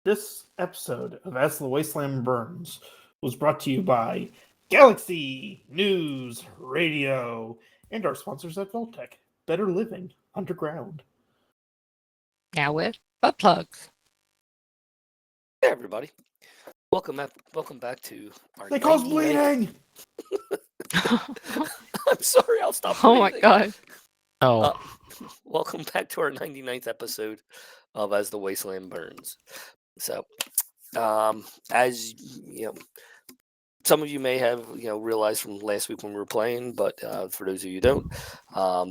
This episode of As the Wasteland Burns was brought to you by Galaxy News Radio and our sponsors at Voltec. Better living underground. Now with butt plugs. Hey everybody, welcome back to our. They cause 99th bleeding. I'm sorry, I'll stop. Oh my breathing. god. Uh, welcome back to our 99th episode of As the Wasteland Burns. So, as you know, some of you may have realized from last week when we were playing, but for those of you who don't,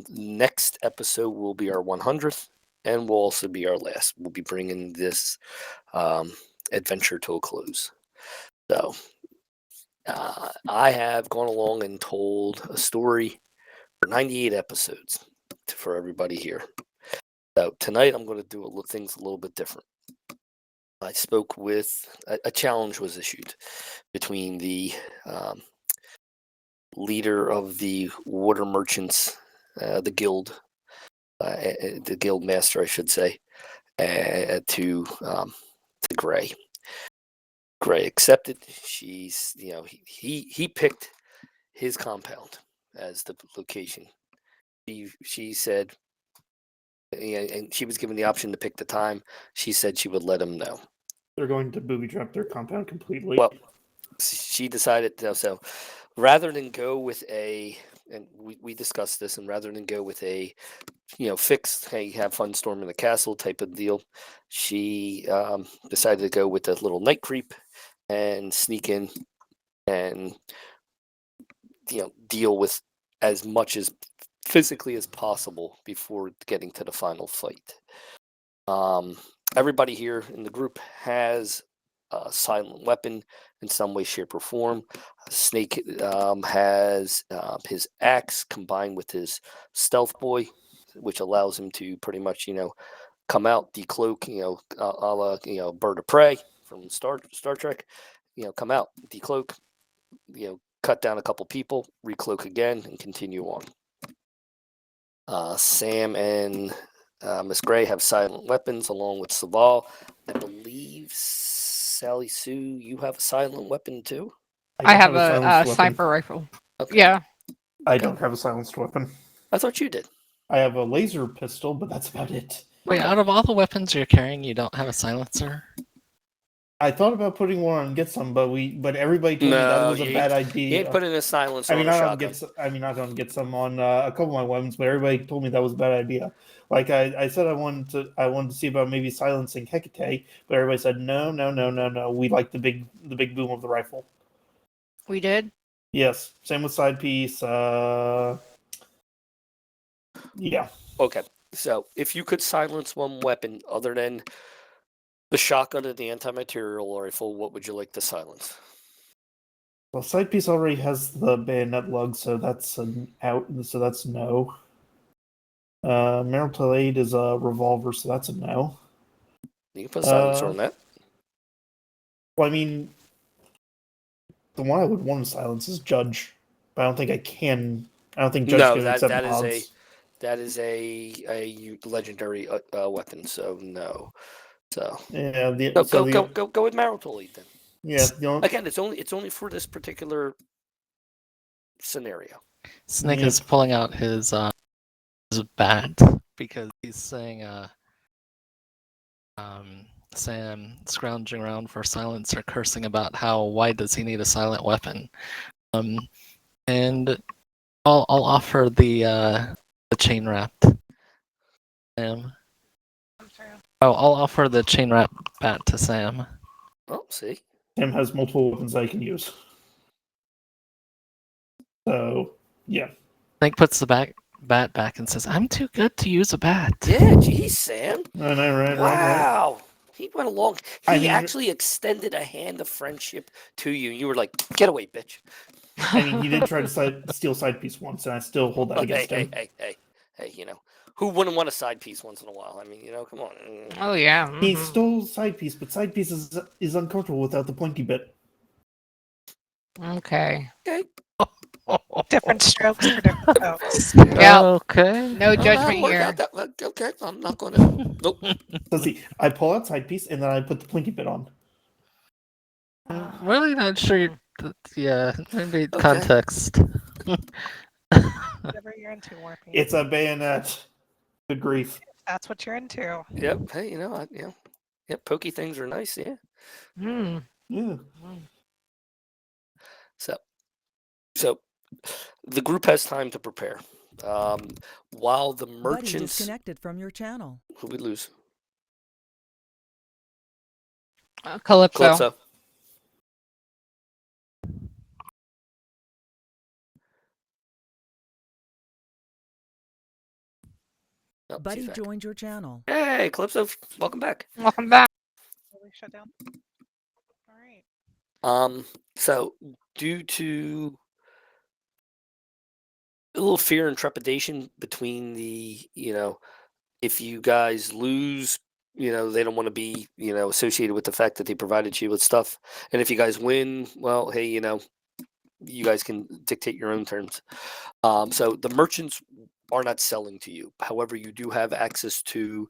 next episode will be our 100th, and will also be our last. We'll be bringing this adventure to a close. So, I have gone along and told a story for 98 episodes for everybody here. So tonight I'm going to do things a little bit different. I spoke with a challenge was issued between the leader of the water merchants, the guild master, I should say, to Gray. Gray accepted. She's he picked his compound as the location. She said, and she was given the option to pick the time. She said she would let him know. They're going to booby trap their compound completely. Well, she decided so rather than go with and we discussed this, and rather than go with a fixed, hey, have fun storming the castle type of deal, she decided to go with the little night creep and sneak in and deal with as much as physically as possible before getting to the final fight. Everybody here in the group has a silent weapon in some way, shape, or form. Snake has his axe combined with his stealth boy, which allows him to pretty much come out, decloak, a la Bird of Prey from Star Trek. Come out, decloak, cut down a couple people, recloak again, and continue on. Sam and Miss Gray have silent weapons along with Saval. I believe Sally Sue, you have a silent weapon too? I have a silenced weapon. sniper rifle. Okay. Yeah. I don't have a silenced weapon. I thought you did. I have a laser pistol, but that's about it. Wait, out of all the weapons you're carrying, you don't have a silencer? I thought about putting one on Get Some, but everybody told me that was a bad idea. You ain't putting a silencer on a shotgun. Not on Get Some on a couple of my weapons, but everybody told me that was a bad idea. Like I said, I wanted to see about maybe silencing Hecate, but everybody said no. We like the big boom of the rifle. We did? Yes. Same with side piece. Yeah. Okay. So if you could silence one weapon other than the shotgun and the anti-material rifle, what would you like to silence? Well, side piece already has the bayonet lug, so that's an out. So that's no. Marital Aid is a revolver, so that's a no. You can put a silencer on that. Well, I mean, the one I would want to silence is Judge, but I don't think I can. I don't think Judge can accept mods. That is a legendary weapon, so no. So yeah, go with Marital Aid then. Yeah. Again, it's only for this particular scenario. Snake is pulling out his bat because he's saying Sam scrounging around for silencer, cursing about how why does he need a silent weapon. And I'll offer the chain wrapped Sam. I'll offer the chain wrap bat to Sam. Oh, see. Sam has multiple weapons I can use. So, yeah. Snake puts the bat back and says, "I'm too good to use a bat." Yeah, geez, Sam. Right. Wow. He went along. He actually extended a hand of friendship to you. You were like, "Get away, bitch." I mean, he did try to steal side piece once, and I still hold that against him. Hey, who wouldn't want a side piece once in a while? I mean, come on. Oh, yeah. Mm-hmm. He stole side piece, but side piece is uncomfortable without the pointy bit. Okay. Different strokes for different folks. Yeah. Okay. No Oh, judgment work here. out that way. Okay, I'm not going to. Nope. So see, I pull out side piece and then I put the plinky bit on. I'm really not sure. Yeah, maybe Okay. context. Whatever you're into, Warpy. It's a bayonet. Good grief. That's what you're into. Yep. Hey, you know, yeah, pokey things are nice. Yeah. Hmm. Yeah. So the group has time to prepare. While the Buddy merchants, disconnected from your channel. who we lose? Calypso. Calypso. Oh, she's Buddy back. joined your channel. Hey, Calypso, welcome back. Welcome back. Will we shut down? All right. So due to a little fear and trepidation between the, if you guys lose, they don't want to be, associated with the fact that they provided you with stuff. And if you guys win, well, hey, you guys can dictate your own terms. So the merchants are not selling to you. However, you do have access to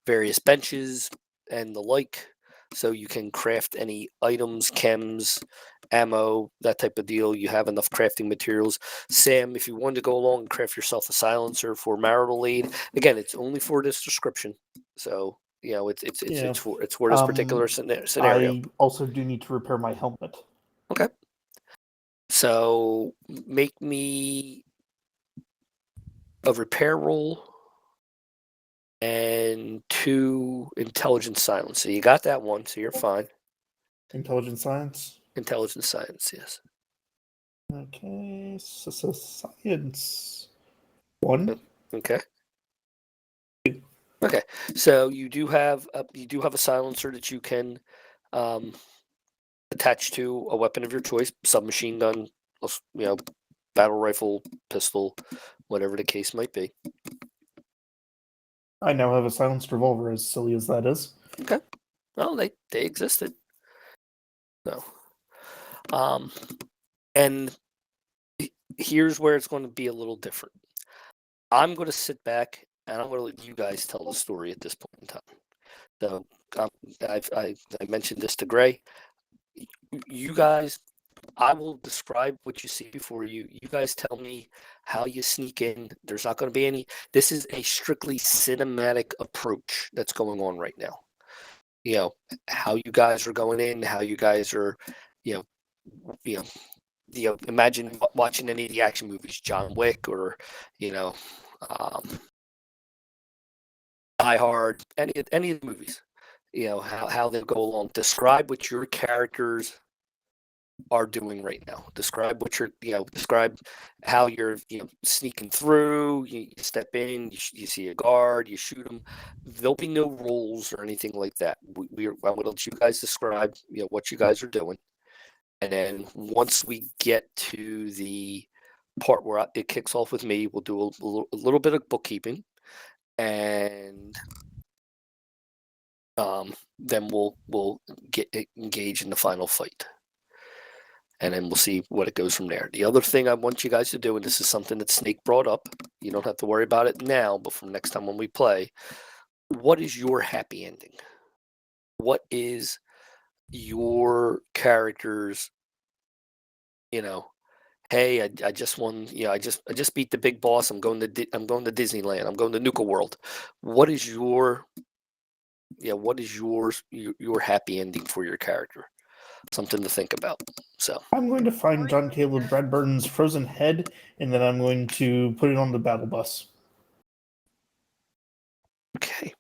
various benches and the like. So you can craft any items, chems, ammo, that type of deal. You have enough crafting materials. Sam, if you wanted to go along and craft yourself a silencer for marital aid, again, it's only for this description. So it's for this particular scenario. I also do need to repair my helmet. Okay. So make me a repair roll and 2 intelligence silence. So you got that one, so you're fine. Intelligence science. Intelligence science, yes. Okay, so science 1. Okay. Okay. So you do have a silencer that you can attach to a weapon of your choice, submachine gun, battle rifle, pistol, whatever the case might be. I now have a silenced revolver, as silly as that is. Okay. Well, they existed. So, and here's where it's going to be a little different. I'm going to sit back and I'm going to let you guys tell the story at this point in time. So, I mentioned this to Gray. You guys, I will describe what you see before you. You guys tell me how you sneak in. There's not going to be any. This is a strictly cinematic approach that's going on right now. How you guys are going in, how you guys are, imagine watching any of the action movies, John Wick or, Die Hard, any of the movies. How they go along. Describe what your characters are doing right now. Describe what you're, describe how you're, sneaking through. You step in, you see a guard, you shoot them. There'll be no rolls or anything like that. I'm going to let you guys describe, what you guys are doing, and then once we get to the part where it kicks off with me, we'll do a little bit of bookkeeping, and then we'll get engaged in the final fight. And then we'll see what it goes from there. The other thing I want you guys to do, and this is something that Snake brought up, you don't have to worry about it now, but from next time when we play, what is your happy ending? What is your character's, hey, I just won, I just beat the big boss. I'm going to Disneyland. I'm going to Nuka World. What is your happy ending for your character? Something to think about. So I'm going to find John Caleb Bradburton's frozen head, and then I'm going to put it on the battle bus. okay.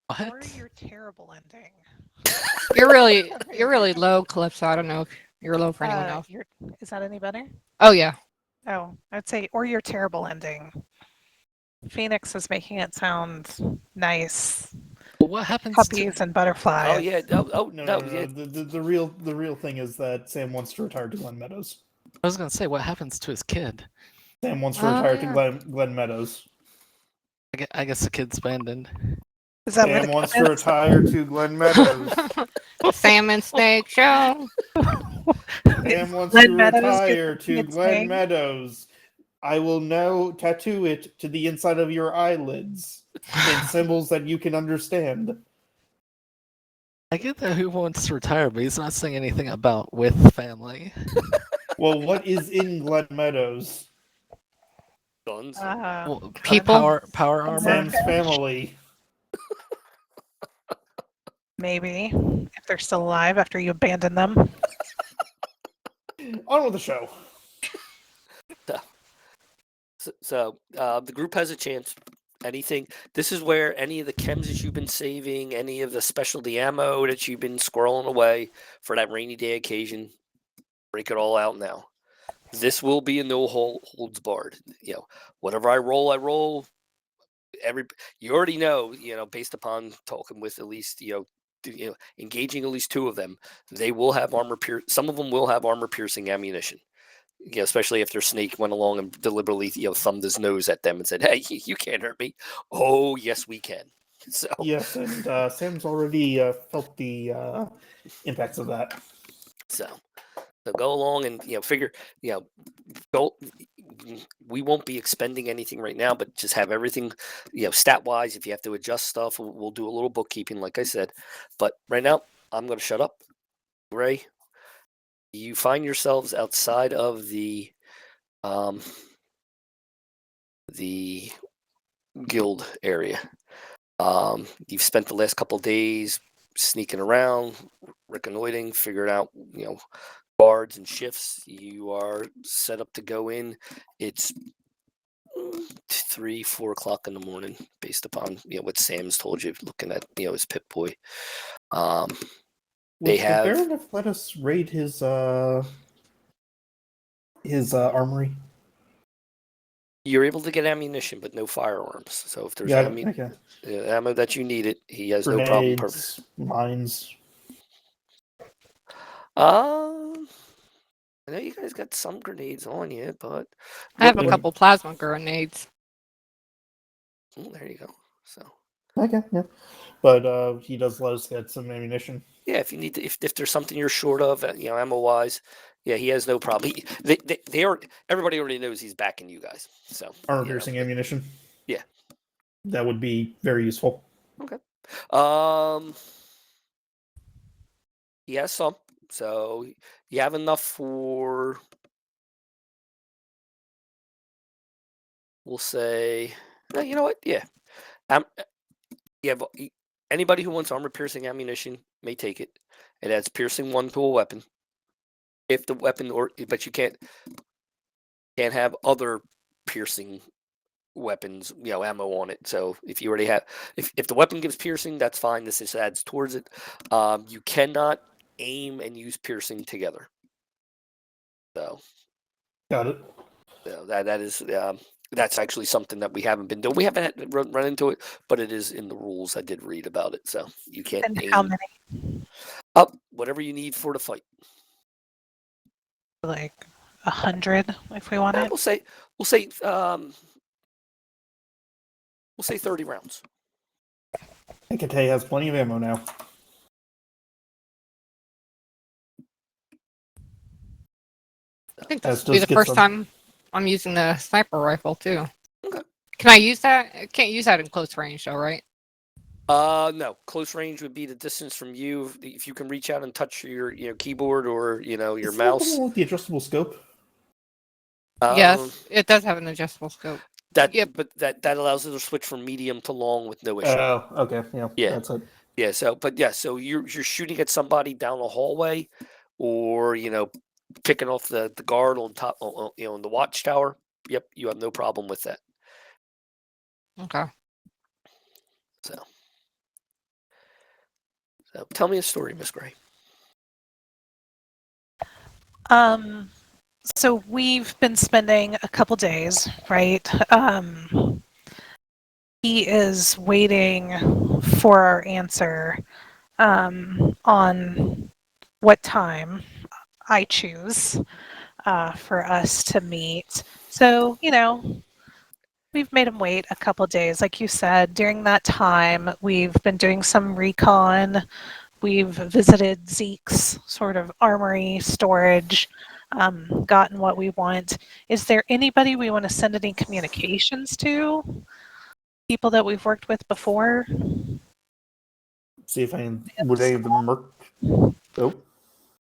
Or What? your terrible ending. You're really low, Calypso. I don't know if you're low for anyone else. Is that any better? Oh yeah. Oh, I'd say, or your terrible ending. Phoenix is making it sound nice. What happens? Puppies and butterflies. Oh yeah. Oh No, no. no, Yeah. The real thing is that Sam wants to retire to Glen Meadows. I was gonna say, what happens to his kid? Sam wants to Oh, retire yeah. to Glen Meadows. I guess the kid's abandoned. Is that where Sam the wants to comments- retire to Glen Meadows. Sam and Snake show. Sam wants Glen to Meadows retire gets to its Glen name. Meadows. I will now tattoo it to the inside of your eyelids in symbols that you can understand. I get that who wants to retire, but he's not saying anything about with family. Well, what is in Glen Meadows? Guns. Well, People? power armor. Sam's family. Maybe if they're still alive after you abandon them. On with the show. So the group has a chance. Anything. This is where any of the chems that you've been saving, any of the specialty ammo that you've been squirreling away for that rainy day occasion, break it all out now. This will be a no holds barred. You know, whatever I roll. You already know. You know, based upon talking with at least engaging at least two of them, they will have armor some of them will have armor piercing ammunition. You know, especially if their snake went along and deliberately thumbed his nose at them and said, "Hey, you can't hurt me." Oh, yes, we can. So Yes, and Sam's already felt the impacts of that. so go along and figure go. We won't be expending anything right now, but just have everything stat wise. If you have to adjust stuff, we'll do a little bookkeeping, like I said. But right now, I'm going to shut up. Ray, you find yourselves outside of the guild area. You've spent the last couple of days sneaking around, reconnoitering, figuring out guards and shifts. You are set up to go in. It's 3-4 o'clock in the morning, based upon what Sam's told you, looking at his Pip Boy. They Would the have. Baron have let us raid his armory? You're able to get ammunition, but no firearms. So if there's Okay. ammo that you need, he has no problem. Grenades, mines. I know you guys got some grenades on you, but I have a Wait. couple plasma grenades. there you go. So Okay, yeah. But he does let us get some ammunition. yeah, if you need to, if there's something you're short of, ammo wise, yeah, he has no problem. They are everybody already knows he's backing you guys. So Armor piercing ammunition. Yeah. That would be very useful. He has some. So you have enough for, we'll say, you know what? Yeah. Anybody who wants armor piercing ammunition may take it. It adds piercing 1 to a weapon. If the weapon, but you can't have other piercing weapons, ammo on it. So if you already have, if the weapon gives piercing, that's fine. This just adds towards it. You cannot aim and use piercing together. So Got it. that is that's actually something that we haven't been doing. We haven't had run into it, but it is in the rules. I did read about it. So you can't And aim how many? up whatever you need for the fight. Like 100, if we want it. We'll say 30 rounds. Hecate has plenty of ammo now. I think Let's this will be just the get first some- time I'm using the sniper rifle too. Okay. Can I use that? I can't use that in close range though, right? No. Close range would be the distance from you. If you can reach out and touch your keyboard or your Isn't that mouse. the one with the adjustable scope? Yes, it does have an adjustable scope. Yep. But that allows it to switch from medium to long with no issue. Oh, okay. Yeah. Yeah. That's it. Yeah. So you're shooting at somebody down a hallway, or picking off the guard on top, in the watchtower. Yep, you have no problem with that. Okay. So tell me a story, Miss Gray. So we've been spending a couple days, right? He is waiting for our answer on what time I choose for us to meet. So, we've made him wait a couple days. Like you said, during that time, we've been doing some recon, we've visited Zeke's sort of armory storage, gotten what we want. Is there anybody we want to send any communications to? People that we've worked with before? See if would any of them work. Oh,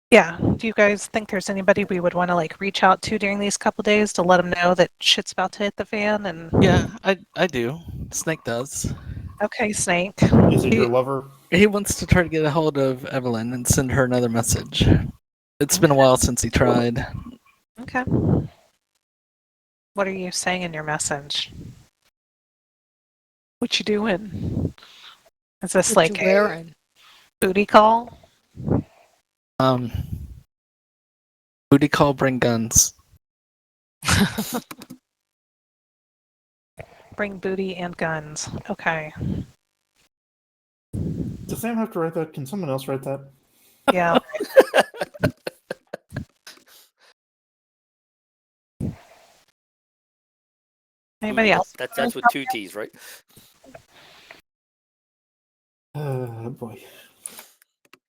Yeah. Do you guys think there's anybody we would want to like reach out to during these couple days to let them know that shit's about to hit the fan? And Yeah, I do. Snake does. okay, Snake. is it your lover? He wants to try to get a hold of Evelyn and send her another message. It's been a while since he tried. Okay. What are you saying in your message? What you doing? Is this What like you a wearing? booty call? Booty call, bring guns. Bring booty and guns. Okay. Does Sam have to write that? Can someone else write that? Yeah. Anybody else? That's with 2 T's, right? Boy.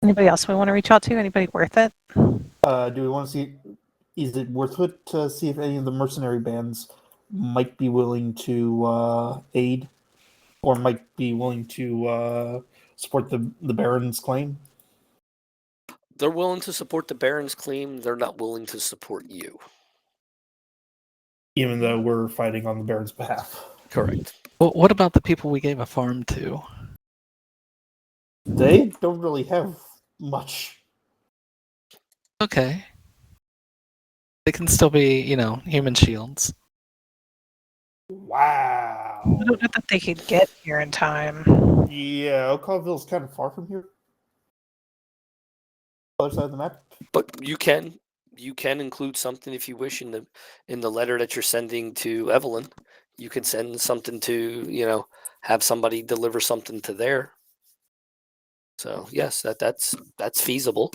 Anybody else we want to reach out to? Anybody worth it? Do we want to see? Is it worth it to see if any of the mercenary bands might be willing to aid, or might be willing to support the Baron's claim? They're willing to support the Baron's claim. They're not willing to support you. Even though we're fighting on the Baron's behalf. Correct. Well, what about the people we gave a farm to? They don't really have much. Okay. They can still be, human shields. Wow. I don't know that they could get here in time. Yeah, Oakville's kind of far from here. Other side of the map. But you can include something if you wish in the letter that you're sending to Evelyn. You can send something to, have somebody deliver something to there. So yes, that's feasible.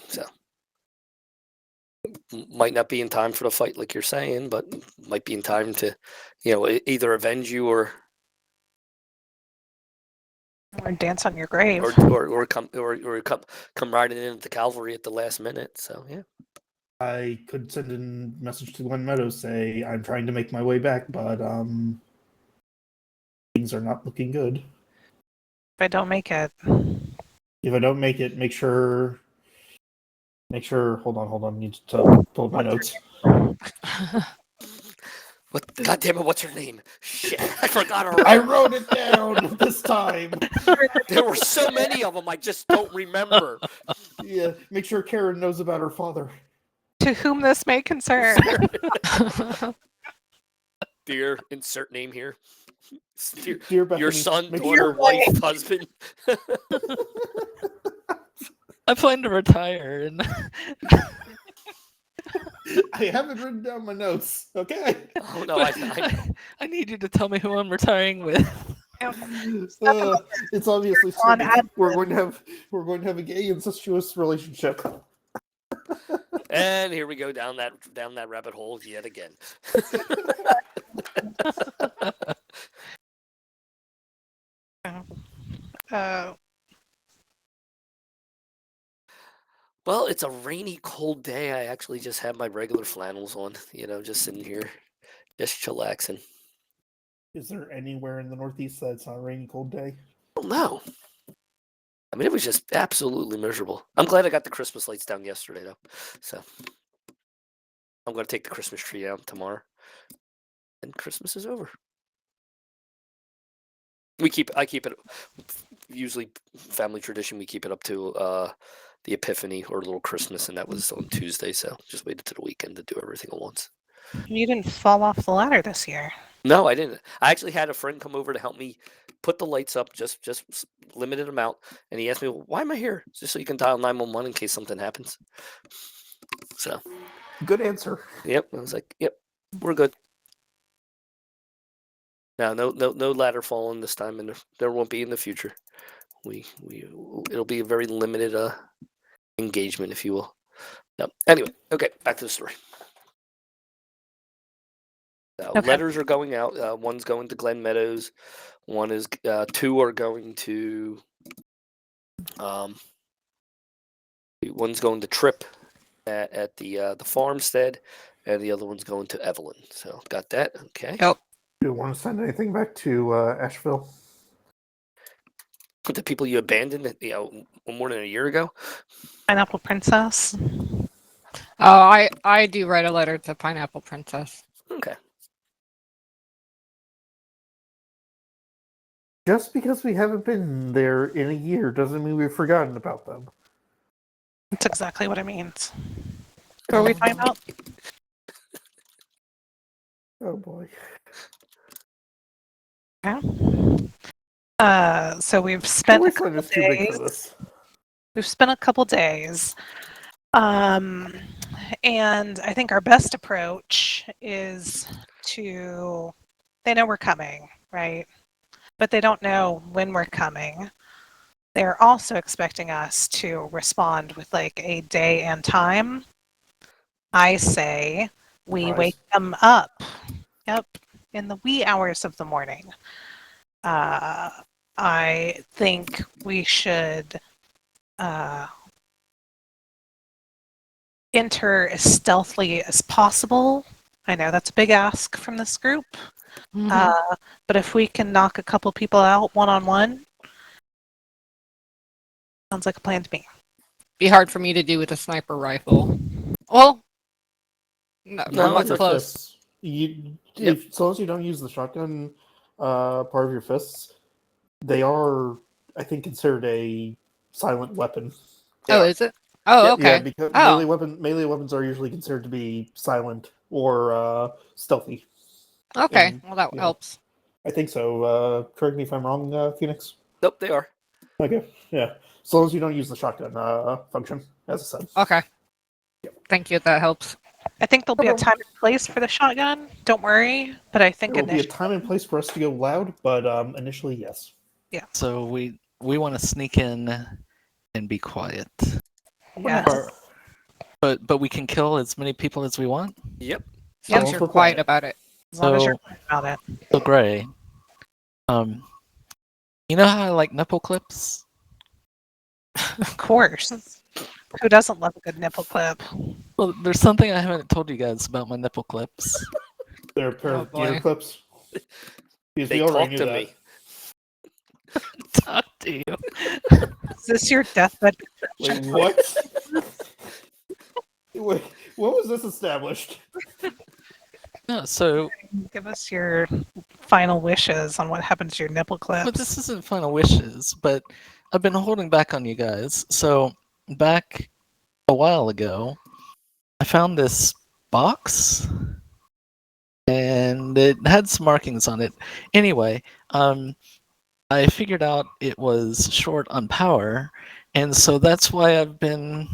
So might not be in time for the fight like you're saying, but might be in time to, either avenge you or dance on your grave. or come riding in the cavalry at the last minute. So yeah. I could send a message to Glen Meadows, say I'm trying to make my way back, but things are not looking good. If I don't make it. If I don't make it, make sure. Hold on. I need to pull up my notes. What? God damn it! What's her name? Shit, I forgot already. I wrote it down this time. There were so many of them. I just don't remember. Yeah, make sure Karen knows about her father. To whom this may concern. Dear, insert name here. Dear Bethany, Your son, make daughter, sure- wife, husband. I plan to retire, and I haven't written down my notes. Okay. Oh no, I need you to tell me who I'm retiring with. It's obviously On Snake. We're going to have a gay incestuous relationship. And here we go down that rabbit hole yet again. Well, it's a rainy, cold day. I actually just have my regular flannels on, just sitting here, just chillaxing. Is there anywhere in the Northeast that's not a rainy, cold day? Oh no. I mean, it was just absolutely miserable. I'm glad I got the Christmas lights down yesterday, though. So I'm going to take the Christmas tree down tomorrow, and Christmas is over. I keep it. Usually, family tradition. We keep it up to the Epiphany or Little Christmas, and that was on Tuesday. So just waited to the weekend to do everything at once. You didn't fall off the ladder this year. No, I didn't. I actually had a friend come over to help me put the lights up, just limited amount, and he asked me, well, "Why am I here? Just so you can dial 911 in case something happens." So, Good answer. yep. I was like, "Yep, we're good." Now, no ladder falling this time, and there won't be in the future. It'll be a very limited engagement, if you will. No. Anyway, okay, back to the story. Okay. Letters are going out. One's going to Glen Meadows. 2 are going to One's going to Trip at the farmstead, and the other one's going to Evelyn. So got that. Okay. Yep. Do you want to send anything back to Asheville? The people you abandoned, more than a year ago. Pineapple Princess. Oh, I do write a letter to Pineapple Princess. Okay. Just because we haven't been there in a year doesn't mean we've forgotten about them. That's exactly what it means. Who are we talking about? Oh boy. Yeah. So we've spent a Wasteland couple is too big days. for this. We've spent a couple days. And I think our best approach is to, they know we're coming, right? But they don't know when we're coming. They're also expecting us to respond with like a day and time. I say we Surprise. wake them up. Yep, in the wee hours of the morning. I think we should enter as stealthily as possible. I know that's a big ask from this group, Mhm. but if we can knock a couple people out one-on-one, sounds like a plan to me. Be hard for me to do with a sniper rifle. Well, no, No, I'm not it's a close. Fists. You, Yep. as long as you don't use the shotgun part of your fists, they are, I think, considered a silent weapon. Oh, is it? Oh, Yep. okay. Yeah, because Oh. melee weapons are usually considered to be silent or stealthy. Okay, And, well that yeah. helps. I think so. Correct me if I'm wrong, Phoenix. Nope, they are. Okay, yeah. As long as you don't use the shotgun function, as I said. Okay. Thank you, that helps. I think there'll be a problem. time and place for the shotgun. Don't worry, but I think There will be a initially, time and place for us to go loud, but initially, yes. So we want to sneak in and be quiet, yes. Or- but we can kill as many people as we want. Yep. As long Yeah, as you're we're quiet quiet. about it. As long as you're So quiet about it. so Gray, you know how I like nipple clips? Of course. Who doesn't love a good nipple clip? Well, there's something I haven't told you guys about my nipple clips. They're a pair Oh, of gear boy. clips. Because They we already talk knew to that. me. Talk to you. Is this your deathbed? Wait, what? Wait, when was this established? No, so Give us your final wishes on what happened to your nipple but clips. this isn't final wishes, but I've been holding back on you guys. So back a while ago, I found this box and it had some markings on it. Anyway, I figured out it was short on power, and so that's why I've been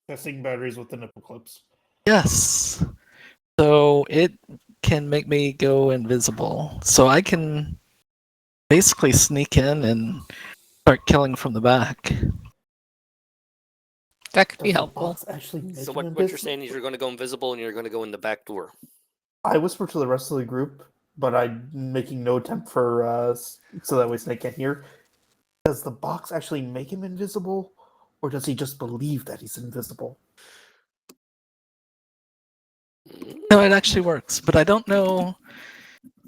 Testing batteries with the nipple clips. yes. So it can make me go invisible. So I can basically sneak in and start killing from the back. That could be Does the helpful. box actually make So him what you're invisible? saying is you're going to go invisible and you're going to go in the back door. I whisper to the rest of the group, but I'm making no attempt for so that way Snake can't hear. Does the box actually make him invisible, or does he just believe that he's invisible? No, it actually works, but I don't know.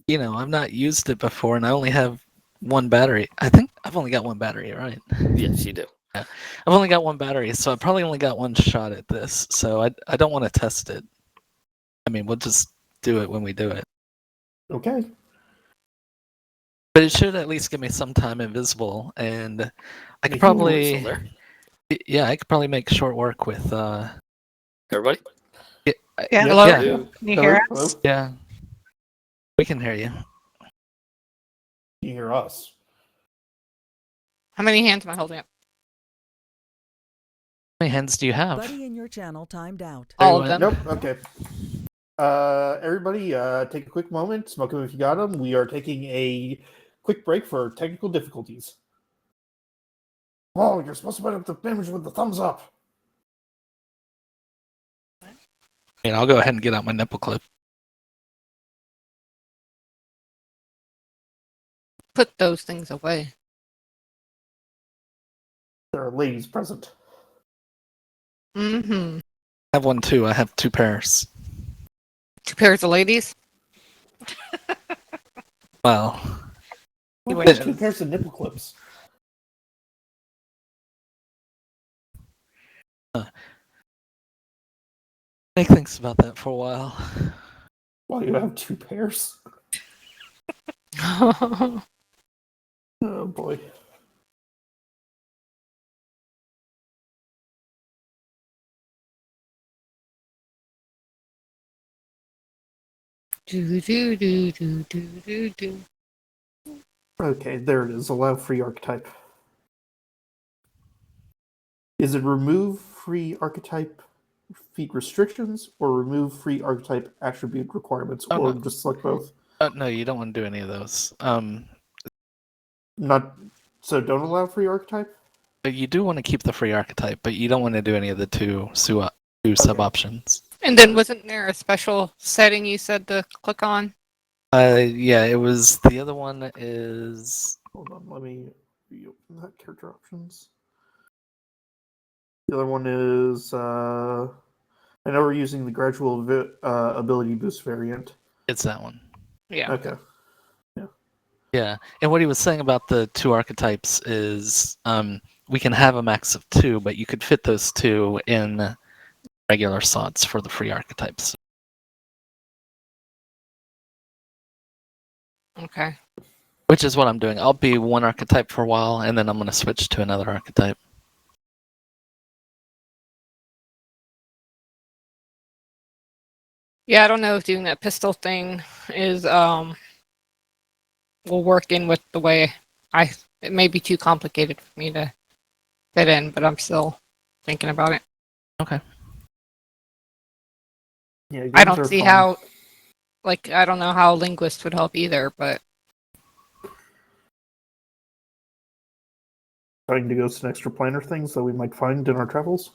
You know, I've not used it before, and I only have one battery. I think I've only got one battery, right? Yes, you do. I've only got one battery, so I probably only got one shot at this. So I don't want to test it. I mean, we'll just do it when we do it. Okay. But it should at least give me some time invisible, and I could Make probably, Still there? yeah, I could probably make short work with. Everybody? Yeah. Yep. Hello? Yeah. Hello? Can you hear us? Hello? Yeah, we can hear you. You hear us? How many hands am I holding up? How many hands do you have? Buddy in your channel timed out. All of Everyone- them. Nope. Okay. Everybody, take a quick moment. Smoke them if you got them. We are taking a quick break for technical difficulties. Oh, you're supposed to put up the image with the thumbs up. I mean, I'll go ahead and get out my nipple clip. Put those things away. There are ladies present. Mm-hmm. I have one too. I have 2 pairs. 2 pairs of ladies. Well, You What? wish. 2 pairs of nipple clips. Nick thinks about that for a while. Well, you have 2 pairs. Oh, Oh boy. do do do do do do do. Okay, there it is. Allow free archetype. Is it remove free archetype feat restrictions or remove free archetype attribute requirements, Oh, or no. just select both? No, you don't want to do any of those. Not so. Don't allow free archetype. But you do want to keep the free archetype, but you don't want to do any of the two sub options. And then wasn't there a special setting you said to click on? Yeah, it was the other one is Hold on, let me reopen that character options. The other one is I know we're using the gradual ability boost variant. it's that one. Yeah. Okay. Yeah, and what he was saying about the 2 archetypes is we can have a max of 2, but you could fit those 2 in regular slots for the free archetypes. Okay. Which is what I'm doing. I'll be 1 archetype for a while, and then I'm going to switch to another archetype. Yeah, I don't know if doing that pistol thing is will work in with the way it may be too complicated for me to fit in, but I'm still thinking about it. Okay. Yeah, I games don't are see fun. how I don't know how linguist would help either, but Trying to go some extra planner things that we might find in our travels.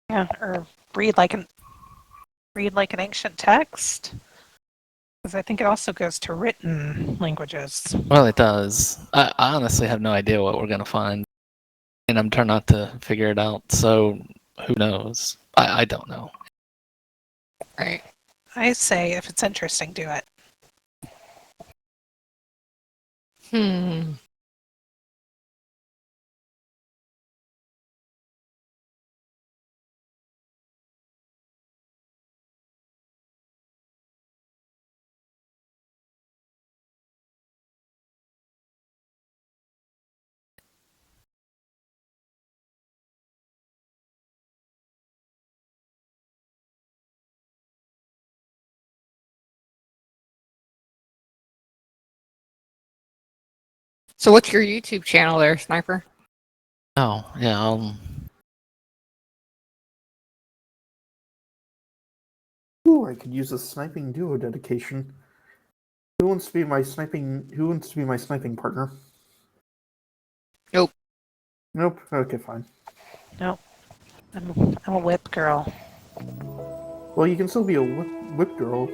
Yeah, or read like an ancient text. Because I think it also goes to written languages. Well, it does. I honestly have no idea what we're going to find. And I'm trying not to figure it out, so who knows? I don't know. right. I say if it's interesting, do it. Hmm. So what's your YouTube channel there, Sniper? Oh, yeah, Ooh, I could use a sniping duo dedication. Who wants to be my sniping partner? Nope. Nope. Okay, fine. I'm a whip girl. Well, you can still be a whip girl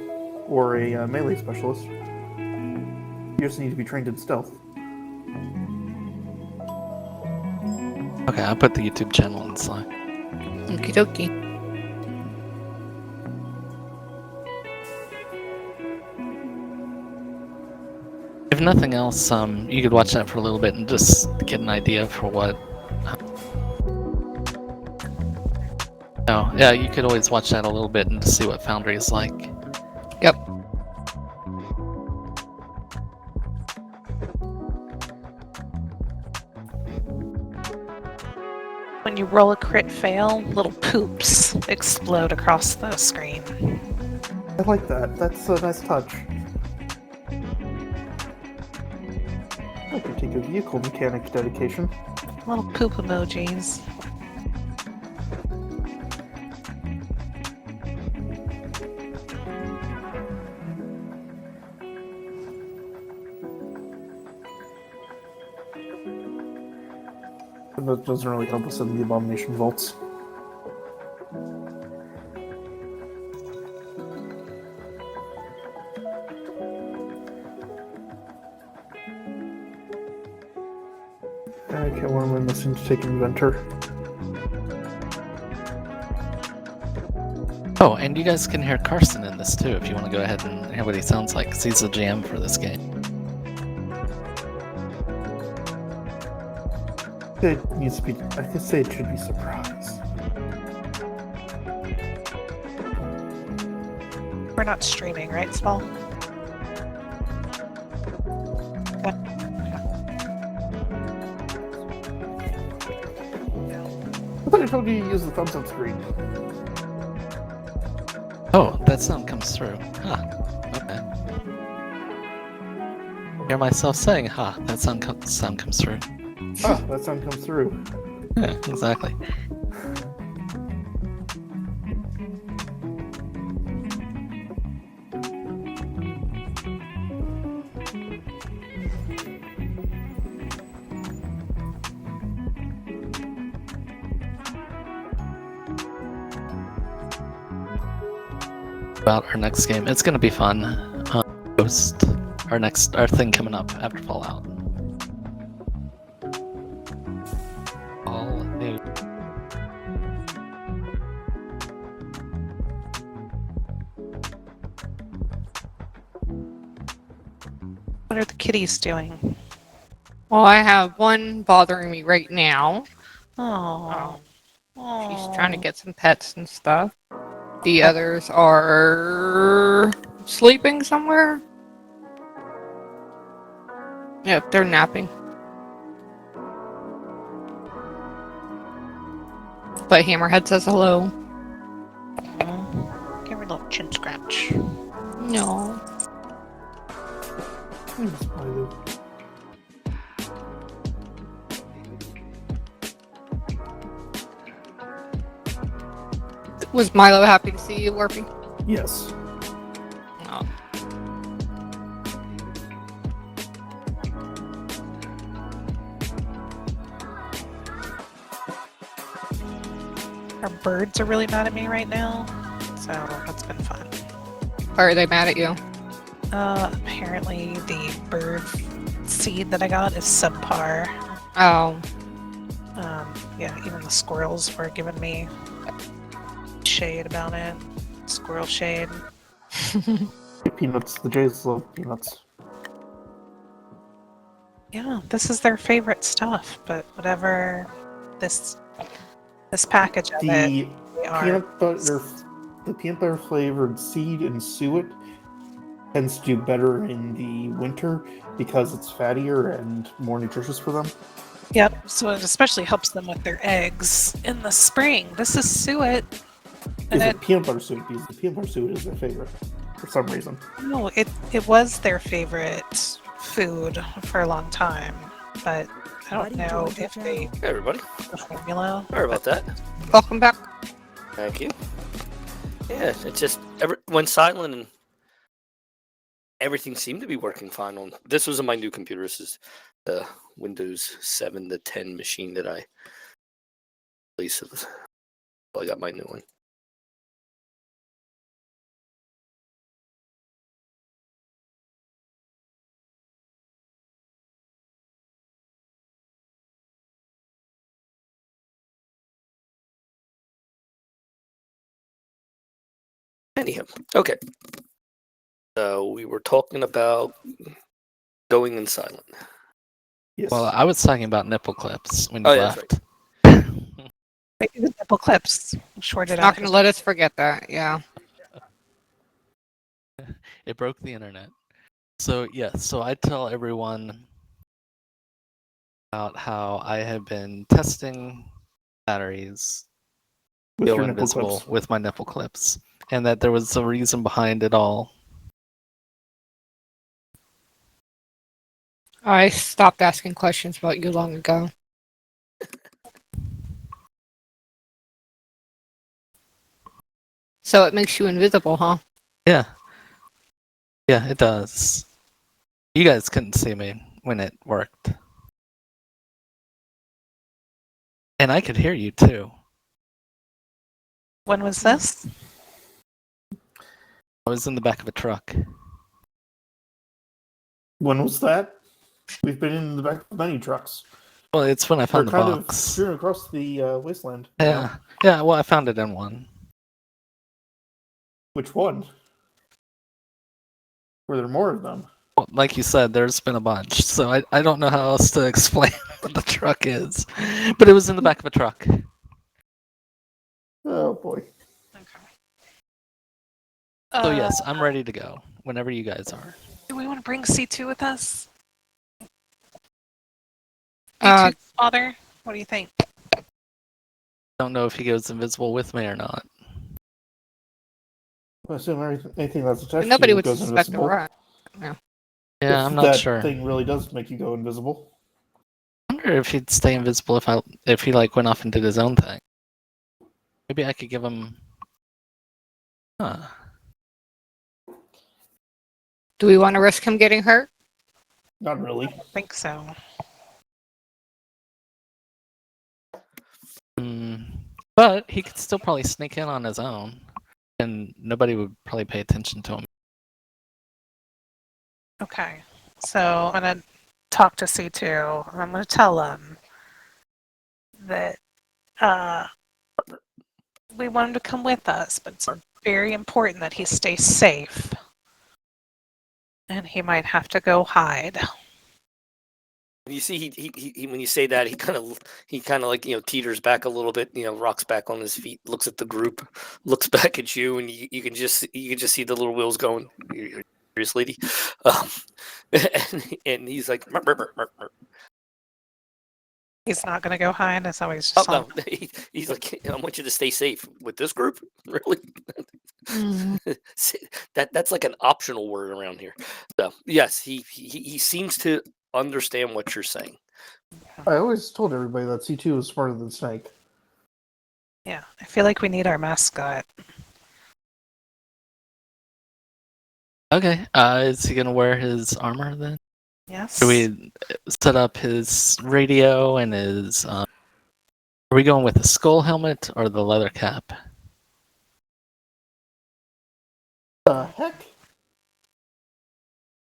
or a melee specialist. You just need to be trained in stealth. okay, I'll put the YouTube channel in Slack. Okie dokie. If nothing else, you could watch that for a little bit and just get an idea for what. Oh, yeah, you could always watch that a little bit and just see what Foundry is like. Yep. When you roll a crit fail, little poops explode across the screen. I like that. That's a nice touch. I could take a vehicle mechanic dedication. Little poop emojis. But that doesn't really help us in the Abomination Vaults. Okay, what am I missing to take inventor? Oh, and you guys can hear Carson in this too if you want to go ahead and hear what he sounds like, 'cause he's the GM for this game. It needs to be. I could say it should be surprise. We're not streaming, right, Small? I thought I told you to use the thumbs up screen. Oh, that sound comes through. Huh. Okay. Hear myself saying, "Ha!" That sound comes through. Ah, that sound comes through. Yeah, exactly. About our next game, it's gonna be fun. Post our thing coming up after Fallout. All new. What are the kitties doing? Well, I have one bothering me right now. Oh. She's trying to get some pets and stuff. The others are sleeping somewhere. Yep, they're napping. But Hammerhead says hello. Give her a little chin scratch. No. Thanks, Milo. Was Milo happy to see you, Warpy? Yes. Oh. Our birds are really mad at me right now, so that's been fun. Or are they mad at you? Apparently the bird seed that I got is subpar. Oh. Yeah, even the squirrels were giving me shade about it. Squirrel shade. Peanuts. The Jays love peanuts. Yeah, this is their favorite stuff, but whatever this package of it, The they are. peanut butter flavored seed and suet tends to do better in the winter because it's fattier and more nutritious for them. Yep, so it especially helps them with their eggs in the spring. This is suet. And Is it, it peanut butter suet? Because the peanut butter suet is their favorite for some reason. no, it was their favorite food for a long time, but I don't Buddy know joined the if they channel. Hey, everybody. the formula. Sorry about that. Welcome back. Thank you. Yeah, it's just when silent and everything seemed to be working fine on. This was on my new computer. This is the Windows 7 to 10 machine that I released. Well, I got my new one. Anyhow, okay. So we were talking about going in silent. Yes. Well, I was talking about nipple clips when you Oh, yeah, that's left. Wait, the nipple clips shorted Not out. going to let us forget that. Yeah. It broke the internet. So yeah, so I tell everyone about how I have been testing batteries With go your nipple invisible clips. with my nipple clips, and that there was a reason behind it all. I stopped asking questions about you long ago. So it makes you invisible, huh? Yeah. Yeah, it does. You guys couldn't see me when it worked. And I could hear you too. When was this? I was in the back of a truck. When was that? We've been in the back of many trucks. Well, it's when I They're found the kind of box. strewn across the wasteland. you know? Yeah, yeah. Well, I found it in one. Which one? Were there more of them? Well, like you said, there's been a bunch, so I don't know how else to explain what the truck is. But it was in the back of a truck. Oh boy. Okay. So yes, I'm ready to go whenever you guys are. Do we want to bring C2 with us? Uh, C2's father? What do you think? Don't know if he goes invisible with me or not. I assume anything that's attached nobody to you would goes suspect a invisible. rat. Yeah, If I'm not that sure. thing really does make you go invisible. I wonder if he'd stay invisible if he like went off and did his own thing. Maybe I could give him. Huh. Do we want to risk him getting hurt? Not really. I think so. But he could still probably sneak in on his own, and nobody would probably pay attention to him. Okay. So I'm going to talk to C2. And I'm going to tell him that we want him to come with us, but it's very important that he stays safe. And he might have to go hide. You see, he when you say that, he kind of like teeters back a little bit, rocks back on his feet, looks at the group, looks back at you, and you can just see the little wheels going. You're serious, lady, and he's like, "Mur, mur, mur, mur, mur." He's not going to go hide. That's how he's just Oh no, he's like, I want you to stay safe with this group. Really? That's like an optional word around here. So yes, he seems to understand what you're saying. I always told everybody that C2 was smarter than Snake. Yeah, I feel like we need our mascot. Okay. Is he gonna wear his armor then? Yes. Do we set up his radio and his? Are we going with the skull helmet or the leather cap? Heck?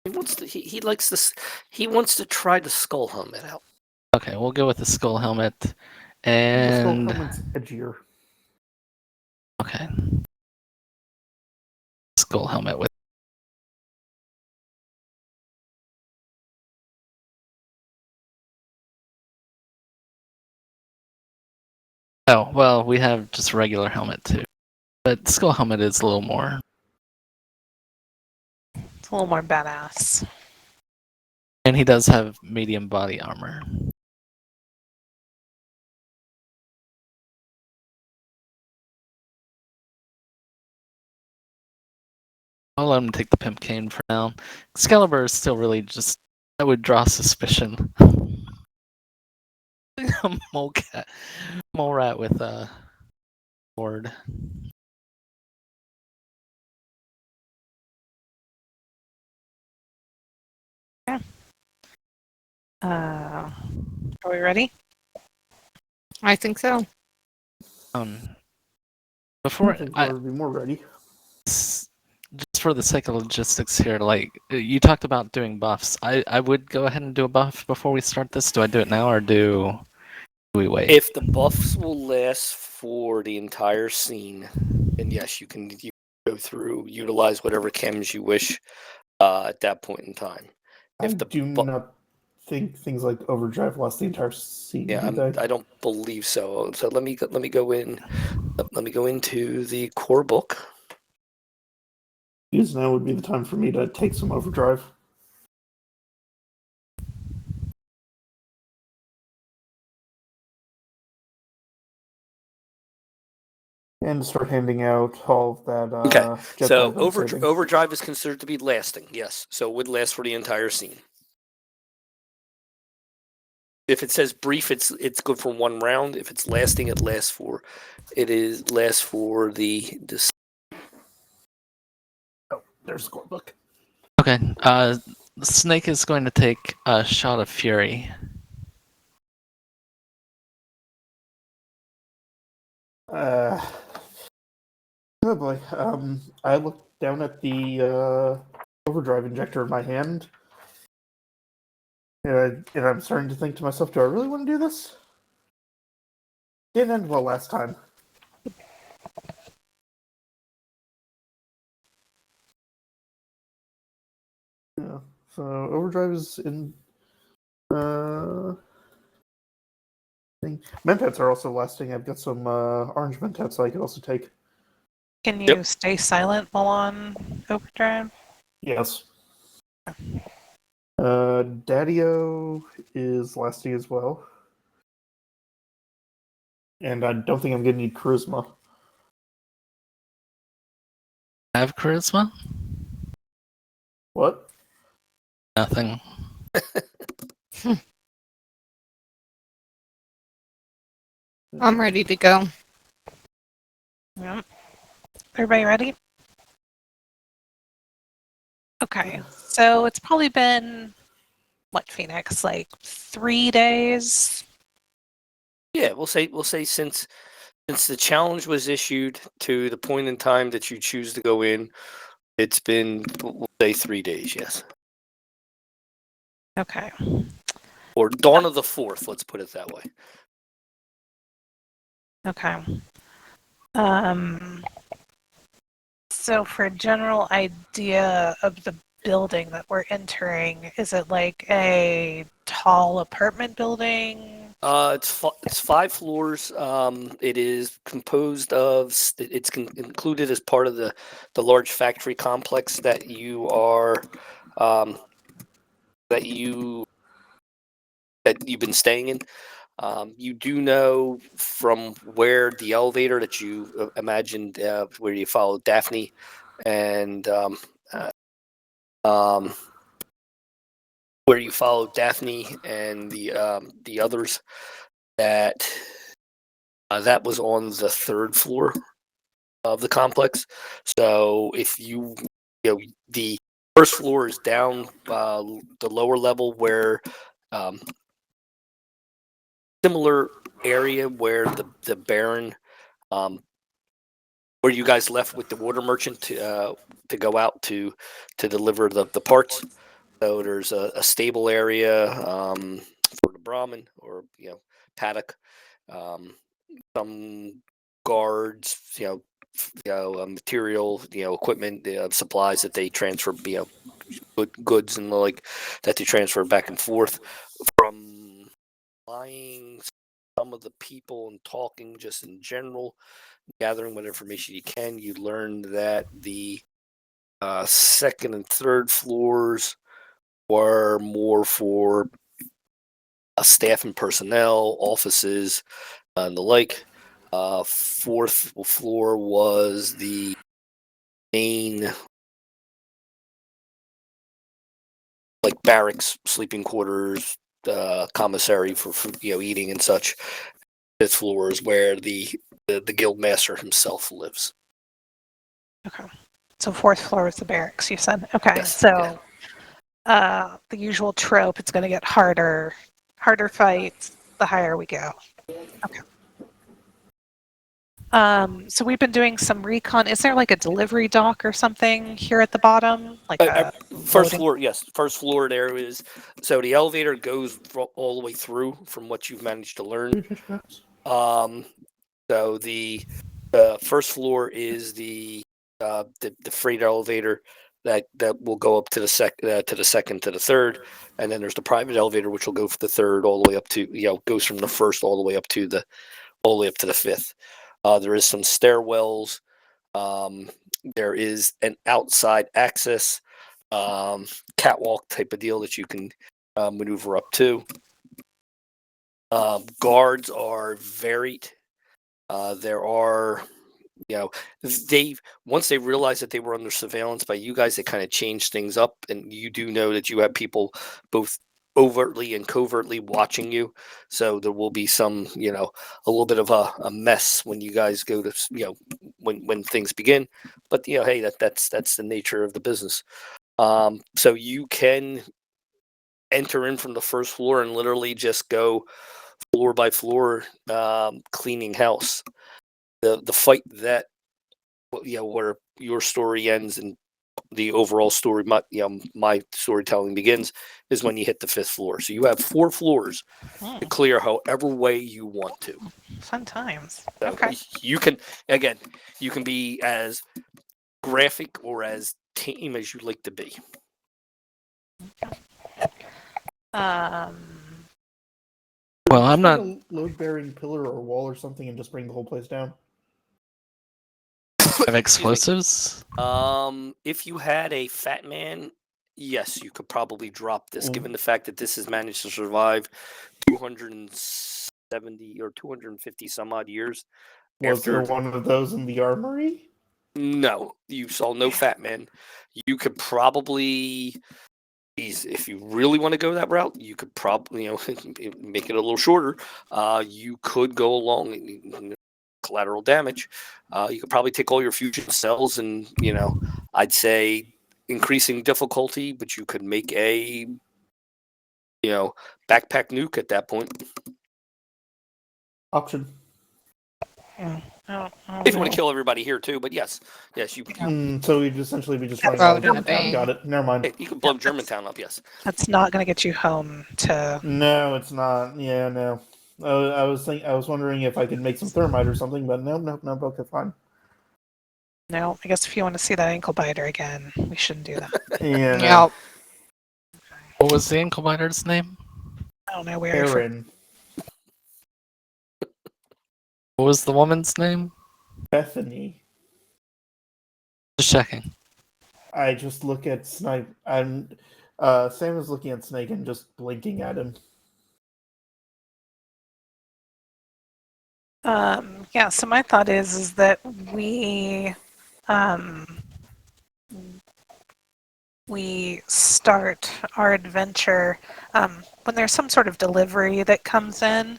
He wants to. He likes this. He wants to try the skull helmet out. Okay, we'll go with the skull helmet. The skull And helmet's edgier. okay, skull helmet with. Oh well, we have just regular helmet too, but skull helmet is a little more. It's a little more badass. And he does have medium body armor. I'll let him take the pimp cane for now. Excalibur is still really just. I would draw suspicion. A mole rat with a sword. Are we ready? I think so. Before I think I, we'll be more ready. just for the sake of logistics here, like you talked about doing buffs. I would go ahead and do a buff before we start this. Do I do it now or do we wait? If the buffs will last for the entire scene, then yes, you can go through, utilize whatever chems you wish at that point in time. I If the do not think things like overdrive last the entire scene. Yeah, do they? I don't believe so. So let me go in. Let me go into the core book. Because now would be the time for me to take some overdrive. And start handing out all of that. Okay, jetpack so I'm saving. overdrive is considered to be lasting. Yes, so it would last for the entire scene. If it says brief, it's good for one round. If it's lasting, it lasts for the. Oh, there's the core book. Okay. Snake is going to take a shot of fury. Oh boy. I look down at the overdrive injector in my hand. And I'm starting to think to myself, do I really want to do this? Didn't end well last time. Yeah. So Overdrive is in. Mentats are also lasting. I've got some orange mentats I could also take. Can you Yep. stay silent while on overdrive? Yes. Daddio is lasting as well. And I don't think I'm going to need charisma. Have charisma? What? Nothing. I'm ready to go. Yep. Everybody ready? Okay, so it's probably been, what, Phoenix, like 3 days? Yeah, we'll say since the challenge was issued to the point in time that you choose to go in, it's been, we'll say, 3 days. Yes, Okay. or dawn of the 4th. Let's put it that way. Okay. So for a general idea of the building that we're entering, is it like a tall apartment building? It's 5 floors. It is composed of. It's included as part of the large factory complex that you are, um, that you've been staying in. You do know from where the elevator that you imagined, where you followed Daphne, and um, where you followed Daphne and the others, that that was on the 3rd floor of the complex. So if the first floor is down the lower level where um, similar area where the Baron, where you guys left with the water merchant to go out to deliver the parts. So there's a stable area for the Brahmin, or paddock. Some guards, material, equipment, supplies that they transfer, goods and the like, that they transfer back and forth. From buying some of the people and talking just in general, gathering what information you can, you learned that the 2nd and 3rd floors were more for staff and personnel, offices, and the like. 4th floor was the main, like, barracks, sleeping quarters, commissary for eating and such. 5th floor is where the guild master himself lives. Okay. So 4th floor is the barracks, you said? Okay, Yes, so the usual trope, it's going to get harder fights the higher we go. Okay. So we've been doing some recon. Is there like a delivery dock or something here at the bottom? Like a First loading? floor, yes. First floor there is, so the elevator goes all the way through, from what you've managed to learn. So the first floor is the freight elevator that will go up to the second, to the 3rd, and then there's the private elevator which will go from the 3rd all the way up to, goes from the 1st all the way up to the 5th. There is some stairwells. There is an outside access catwalk type of deal that you can maneuver up to. Guards are varied. There are, once they realized that they were under surveillance by you guys, they kind of changed things up, and you do know that you have people both overtly and covertly watching you. So there will be some, a little bit of a mess when you guys go to, when things begin. But hey, that's the nature of the business. So you can enter in from the 1st floor and literally just go floor by floor, cleaning house. The fight that, where your story ends and the overall story, my storytelling begins is when you hit the 5th floor. So you have 4 floors to clear however way you want to. Fun times. So Okay. you can be as graphic or as tame as you like to be. Well, Just I'm find not. a load-bearing pillar or wall or something and just bring the whole place down. Have explosives. If you had a fat man, yes, you could probably drop this, Mm. given the fact that this has managed to survive 270 or 250 some odd years. Was there After- one of those in the armory? No, you saw no fat man. You could probably, if you really want to go that route, you could probably, make it a little shorter. You could go along collateral damage. You could probably take all your fusion cells and, I'd say increasing difficulty, but you could make a, backpack nuke at that point. Option. Oh, If you want to kill everybody here too, but yes, you So we'd essentially be just Throw running out it of in a Germantown. bank. Got it. Never mind. you can blow Yeah, Germantown up. Yes. That's not going to get you home to. No, it's not. Yeah, no. I was wondering if I could make some thermite or something, but no. Okay, fine. No, I guess if you want to see that ankle biter again, we shouldn't do that. Yeah, no. Yep. What was the ankle biter's name? I don't know where. Aaron, What was the woman's name? Bethany. Just checking. I just look at Snipe. Sam is looking at Snake and just blinking at him. Yeah, so my thought is that we start our adventure when there's some sort of delivery that comes in.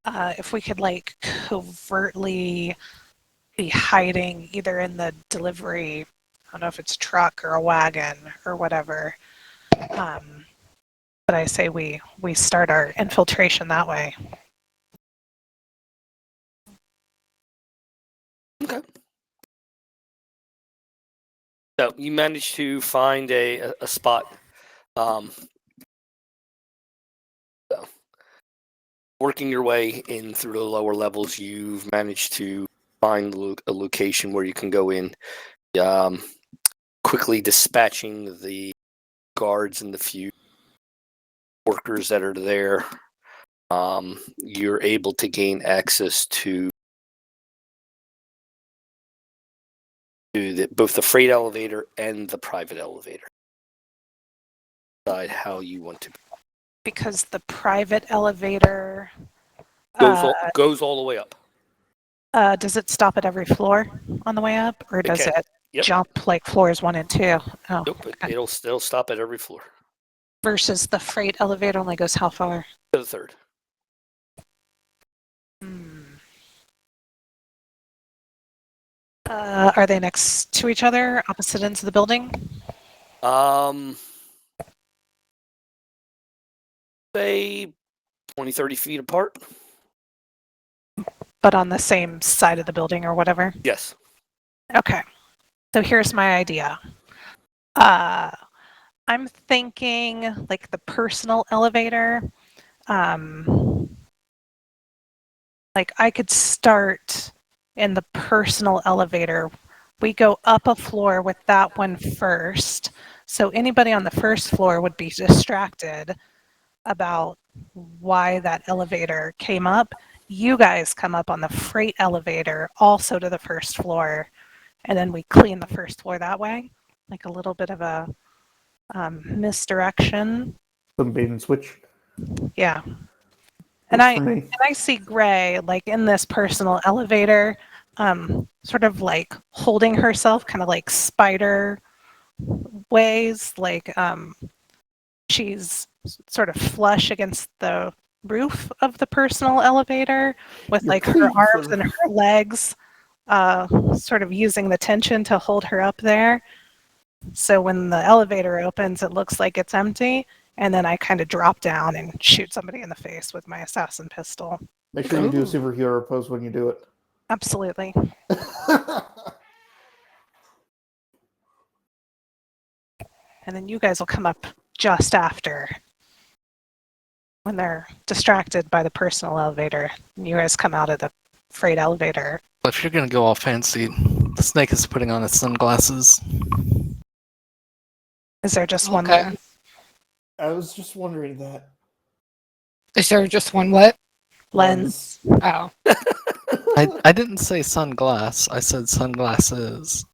If we could like covertly be hiding either in the delivery, I don't know if it's a truck or a wagon or whatever. But I say we start our infiltration that way. Okay. So you managed to find a spot. So working your way in through the lower levels, you've managed to find a location where you can go in, quickly dispatching the guards and the few workers that are there. You're able to gain access to both the freight elevator and the private elevator. Decide how you want to. Because the private elevator Goes all the way up. does it stop at every floor on the way up, or does can. it Yep. jump like floors 1 and 2? Oh, Nope, okay. it'll still stop at every floor. Versus the freight elevator only goes how far? To the 3rd. Are they next to each other, opposite ends of the building? Say 20, 30 feet apart. But on the same side of the building or whatever? Yes. Okay. So here's my idea. I'm thinking like the personal elevator. Like I could start in the personal elevator. We go up a floor with that one first. So anybody on the first floor would be distracted about why that elevator came up. You guys come up on the freight elevator also to the first floor, and then we clean the first floor that way. Like a little bit of a misdirection. Some bait and switch. Yeah. And Works for me. I see Gray like in this personal elevator, sort of like holding herself kind of like spider ways, like she's sort of flush against the roof of the personal elevator with You're like her clean, arms sir. and her legs sort of using the tension to hold her up there. So when the elevator opens, it looks like it's empty. And then I kind of drop down and shoot somebody in the face with my assassin pistol. Make sure you do a Ooh. superhero pose when you do it. Absolutely. and then you guys will come up just after when they're distracted by the personal elevator. And you guys come out of the freight elevator. If you're gonna go all fancy, the snake is putting on his sunglasses. Is there just one Okay. lens? I was just wondering that. Is there just one what? Lens. Oh. I didn't say sunglass. I said sunglasses.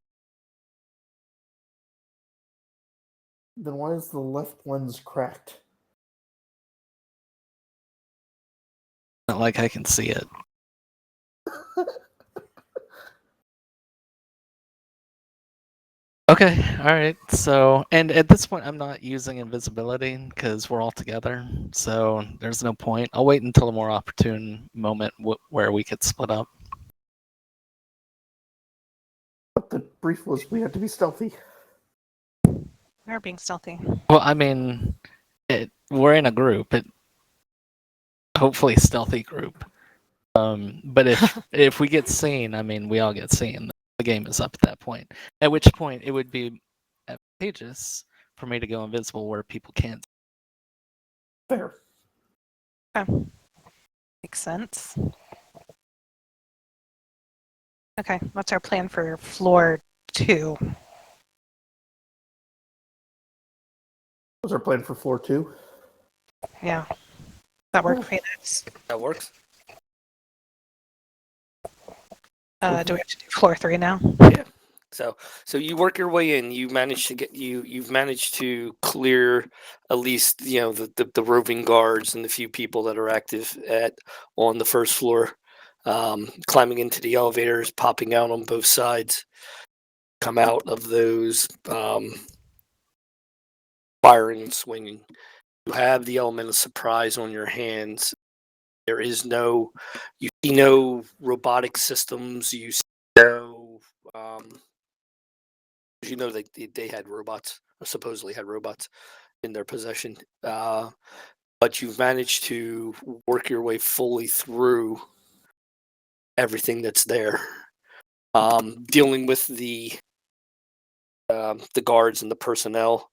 Then why is the left lens cracked? Not like I can see it. Okay, alright, so, and at this point I'm not using invisibility because we're all together, so there's no point. I'll wait until a more opportune moment where we could split up. But the brief was we had to be stealthy. We're being stealthy. Well, I mean, we're in a group, hopefully stealthy group. But if we get seen, I mean, we all get seen. The game is up at that point. At which point, it would be advantageous for me to go invisible where people can't. Fair. Makes sense. Okay, what's our plan for floor 2? What's our plan for floor 2? Yeah. Does that work for you guys? That works. Do we have to do floor 3 now? So you work your way in. You manage to you've managed to clear at least the roving guards and the few people that are active on the first floor. Climbing into the elevators, popping out on both sides, come out of those, firing and swinging. You have the element of surprise on your hands. There is you see no robotic systems. You see no, they had robots, or supposedly had robots in their possession. But you've managed to work your way fully through everything that's there. Dealing with the guards and the personnel,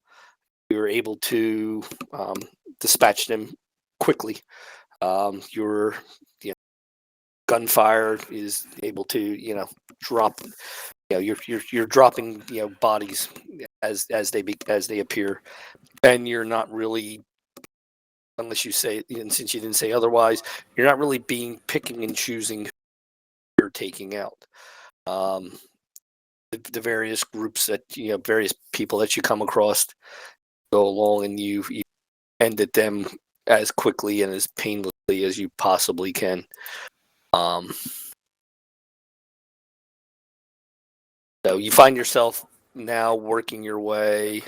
you were able to dispatch them quickly. Your gunfire is able to drop. You're dropping bodies as they appear, and you're not really, unless you say, and since you didn't say otherwise, you're not really picking and choosing who you're taking out. The various groups that various people that you come across go along, and you ended them as quickly and as painlessly as you possibly can. So you find yourself now working your way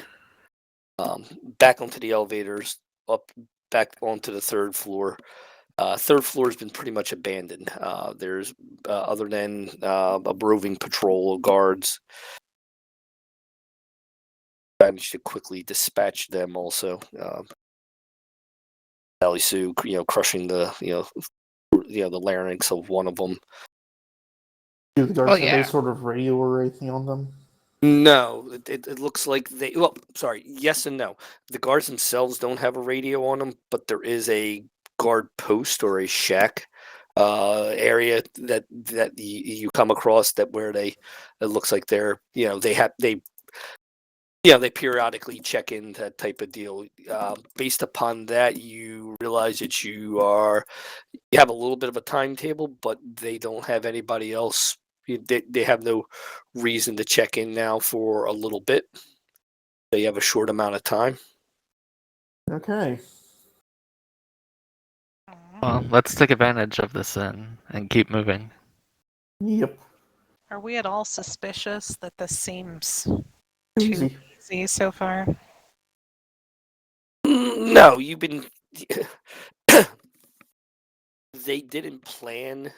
back onto the elevators, back onto the third floor. Third floor has been pretty much abandoned. There's other than a roving patrol of guards. Managed to quickly dispatch them also. Sally Sue, crushing the the larynx of one of them. Do the guards Oh, have yeah. any sort of radio or anything on them? No, it looks like they. Well, sorry, yes and no. The guards themselves don't have a radio on them, but there is a guard post or a shack area that you come across where it looks like they're they periodically check in, that type of deal. Based upon that, you realize that you have a little bit of a timetable, but they don't have anybody else. They have no reason to check in now for a little bit. They have a short amount of time. Okay. Well, let's take advantage of this then and keep moving. Yep. Are we at all suspicious that this seems Easy. easy so far? No, you've been. They didn't plan.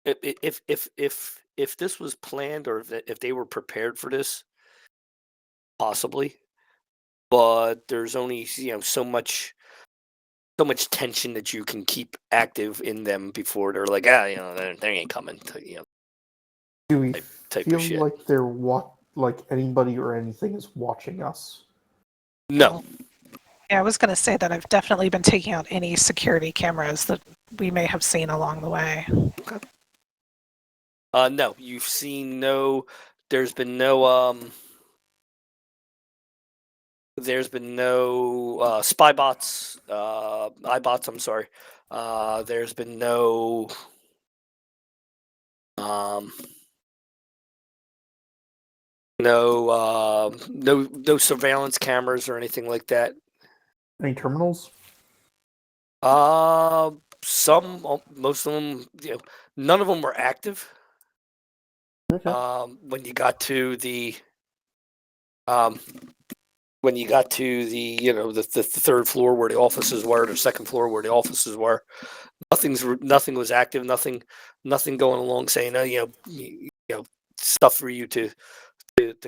If this was planned, or if they were prepared for this, possibly. But there's only so much tension that you can keep active in them before they're like, they ain't coming. Do we Type feel of shit. like like anybody or anything is watching us? No. Yeah, I was going to say that I've definitely been taking out any security cameras that we may have seen along the way. No. You've seen no. There's been no. There's been no spy bots, iBots. I'm sorry. There's been no. No surveillance cameras or anything like that. Any terminals? Most of them, none of them were active. Okay. When you got to the, the third floor where the offices were, the second floor where the offices were, nothing was active. Nothing going along saying, stuff for you to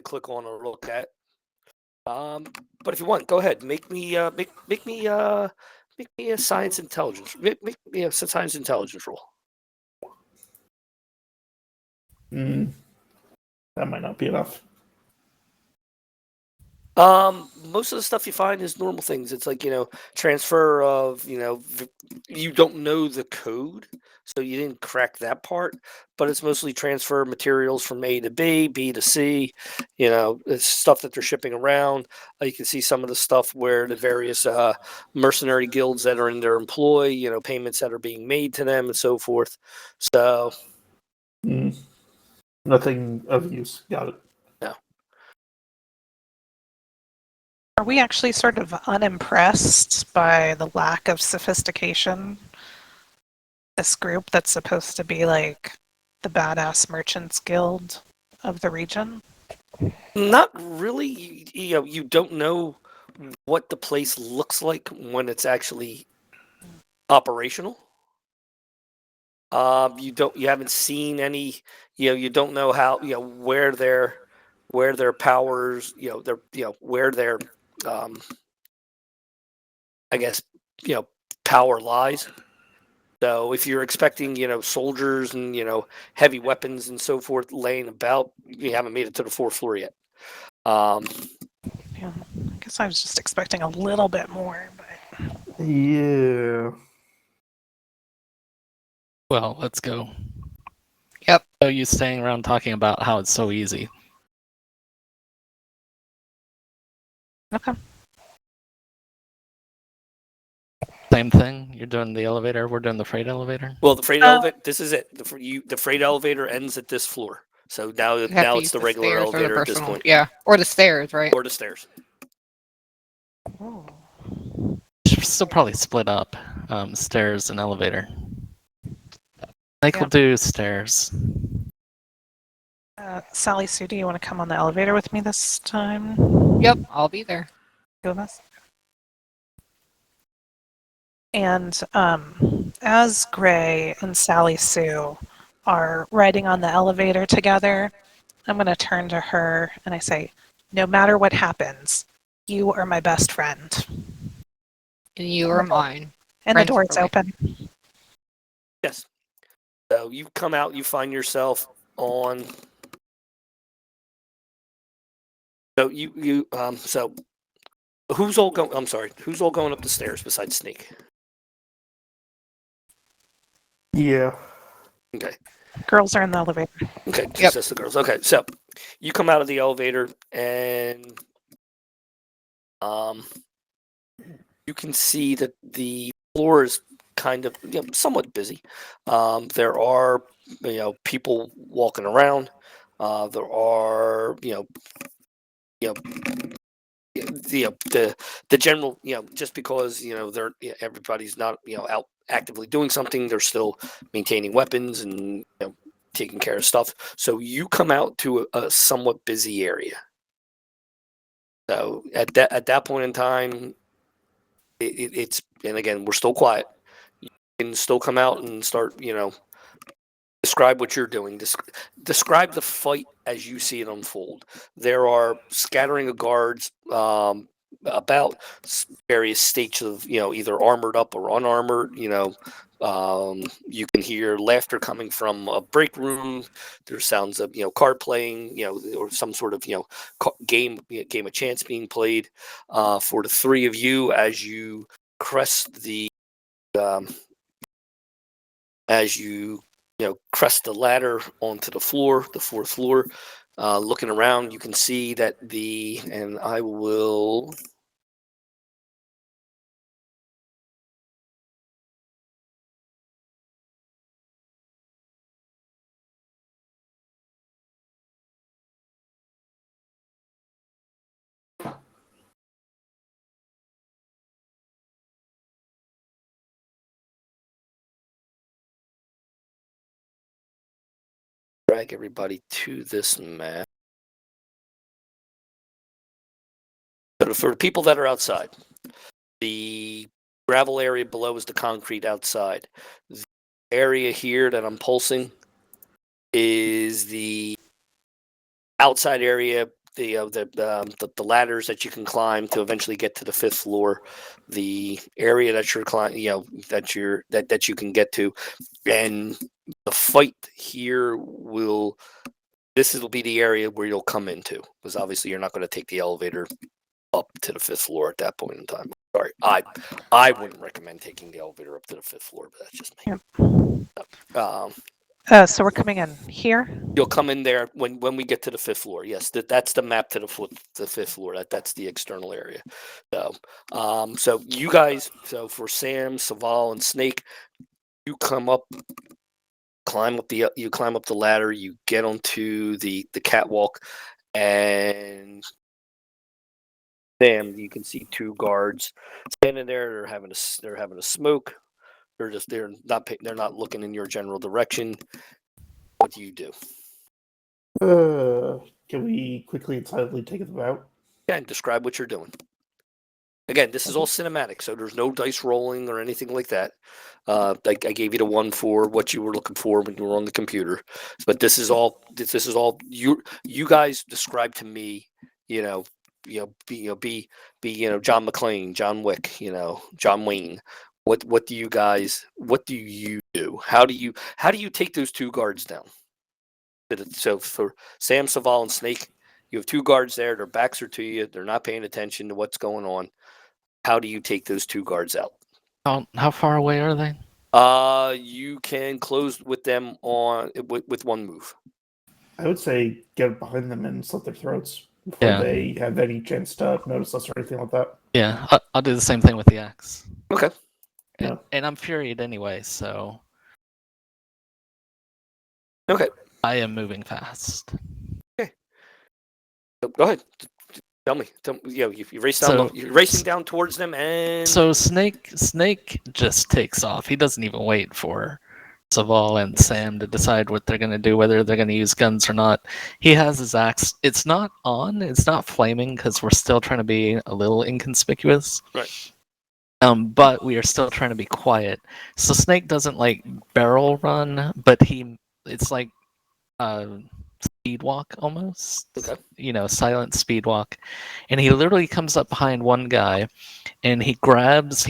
click on or look at. But if you want, go ahead. Make me a science intelligence. Make me a science intelligence roll. That might not be enough. Most of the stuff you find is normal things. It's like, transfer of, you don't know the code, so you didn't crack that part, but it's mostly transfer materials from A to B, B to C, it's stuff that they're shipping around. You can see some of the stuff where the various mercenary guilds that are in their employ, payments that are being made to them and so forth. So. Nothing of use. Got it. No. Are we actually sort of unimpressed by the lack of sophistication? This group that's supposed to be like the badass merchants guild of the region? Not really. You don't know what the place looks like when it's actually operational. You haven't seen any. You don't know how. Where their powers. Where their. I guess power lies. So if you're expecting, soldiers and, heavy weapons and so forth laying about, you haven't made it to the fourth floor yet. Yeah, I guess I was just expecting a little bit more, but Yeah. Well, let's go. Yep. So you staying around talking about how it's so easy. okay. Same thing. You're doing the elevator. We're doing the freight elevator. Well, the freight elevator. This is it. The freight elevator ends at this floor. So now You have to it's use the regular stairs or the elevator at this personal- point, Yeah, or the stairs, right? or the stairs. Should still probably split up stairs and elevator. I think Yeah. we'll do stairs. Sally Sue, do you want to come on the elevator with me this time? Yep, I'll be there. Two of us. And as Gray and Sally Sue are riding on the elevator together, I'm going to turn to her and I say, no matter what happens, you are my best friend. And you are mine. And Friends the door's for life. open. Yes. So you come out. You find yourself on. So so who's all going? I'm sorry. Who's all going up the stairs besides Snake? Yeah. Okay. Girls are in the elevator. Okay, Yep. just the girls. Okay, so you come out of the elevator and you can see that the floor is kind of somewhat busy. There are people walking around. There are the general just because they're everybody's not out actively doing something, they're still maintaining weapons and taking care of stuff. So you come out to a somewhat busy area. So at that point in time, it's, and again, we're still quiet. You can still come out and start describe what you're doing. Describe the fight as you see it unfold. There are scattering of guards about various states of either armored up or unarmored. You can hear laughter coming from a break room. There's sounds of card playing, or some sort of game of chance being played. For the three of you, as you crest the um, crest the ladder onto the floor, the fourth floor. Looking around, you can see that and I will. Drag everybody to this map. So for the people that are outside, the gravel area below is the concrete outside. The area here that I'm pulsing is the outside area. The ladders that you can climb to eventually get to the fifth floor. The area that you're climbing, that you can get to, and the fight here will. This will be the area where you'll come into, because obviously you're not going to take the elevator up to the fifth floor at that point in time. Sorry, I wouldn't recommend taking the elevator up to the fifth floor, but that's just me. So we're coming in here. You'll come in there when we get to the fifth floor. Yes, that's the map to the fifth floor. That's the external area. So you guys, for Sam, Saval, and Snake, you climb up the ladder. You get onto the catwalk, and Sam, you can see two guards standing there. They're having a smoke. They're not looking in your general direction. What do you do? Can we quickly and silently take them out? Yeah, and describe what you're doing. Again, this is all cinematic, so there's no dice rolling or anything like that. I gave you the one for what you were looking for when you were on the computer, but this is all you guys describe to me. Be John McClane, John Wick, John Wayne. What do you do? How do you take those two guards down? So for Sam, Saval, and Snake, you have two guards there. Their backs are to you. They're not paying attention to what's going on. How do you take those two guards out? How far away are they? You can close with them with one move. I would say get behind them and slit their throats before they have any chance to notice us or anything like that. Yeah, I'll do the same thing with the axe. Okay. And I'm Furied anyway, so. Okay. I am moving fast. Okay. So go ahead. Tell me. You're racing down towards them, and so Snake just takes off. He doesn't even wait for Saval and Sam to decide what they're going to do, whether they're going to use guns or not. He has his axe. It's not on. It's not flaming because we're still trying to be a little inconspicuous. Right. But we are still trying to be quiet. So Snake doesn't like barrel run, but it's like speed walk almost. Okay. Silent speed walk. And he literally comes up behind one guy and he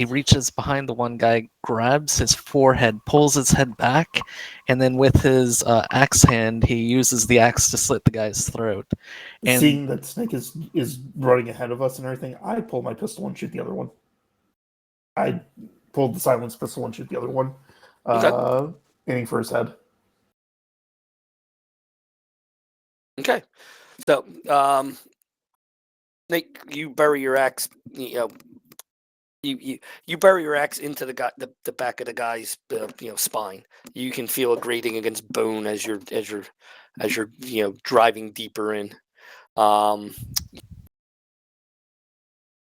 reaches behind the one guy, grabs his forehead, pulls his head back, and then with his axe hand, he uses the axe to slit the guy's throat. And seeing that Snake is running ahead of us and everything, I pull my pistol and shoot the other one. I pulled the silenced pistol and shoot the other one, aiming for his head. Okay. So, Snake, you bury your axe. You bury your axe into the back of the guy's spine. You can feel it grating against bone as you're driving deeper in.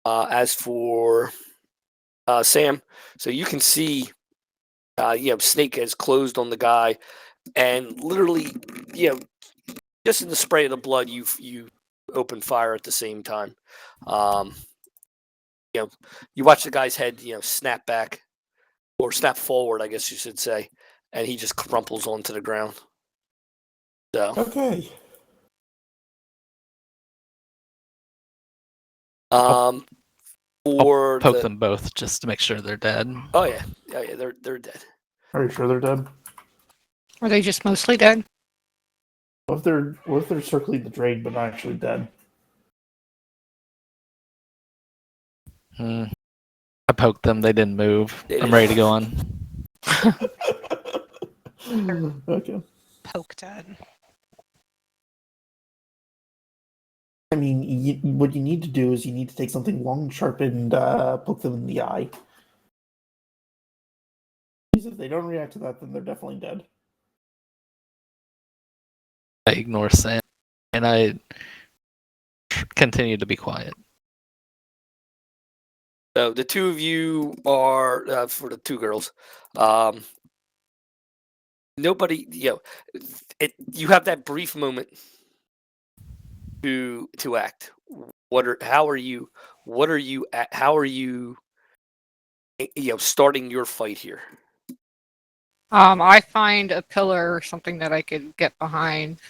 As for Sam, so you can see, Snake has closed on the guy, and literally, just in the spray of the blood, you open fire at the same time. You watch the guy's head, snap back or snap forward, I guess you should say, and he just crumples onto the ground. So okay. I'll poke them both just to make sure they're dead. Oh yeah, they're dead. Are you sure they're dead? Are they just mostly dead? What if they're circling the drain but not actually dead? Hmm. I poked them. They didn't move. They I'm didn't ready to go on. Okay. Poke dead. I mean, what you need to do is you need to take something long, sharp, and poke them in the eye. Because if they don't react to that, then they're definitely dead. I ignore Sam, and I continue to be quiet. So the two of you are for the two girls. Nobody, you have that brief moment to act. How are you? What are you? How are you? Starting your fight here. I find a pillar or something that I could get behind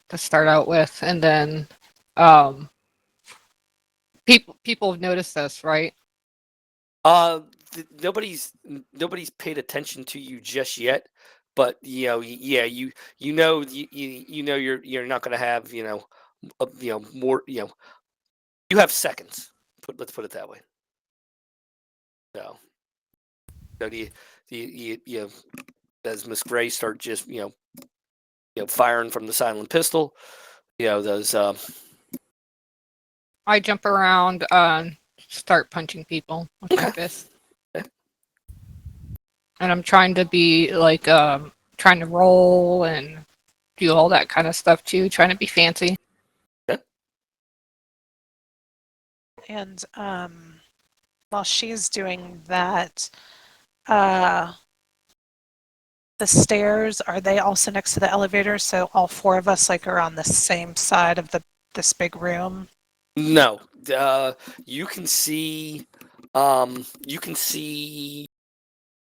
to start out with, and then people have noticed this, right? Nobody's paid attention to you just yet, but you know you're not going to have more you have seconds. Let's put it that way. So you as Miss Gray start just firing from the silent pistol, those I jump around, start punching people with my fist. Okay. And I'm trying to be like, trying to roll and do all that kind of stuff too, trying to be fancy. And while she's doing that, the stairs, are they also next to the elevator? So all four of us are on the same side of this big room? No, you can see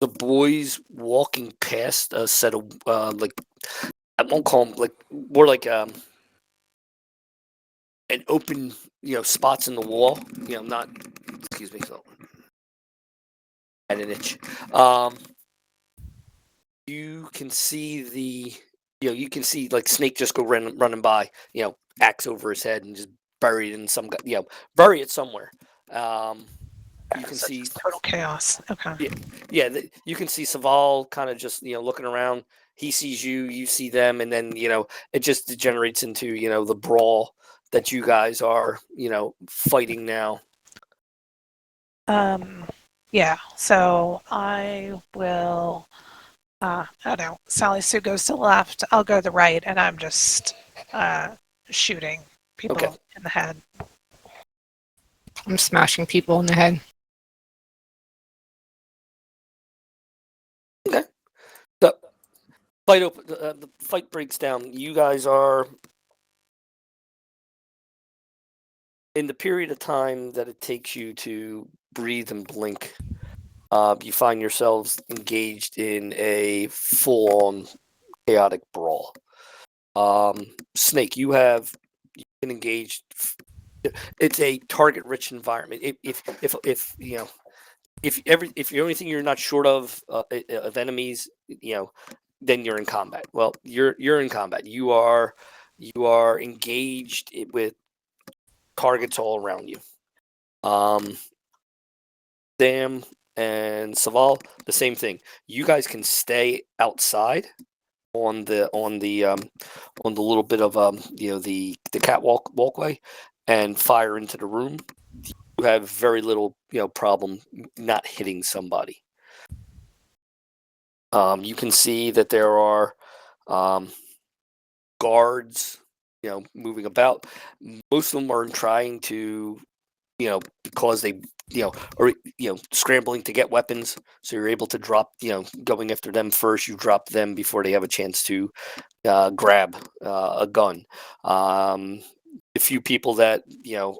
the boys walking past a set of I won't call them more like an open spots in the wall. Not excuse me. So at an itch. You can see you can see like Snake just go running by. Axe over his head and just buried in some bury it somewhere. You can see total chaos. Okay. Yeah, you can see Saval kind of just looking around. He sees you, you see them, and then it just degenerates into the brawl that you guys are fighting now. Yeah. So I will. I don't know. Sally Sue goes to the left. I'll go to the right, and I'm just shooting people Okay. in the head. I'm smashing people in the head. Okay. So the fight breaks down. You guys are in the period of time that it takes you to breathe and blink. You find yourselves engaged in a full-on chaotic brawl. Snake, you've been engaged. It's a target-rich environment. If the only thing you're not short of enemies, then you're in combat. Well, you're in combat. You are engaged with targets all around you. Sam and Saval, the same thing. You guys can stay outside on the little bit of the catwalk walkway and fire into the room. You have very little problem not hitting somebody. You can see that there are guards moving about. Most of them are trying to because they or scrambling to get weapons, so you're able to drop going after them first. You drop them before they have a chance to grab a gun. A few people that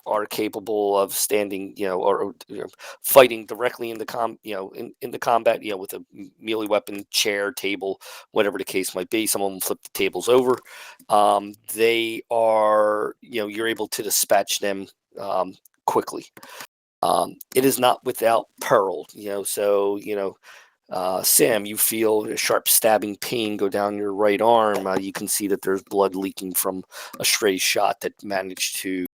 are capable of standing or fighting directly in the in the combat with a melee weapon, chair, table, whatever the case might be. Some of them flip the tables over. They are you're able to dispatch them quickly. It is not without peril, so Sam, you feel a sharp stabbing pain go down your right arm. You can see that there's blood leaking from a stray shot that managed to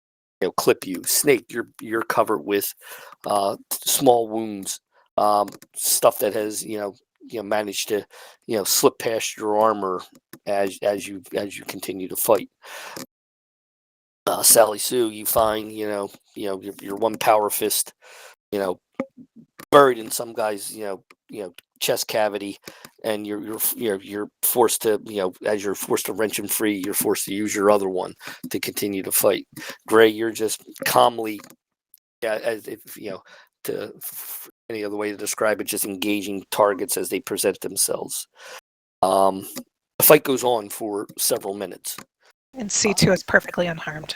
clip you. Snake, you're covered with small wounds, stuff that has managed to slip past your armor as you continue to fight. Sally Sue, you find your one power fist buried in some guy's chest cavity, and you're forced to as you're forced to wrench him free, you're forced to use your other one to continue to fight. Gray, you're just calmly, as if to any other way to describe it, just engaging targets as they present themselves. The fight goes on for several minutes. And C2 is perfectly unharmed.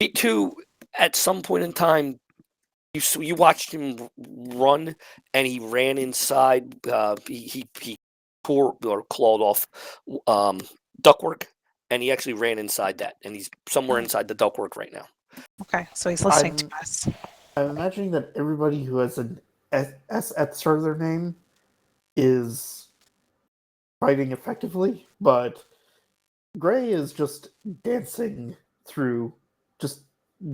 C2, at some point in time, you watched him run, and he ran inside. He tore or clawed off ductwork, and he actually ran inside that, and he's somewhere inside the ductwork right now. Okay, so he's listening to us. I'm imagining that everybody who has an S at the start of their name is fighting effectively, but Gray is just dancing through, just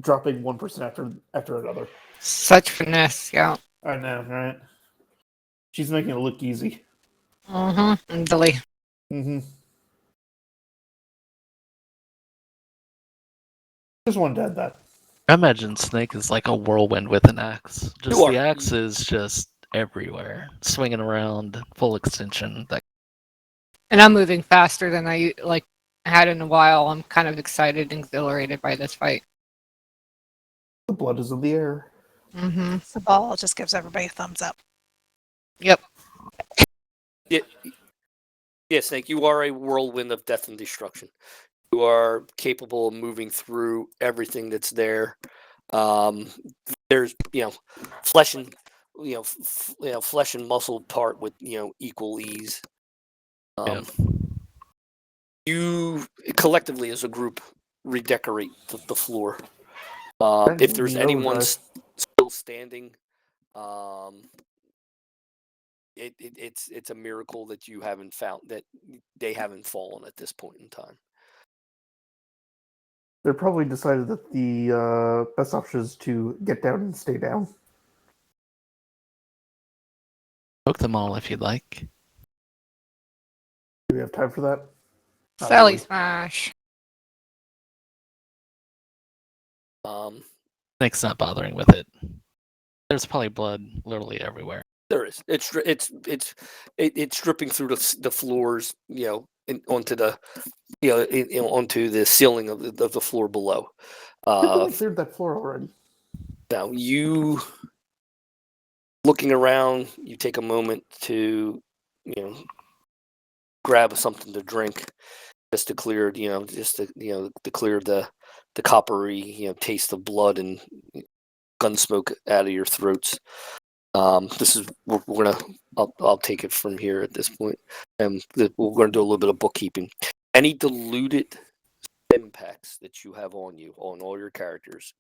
dropping one person after another. Such finesse, yeah. I know, right? She's making it look easy. Mm-hmm. Dilly. Mm-hmm. Just wanted to add that. I imagine Snake is like a whirlwind with an axe. Just You the are. axe is just everywhere, swinging around, full extension. And I'm moving faster than I had in a while. I'm kind of excited and exhilarated by this fight. The blood is in the air. Mm-hmm. The ball just gives everybody a thumbs up. Yep. Yeah, Snake, you are a whirlwind of death and destruction. You are capable of moving through everything that's there. There's flesh and flesh and muscle part with equal ease. You collectively as a group redecorate the floor. If there's anyone still standing, it's a miracle that you haven't found that they haven't fallen at this point in time. They probably decided that the best option is to get down and stay down. Poke them all if you'd like. Do we have time for that? Not Sally really. smash. Snake's not bothering with it. There's probably blood literally everywhere. There is. It's dripping through the floors, onto the onto the ceiling of the floor below. I cleared that floor already. Now you looking around, you take a moment to grab something to drink, just to clear to clear the coppery taste of blood and gun smoke out of your throats. This is we're gonna. I'll take it from here at this point, and we're gonna do a little bit of bookkeeping. Any diluted impacts that you have on you on all your characters,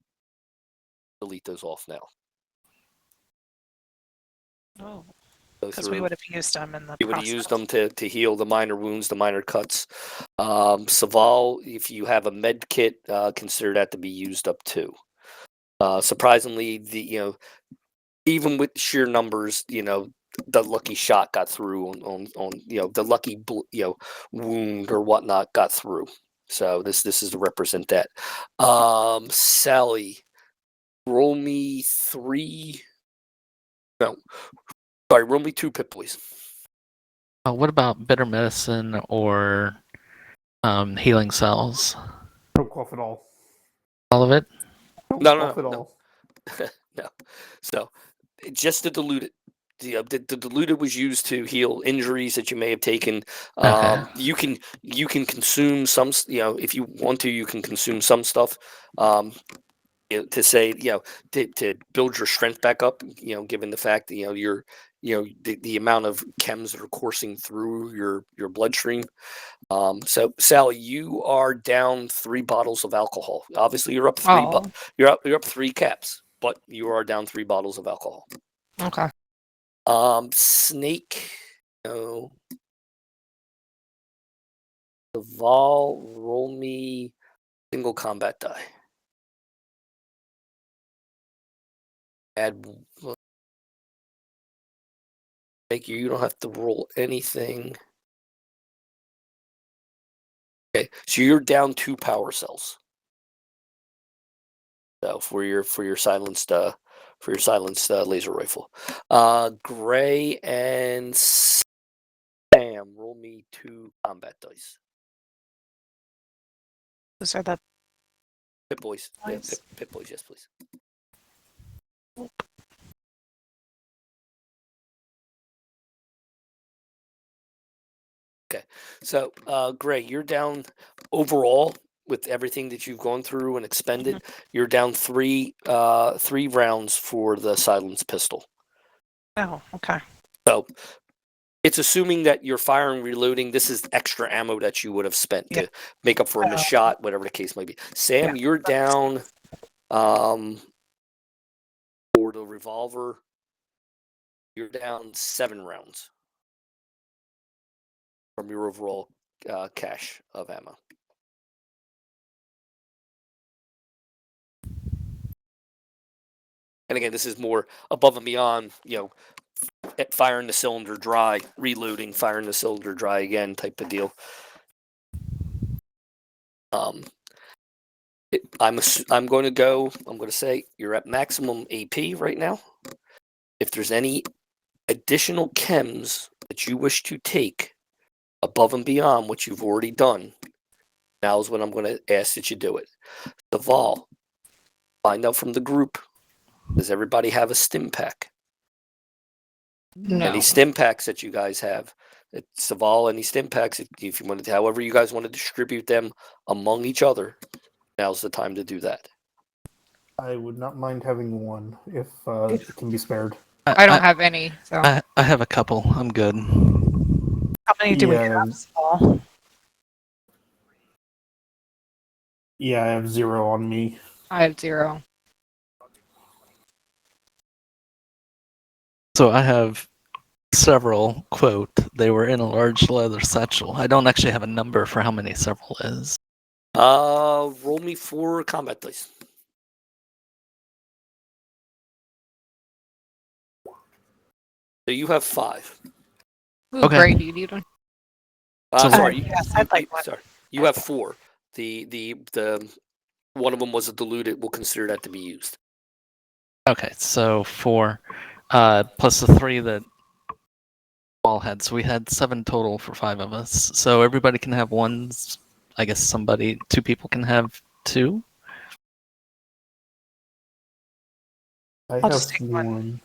delete those off now. Oh, Go because we through. would have used them in the You would have process. used them to heal the minor wounds, the minor cuts. Saval, if you have a med kit, consider that to be used up too. Surprisingly, even with sheer numbers, the lucky shot got through on the lucky wound or whatnot got through. So this is to represent that. Sally, roll me 3. No, sorry, roll me 2 pip, please. What about bitter medicine or healing cells? No quaff at all. All of it? No No, quaff at no. all. No. So just to dilute it. The diluted was used to heal injuries that you may have taken. Okay. You can consume some. If you want to, you can consume some stuff. To say to build your strength back up. Given the fact that you're the amount of chems that are coursing through your bloodstream. So Sally, you are down 3 bottles of alcohol. Obviously, you're up 3. Oh, You're up 3 caps, but you are down 3 bottles of alcohol. okay. Snake. No. Saval, roll me single combat die. Add. Make you don't have to roll anything. Okay, so you're down 2 power cells. So for your silenced laser rifle. Gray and Sam, roll me 2 combat dice. Those are the Pit boys. Yeah, Nice. pit boys, yes, please. Okay, so Gray, you're down overall with everything that you've gone through and expended. You're down 3 rounds for the silenced pistol. oh, okay. So it's assuming that you're firing, reloading. This is extra ammo that you would have spent Yeah. to make up for a missed Oh. shot, whatever the case might be. Sam, Yeah, you're that makes down for the revolver. You're down 7 rounds from your overall cache of ammo. And again, this is more above and beyond, firing the cylinder dry, reloading, firing the cylinder dry again type of deal. I'm going to say you're at maximum AP right now. If there's any additional chems that you wish to take above and beyond what you've already done, now is when I'm going to ask that you do it. Saval, find out from the group, does everybody have a stim pack? No. Any stim packs that you guys have? Saval, any stim packs, if you wanted to, however you guys want to distribute them among each other, now's the time to do that. I would not mind having one if it can be spared. I don't have any, so I have a couple. I'm good. How many do we Yeah. have, Saul? Yeah, I have 0 on me. I have 0. So I have several, quote, they were in a large leather satchel. I don't actually have a number for how many several is. Roll me 4 combat dice. So you have 5. Ooh, Okay. Gray, do you need one? So Sorry, yes, I'd like one. sorry. You have 4. The one of them was a diluted. We'll consider that to be used. Okay, so 4, plus the 3 that all had. So we had 7 total for 5 of us. So everybody can have one. I guess 2 people can have 2. I I'll just take one. one.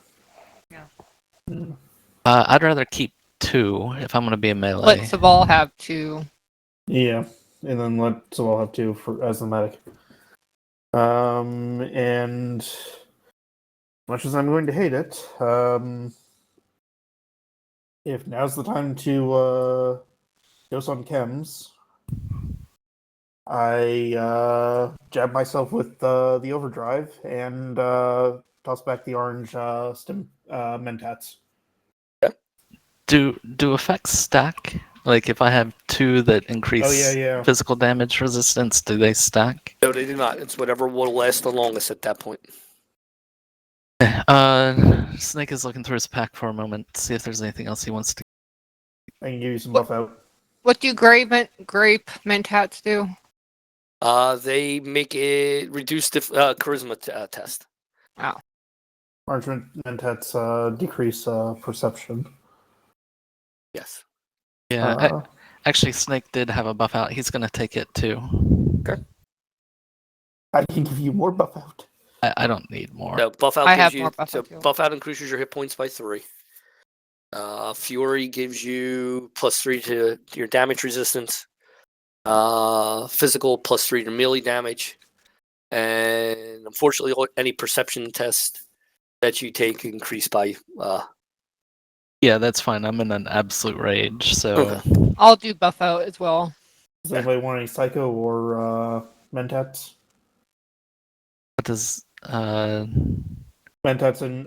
Yeah. I'd rather keep 2 if I'm going to be a melee. Let Saval have 2. Yeah, and then let Saval have 2 for as the medic. And much as I'm going to hate it, if now's the time to dose on chems, I jab myself with the overdrive and toss back the orange stim mentats. Do effects stack? Like if I have 2 that increase Oh yeah. physical damage resistance, do they stack? No, they do not. It's whatever will last the longest at that point. Snake is looking through his pack for a moment, see if there's anything else he wants to. I can give you some buff out. What do grape mentats do? They make it reduce the charisma test. Orange mentats decrease perception. Yes. Yeah, actually, Snake did have a buff out. He's gonna take it too. I can give you more buff out. I don't need more. No, buff out I gives have you more buff out, too. buff out increases your hit points by 3. Fury gives you +3 to your damage resistance. Physical +3 to melee damage, and unfortunately, any perception test that you take increase by. Yeah, that's fine. I'm in an absolute rage, so Okay. I'll do buff out as well. Does anybody want any psycho or mentats? what does Mentatsen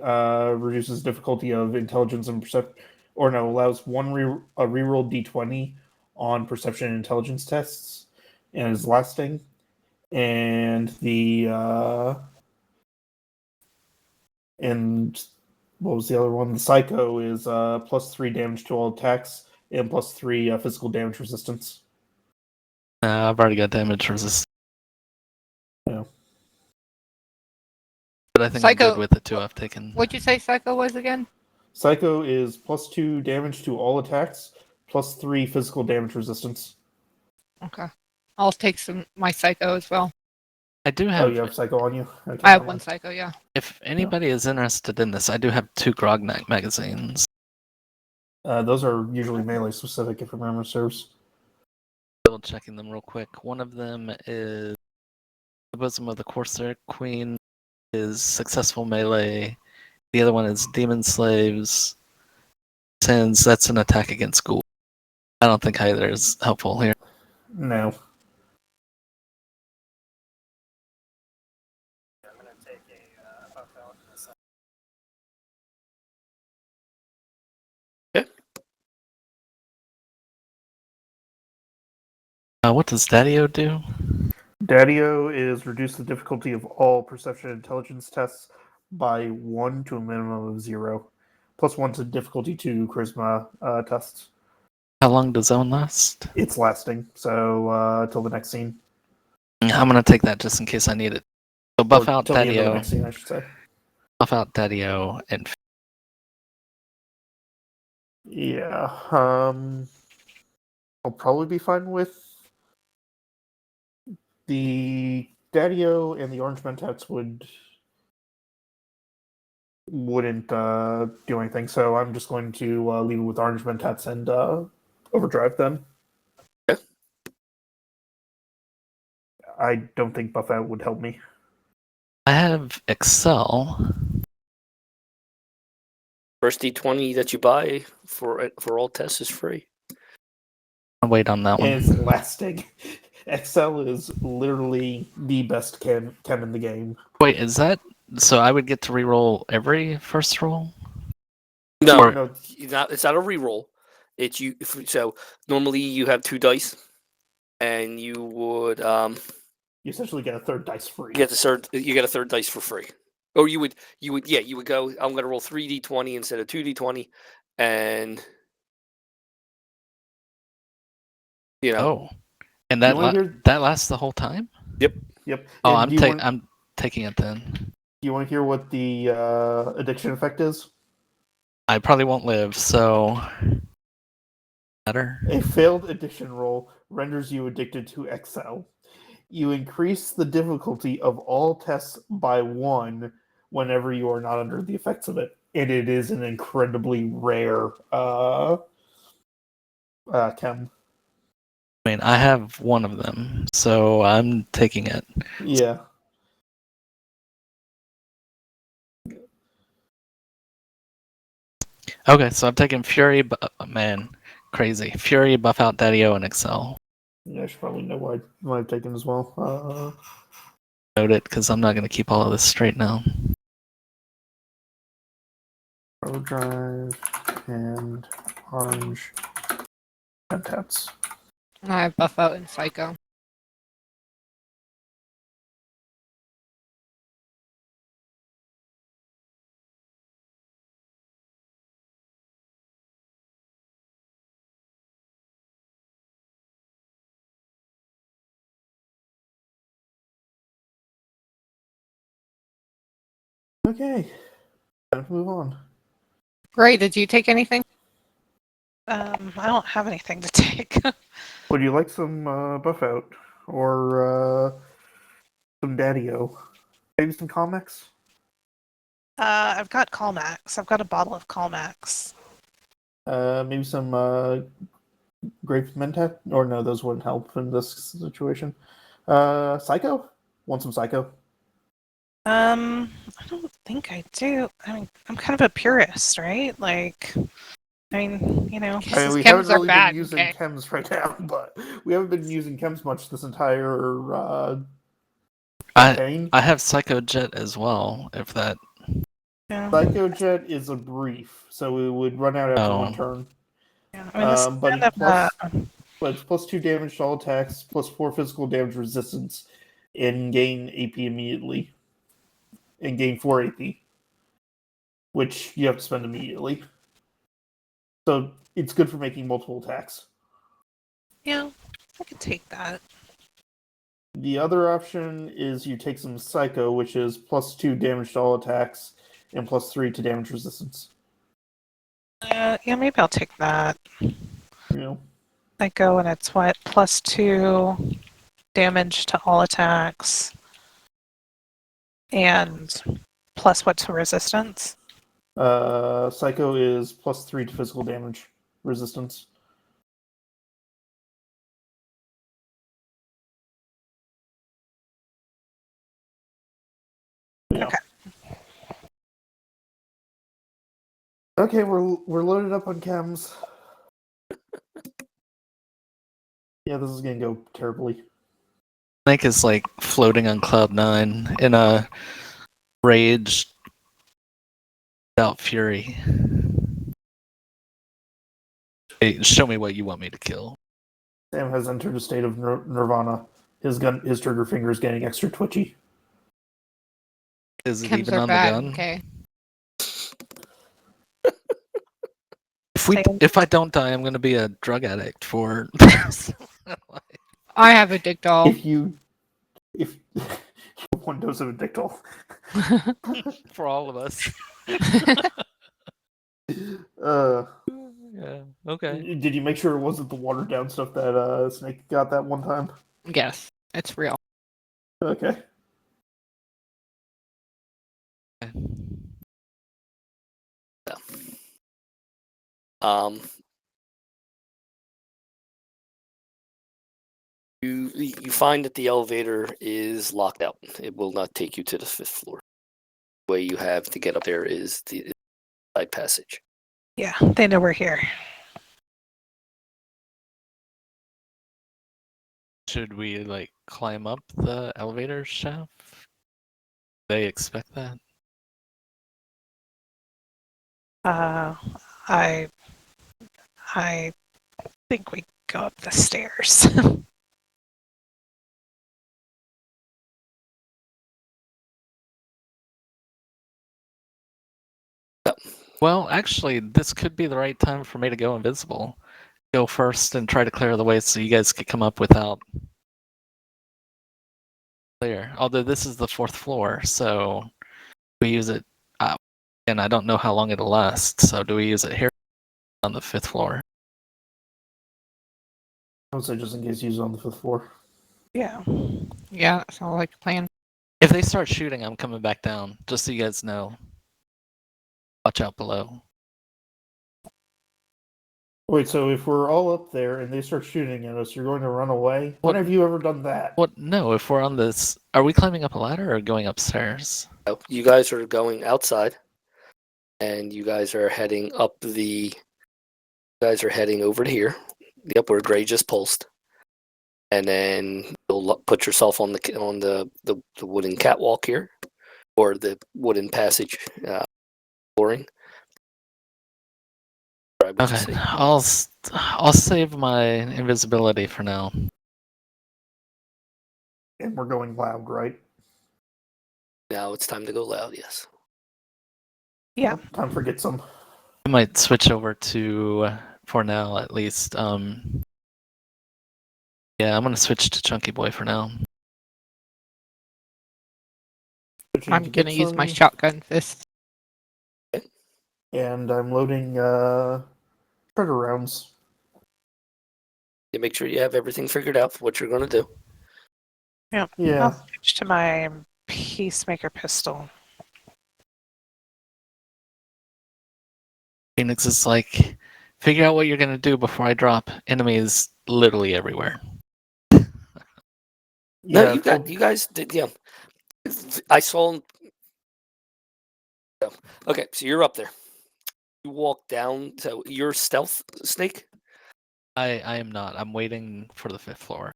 reduces difficulty of intelligence and perception, or no, allows a reroll d20 on perception and intelligence tests, and is lasting. And the and what was the other one? The Psycho is +3 damage to all attacks and +3 physical damage resistance. I've already got damage resistance. Yeah. But I think I'm Psycho- good with the two I've taken. What'd you say Psycho was again? Psycho is +2 damage to all attacks, +3 physical damage resistance. Okay. I'll take my Psycho as well. I do Oh, have. you have Psycho on you? Okay, I have never one mind. Psycho, yeah. If anybody is interested in this, I do have 2 Grognak magazines. Those are usually melee specific, if memory serves. Double checking them real quick. One of them is the Bosom of the Corsair Queen is successful melee. The other one is Demon Slaves. Since that's an attack against ghoul. I don't think either is helpful here. No. What does Daddio do? Daddio is reduce the difficulty of all perception and intelligence tests by 1 to a minimum of 0. +1 to difficulty to charisma tests. How long does Zone last? It's lasting, so till the next scene. I'm gonna take that just in case I need it. So buff Or out till the end of the next scene, Daddio, I should say. buff out Daddio, and Yeah. I'll probably be fine with the Daddio, and the Orange Mentats wouldn't do anything. So I'm just going to leave it with Orange Mentats and overdrive them. Okay. I don't think buff out would help me. I have Excel. First D20 that you buy for all tests is free. I'll wait on that one. And it's lasting. Excel is literally the best chem in the game. Wait, is that so? I would get to reroll every first roll. No, Or- No, it's not a reroll. It's you. So normally you have 2 dice, and you would you essentially get a third dice free. you get a third dice for free. Or you would go. I'm gonna roll 3d20 instead of 2d20, and Oh, and that You wanna hear- that lasts the whole time. Yep. Oh, And do you want- I'm taking it then. Do you want to hear what the addiction effect is? I probably won't live, so better. A failed addiction roll renders you addicted to Excel. You increase the difficulty of all tests by 1 whenever you are not under the effects of it. And it is an incredibly rare chem. I mean, I have one of them, so I'm taking it. Yeah. Okay, so I'm taking Fury, man, crazy. Fury, buff out Daddio, and Excel. Yeah, I should probably know what I've taken as well. Note it, because I'm not going to keep all of this straight now. Overdrive and Orange Mentats. And I have Buff Out and Psycho. Okay. Time to move on. Ray, did you take anything? I don't have anything to take. Would you like some buff out or some Daddio? Maybe some comics? I've got Calmax. I've got a bottle of Calmax. Maybe some grape mentat? Or no, those wouldn't help in this situation. Psycho? Want some Psycho? I don't think I do. I mean, I'm kind of a purist, right? Like, I mean, you know. I mean, we Chems haven't are really bad, been using okay? chems right now, but we haven't been using chems much this entire campaign. I have Psycho Jet as well, if that Yeah. Psycho Jet is a brief, so it would run out after one Oh. turn. Yeah. I mean, this is But kind it's of a, but it's +2 damage to all attacks, +4 physical damage resistance, and gain AP immediately. And gain 4 AP, which you have to spend immediately. So it's good for making multiple attacks. yeah, I could take that. The other option is you take some Psycho, which is +2 damage to all attacks and +3 to damage resistance. Yeah, maybe I'll take that. You know, I go and it's what, +2 damage to all attacks. And plus what to resistance? Psycho is +3 to physical damage resistance. Yeah. Okay. Okay, we're loaded up on chems. Yeah, this is gonna go terribly. Snake is like floating on cloud 9 in a rage without fury. Hey, show me what you want me to kill. Sam has entered a state of nirvana. His trigger finger is getting extra twitchy. Is it Chems even are on bad. the gun? Okay. If I don't die, I'm gonna be a drug addict for. I have a Digdol. If one dose of Addictol. for all of us. Yeah. Okay. Did you make sure it wasn't the watered down stuff that Snake got that one time? Yes, it's real. Okay. Um, you find that the elevator is locked out. It will not take you to the 5th floor. The way you have to get up there is the side passage. Yeah, they know we're here. Should we like climb up the elevator shaft? They expect that. I think we go up the stairs. Well, actually, this could be the right time for me to go invisible. Go first and try to clear the way so you guys could come up without clear. Although this is the 4th floor, so we use it. And I don't know how long it'll last. So do we use it here on the 5th floor? I would say just in case you use it on the 5th floor. Yeah. Yeah, that sounds like a plan. If they start shooting, I'm coming back down. Just so you guys know. Watch out below. Wait, so if we're all up there and they start shooting at us, you're going to run away? When What- have you ever done that? What? No, if we're on this, are we climbing up a ladder or going upstairs? So you guys are going outside, and you guys are heading up the. You guys are heading over to here, the upward Gray just pulsed, and then you'll put yourself on the wooden catwalk here, or the wooden passage flooring. Describe what you Okay, see. I'll save my invisibility for now. And we're going loud, right? Now it's time to go loud. Yes. Yeah. Time for get some. I might switch over to, for now at least. Yeah, I'm gonna switch to Chunky Boy for now. I'm gonna use my shotgun fist. And I'm loading treasure rounds. You make sure you have everything figured out for what you're going to do. Yeah. Yeah. I'll switch to my Peacemaker pistol. Phoenix is like, figure out what you're gonna do before I drop. Enemies literally everywhere. No, Yeah, you guys did. Yeah, I saw. Okay, so you're up there. You walk down. So you're stealth Snake. I am not. I'm waiting for the 5th floor.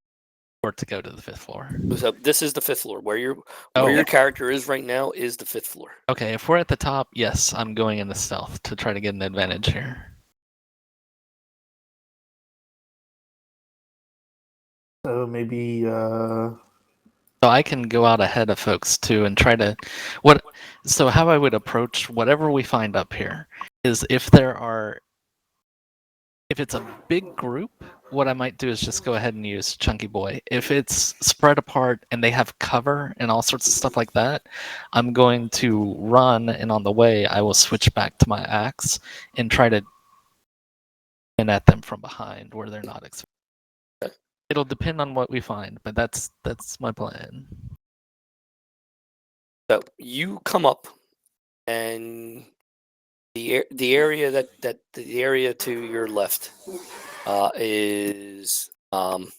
or to go to the 5th floor. So this is the 5th floor. Where your Oh, character is right now is the 5th floor. okay. If we're at the top, yes, I'm going into stealth to try to get an advantage here. So maybe So I can go out ahead of folks too and try to what. So how I would approach whatever we find up here is if it's a big group, what I might do is just go ahead and use Chunky Boy. If it's spread apart and they have cover and all sorts of stuff like that, I'm going to run, and on the way, I will switch back to my axe and try to in at them from behind where they're not expected. It'll depend on what we find, but that's my plan. So you come up, and the area the area to your left is kind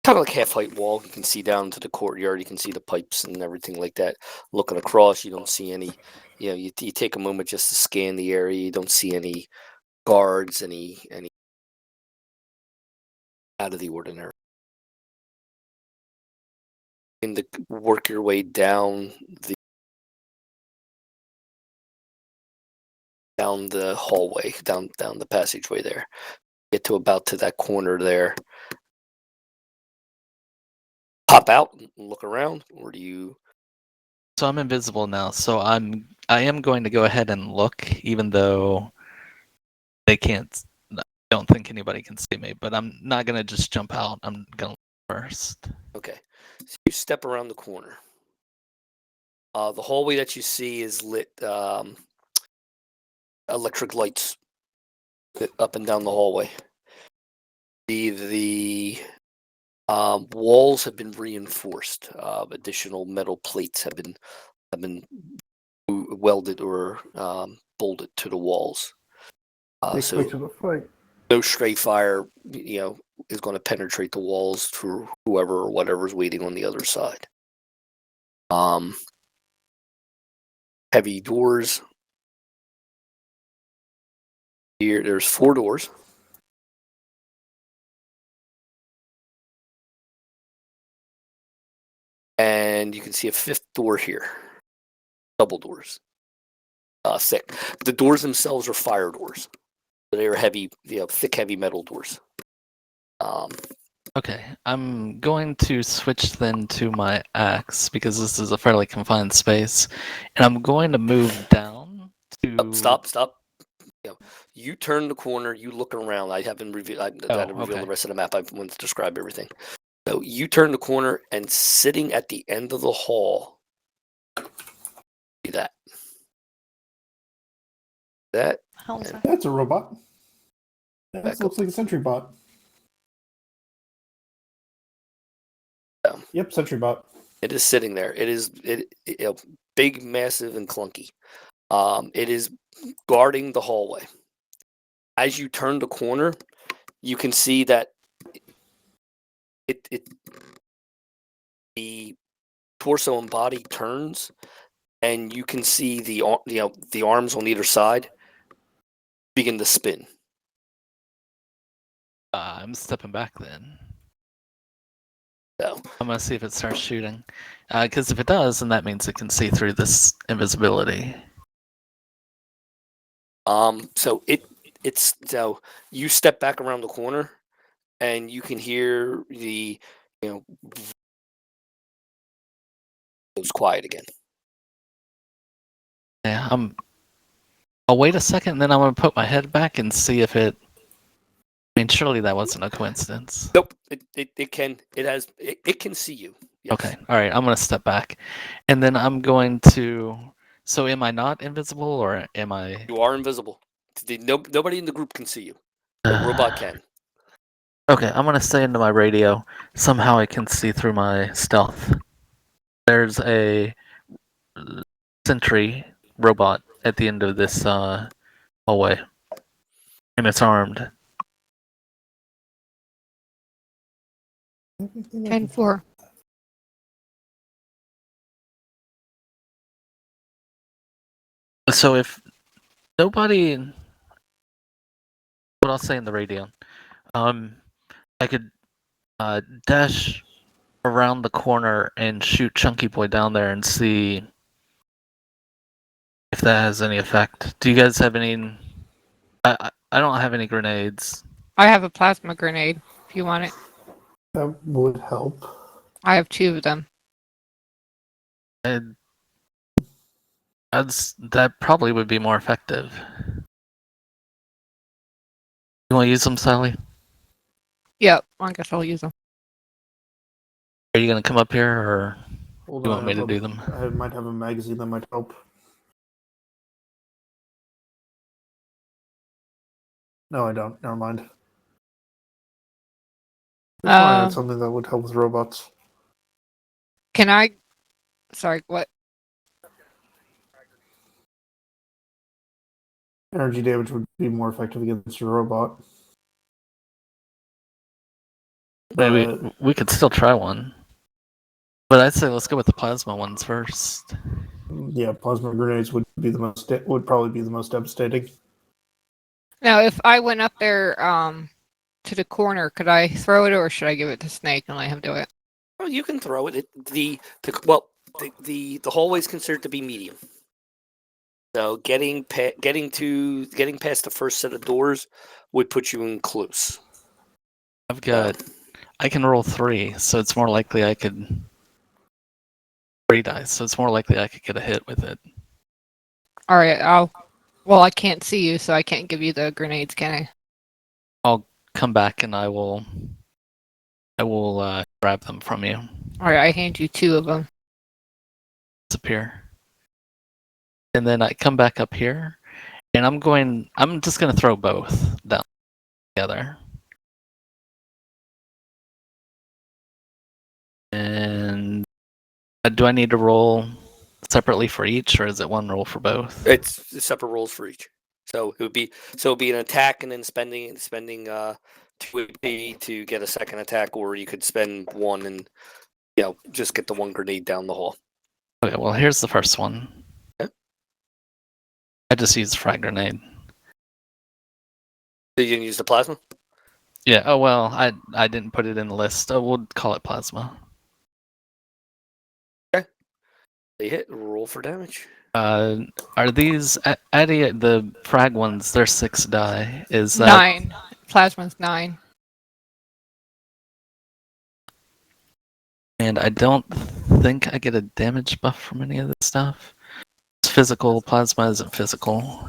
of like half height wall. You can see down to the courtyard. You can see the pipes and everything like that. Looking across, you don't see any. You take a moment just to scan the area. You don't see any guards, any out of the ordinary. And to work your way down the hallway, down the passageway there. Get to about to that corner there. Pop out and look around, or do you? So I'm invisible now, so I am going to go ahead and look, even though they can't. I don't think anybody can see me, but I'm not gonna just jump out. I'm gonna look first. Okay, so you step around the corner. The hallway that you see is lit. Electric lights up and down the hallway. The walls have been reinforced. Additional metal plates have been welded or bolted to the walls. So the fight. no stray fire, is going to penetrate the walls through whoever or whatever's waiting on the other side. Heavy doors. Here, there's 4 doors. And you can see a 5th door here. Double doors. Thick. The doors themselves are fire doors. They are heavy, thick, heavy metal doors. Okay, I'm going to switch then to my axe because this is a fairly confined space, and I'm going to move down to. Stop. You turn the corner. You look around. I haven't revealed. I haven't revealed okay. the rest of the map. I want to describe everything. So you turn the corner, and sitting at the end of the hall, see that. That Hell is that? That's a robot. That Back looks up. like a sentry bot. Yeah. Yep, sentry bot. it is sitting there. It is big, massive, and clunky. It is guarding the hallway. As you turn the corner, you can see that the torso and body turns, and you can see the arms on either side begin to spin. I'm stepping back then. So I'm gonna see if it starts shooting, because if it does, then that means it can see through this invisibility. so you step back around the corner, and you can hear the goes quiet again. Yeah, I'll wait a second, and then I'm gonna put my head back and see if it. I mean, surely that wasn't a coincidence. Nope. It can see you. Yes. Okay, all right. I'm gonna step back, and then I'm going to. So, am I not invisible, or am I? You are invisible. Nobody in the group can see you. The robot can. Okay, I'm gonna say into my radio. Somehow I can see through my stealth. There's a sentry robot at the end of this hallway, and it's armed. 10-4. So if nobody, what I'll say in the radio, I could dash around the corner and shoot Chunky Boy down there and see if that has any effect. Do you guys have any? I don't have any grenades. I have a plasma grenade if you want it. That would help. I have 2 of them. And that probably would be more effective. You want to use them, Sally? Yep, I guess I'll use them. Are you gonna come up here, or Hold you on, want me I to have do a- them? I might have a magazine that might help. No, I don't. Never mind. I thought I had something that would help with robots. Can I? Sorry, what? Energy damage would be more effective against a robot. Maybe But we could still try one. But I'd say let's go with the plasma ones first. yeah, plasma grenades would probably be the most devastating. Now, if I went up there to the corner, could I throw it, or should I give it to Snake and let him do it? Well, you can throw it. The hallway's considered to be medium. So getting past the first set of doors would put you in close. I've got. I can roll 3, so it's more likely I could. 3 dice, so it's more likely I could get a hit with it. All right, well, I can't see you, so I can't give you the grenades, can I? I'll come back and I will grab them from you. All right, I hand you 2 of them. Disappear. And then I come back up here, and I'm just gonna throw both down together. And do I need to roll separately for each, or is it one roll for both? It's separate rolls for each. So it'd be an attack and then spending 2 AP to get a second attack, or you could spend 1 and just get the 1 grenade down the hall. Okay, well here's the first one. Okay. I just used frag grenade. So you can use the plasma? Yeah, oh well, I didn't put it in the list. We'll call it plasma. They hit, roll for damage. Are these Addy, the frag ones? They're 6 die. Is that 9. Plasma's 9. And I don't think I get a damage buff from any of this stuff. It's physical. Plasma isn't physical.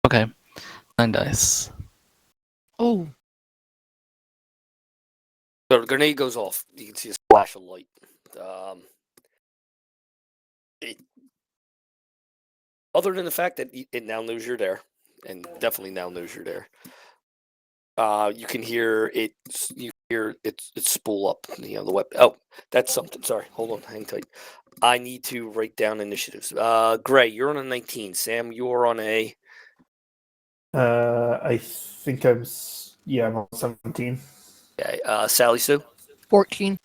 Okay, 9 dice. Oh, So the grenade goes off. You can see a splash of light. Other than the fact that it now knows you're there, and definitely now knows you're there, you can hear it. You hear it spool up. The weapon. Oh, that's something. Sorry, hold on, hang tight. I need to write down initiatives. Gray, you're on a 19. Sam, you're on a. I think I'm on 17. Okay, Sally Sue. 14.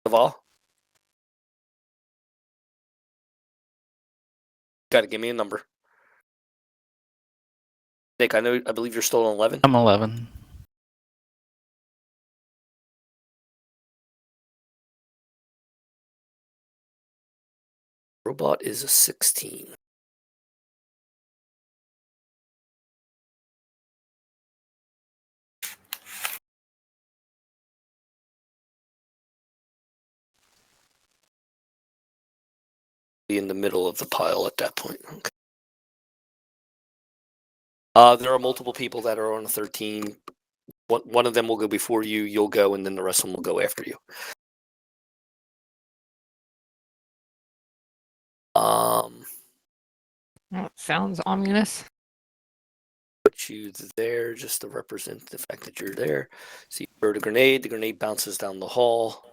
Naval. Got to give me a number. Nick, I believe you're still on 11. I'm 11. Robot is a 16. Be in the middle of the pile at that point. Okay. There are multiple people that are on a 13. One of them will go before you. You'll go, and then the rest of them will go after you. That sounds ominous. Put you there just to represent the fact that you're there. So you throw the grenade bounces down the hall.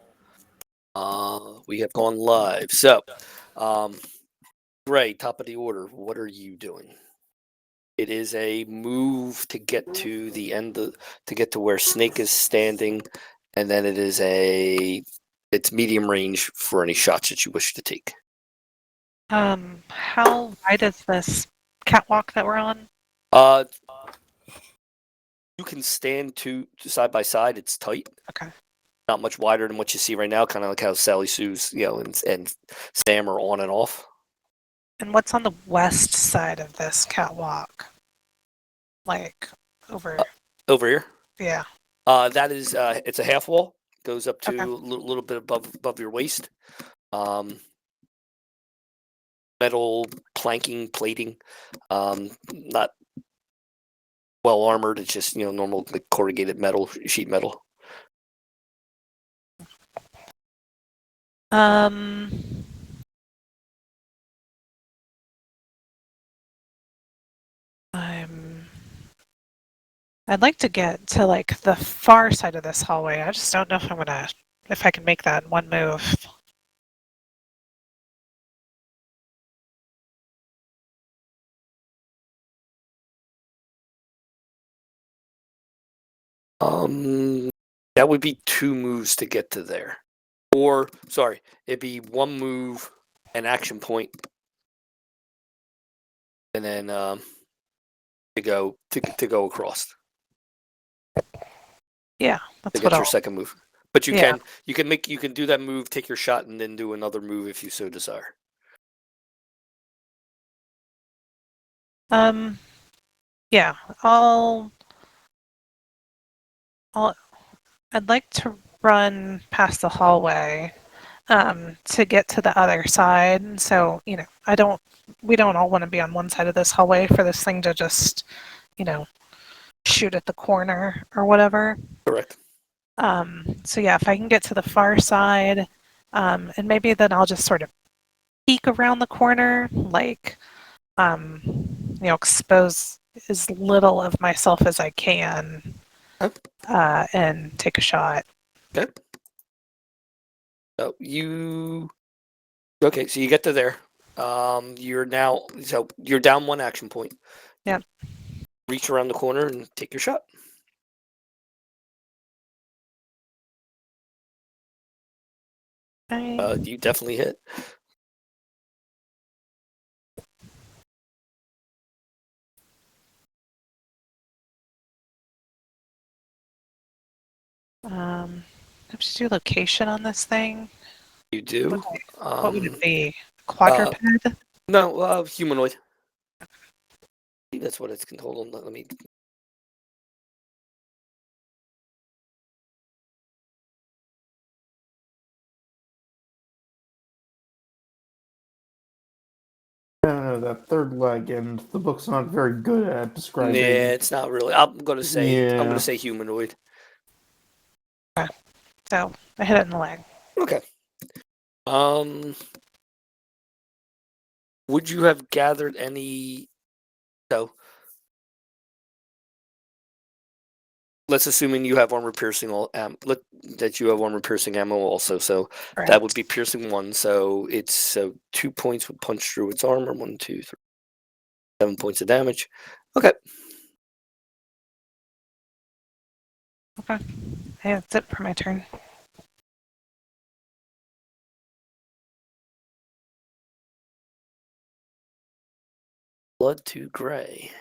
We have gone live. So, Gray, top of the order. What are you doing? It is a move to get to the end to get to where Snake is standing, and then it's medium range for any shots that you wish to take. How wide is this catwalk that we're on? Uh, you can stand side by side. It's tight. Okay. Not much wider than what you see right now. Kind of like how Sally Sue's, and Sam are on and off. And what's on the west side of this catwalk? Like over, Over here. yeah. That is, it's a half wall. Goes up to Okay. a little bit above your waist. Metal planking, plating. Not well armored. It's just normal like corrugated metal, sheet metal. Um, I'd like to get to like the far side of this hallway. I just don't know if I can make that in one move. That would be 2 moves to get to there. Or sorry, it'd be 1 move, an action point, and then to go across Yeah, to that's get what your I'll. second move. But you Yeah. can do that move, take your shot, and then do another move if you so desire. Yeah, I'll. I'd like to run past the hallway to get to the other side. So, we don't all want to be on one side of this hallway for this thing to just, shoot at the corner or whatever. Correct. So yeah, if I can get to the far side, and maybe then I'll just sort of peek around the corner, like, expose as little of myself as I can, and take a shot. Okay. So so you get to there. You're down 1 action point. Yep. Reach around the corner and take your shot. Okay. You definitely hit. I have to do location on this thing. You do. What would it be? Quadruped? No, humanoid. I think that's what it's. Hold on, let me. I don't know that third leg, and the book's not very good at describing. Yeah, it's not really. I'm gonna Yeah. say humanoid. So I hit it in the leg. Okay. Would you have gathered any? So, let's assuming you have armor piercing that you have armor piercing ammo also. So that would be piercing 1. So it's 2 points would punch through its armor. 1, 2, 3, 7 points of damage. Okay. Okay. Hey, that's it for my turn. Blood to gray.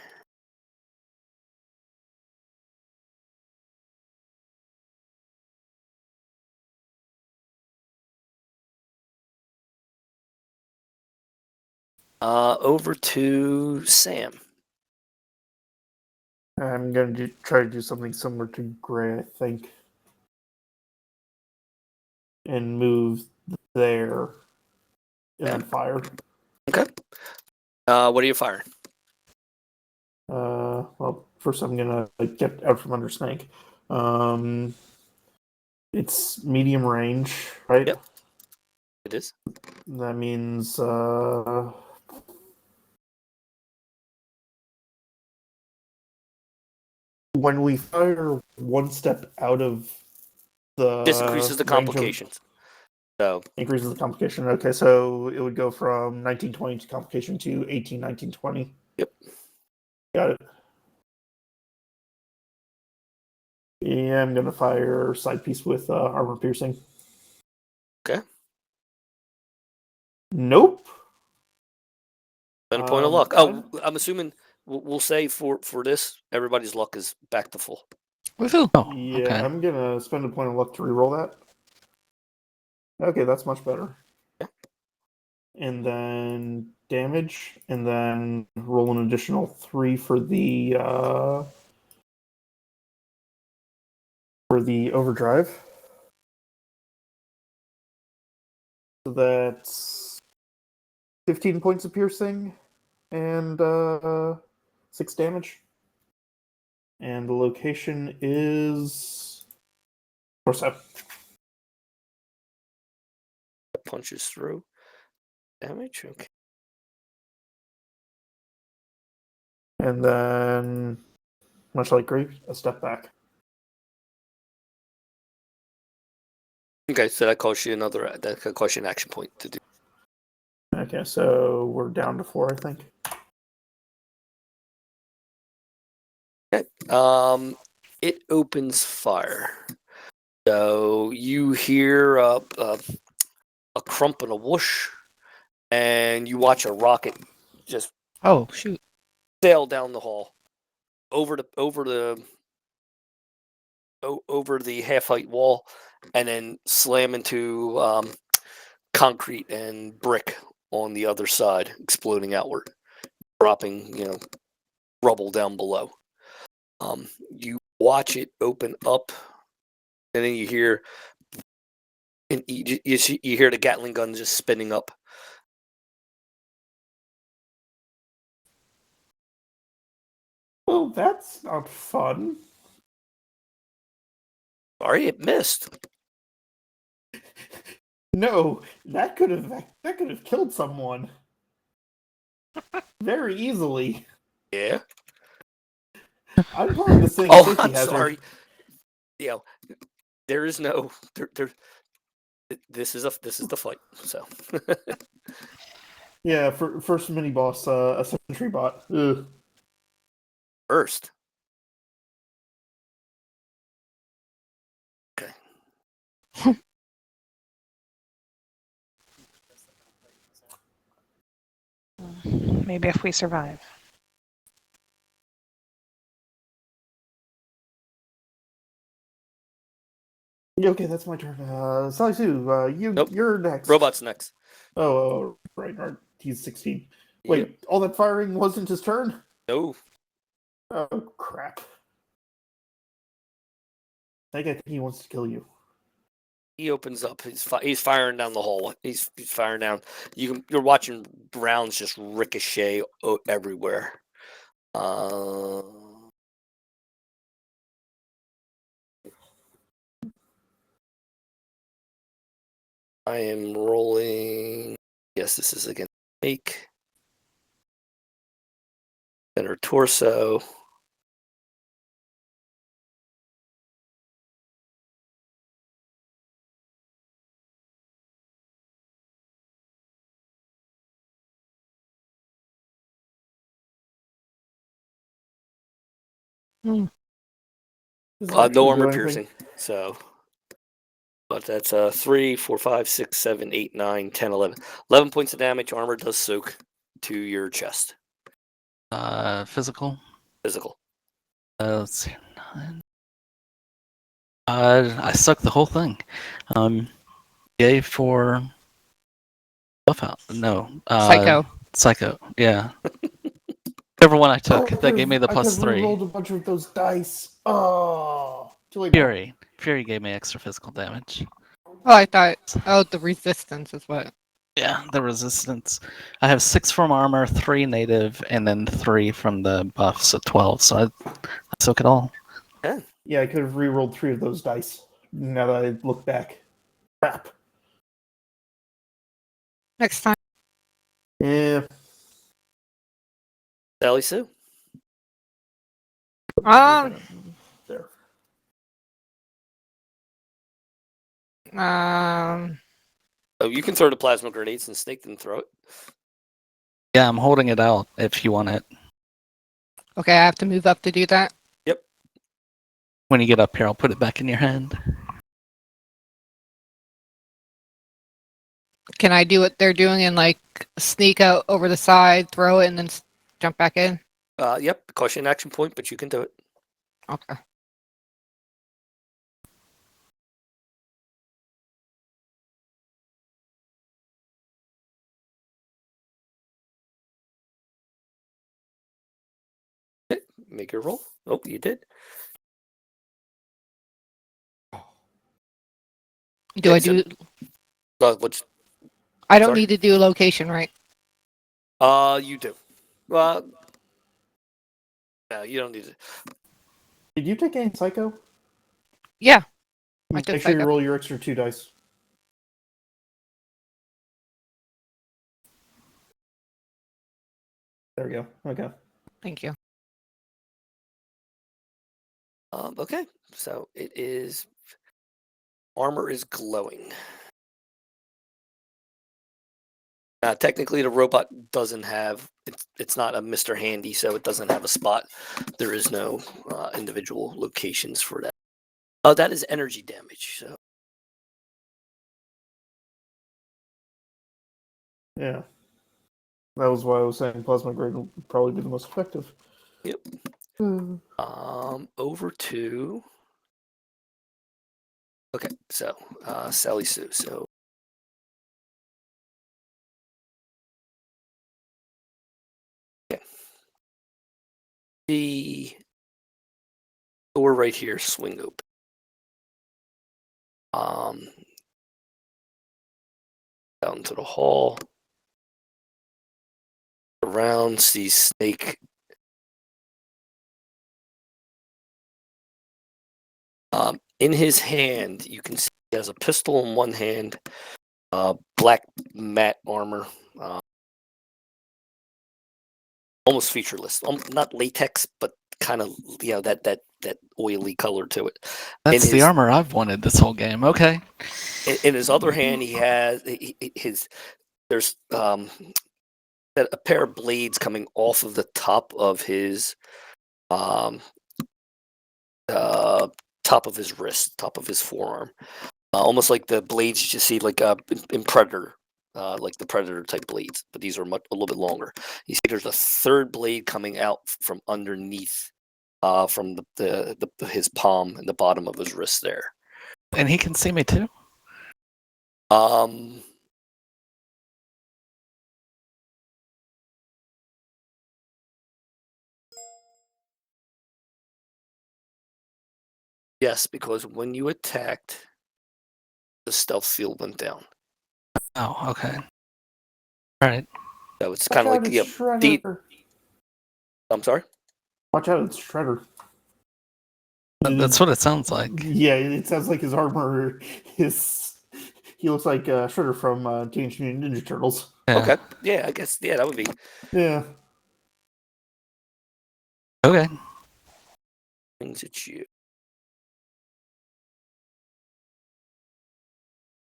Over to Sam. I'm gonna try to do something similar to Gray, I think, and move there, and then fire. Okay. What are you firing? Well, first I'm gonna get out from under Snake. It's medium range, right? Yep. It is. That means when we fire 1 step out of the This increases the complications. So increases the complication. Okay, so it would go from 1920 to complication to 18, 19, 20. Yep. Got it. Yeah, I'm gonna fire side piece with armor piercing. Okay. Nope. And a point of Um, luck. I'm- Oh, I'm assuming we'll say for this, everybody's luck is back to full. Woohoo! Oh, Yeah, okay. I'm gonna spend a point of luck to reroll that. Okay, that's much better. Yeah. And then damage, and then roll an additional 3 for the overdrive. So that's 15 points of piercing and 6 damage. And the location is torso. Punches through. Damage. Okay. And then, much like Greek, a step back. Okay, so that costs you that could cost you an action point to do. Okay, so we're down to 4, I think. It opens fire. So you hear a crump and a whoosh, and you watch a rocket just Oh shoot! sail down the hall over the half height wall, and then slam into concrete and brick on the other side, exploding outward, dropping rubble down below. You watch it open up, and then you hear, and you hear the Gatling gun just spinning up. Well, that's not fun. Sorry, it missed. No, that could have killed someone very easily. Yeah. I'm calling this thing a Oh, safety I'm hazard. sorry. There is no there. This is the fight. So Yeah, for first mini boss, a sentry bot. Ugh. first. Okay. Maybe if we survive. Yeah, okay, that's my turn. Sally Sue, Nope. you're next. Robot's next. Oh, right. He's 16. Wait, Yep. all that firing wasn't his turn? No. Oh, crap. I think he wants to kill you. He opens up. He's firing down the hall. He's firing down. You're watching rounds just ricochet everywhere. I am rolling. Yes, this is against Make. Center torso. Does it No actually armor do anything? piercing. So, but that's 3, 4, 5, 6, 7, 8, 9, 10, 11. 11 points of damage. Armor does soak to your chest. Physical. Physical. Let's see. 9. I suck the whole thing. Yay for buff out. No. Psycho. Psycho. Yeah. Whichever one I took, Oh, that gave me the I plus could've 3. rolled a bunch of those dice. Oh, too late. Fury. Fury gave me extra physical damage. Oh, I thought. Oh, the resistance is what. Yeah, the resistance. I have 6 from armor, 3 native, and then 3 from the buff, so 12. So I took it all. Yeah, I could have re-rolled 3 of those dice. Now that I look back. Crap. Next time. Yeah. Sally Sue. There. Oh, you can throw the plasma grenades and Snake can throw it. Yeah, I'm holding it out if you want it. Okay, I have to move up to do that. When you get up here, I'll put it back in your hand. Can I do what they're doing and like sneak out over the side, throw it, and then jump back in? Yep, cost you an action point, but you can do it. Okay. Make your roll. Oh, you did. Do I Okay, so- do? What's I don't sorry? need to do location, right? You do. Well, no, you don't need to. Did you take any psycho? Yeah. I took Make sure you psycho. roll your extra 2 dice. There we go. Okay. Thank you. Okay, so it is. Armor is glowing. Technically, the robot doesn't have. It's not a Mr. Handy, so it doesn't have a spot. There is no individual locations for that. Oh, that is energy damage. So Yeah. That was why I was saying plasma grenade would probably be the most effective. Yep. Over to. Okay, so Sally Sue. So okay. The door right here swing open. Down to the hall. Around, see Snake. In his hand, you can see he has a pistol in one hand, black matte armor, almost featureless, not latex, but kind of that oily color to it. That's In the his armor I've wanted this whole game. Okay. in his other hand, he has his there's a pair of blades coming off of the top of his um top of his wrist, top of his forearm. Almost like the blades you see like in Predator, like the Predator type blades, but these are a little bit longer. You see, there's a third blade coming out from underneath, from his palm and the bottom of his wrist there. And he can see me too? Um, yes, because when you attacked, the stealth field went down. Oh, okay. All right. So it's kind of like it's the. Shredder. I'm sorry. Watch out, it's Shredder. That's what it sounds like. Yeah, it sounds like his armor is. He looks like Shredder from Teenage Mutant Ninja Turtles. Yeah. Okay. Yeah, I guess. Yeah, that would be. Yeah. Okay. Things at you.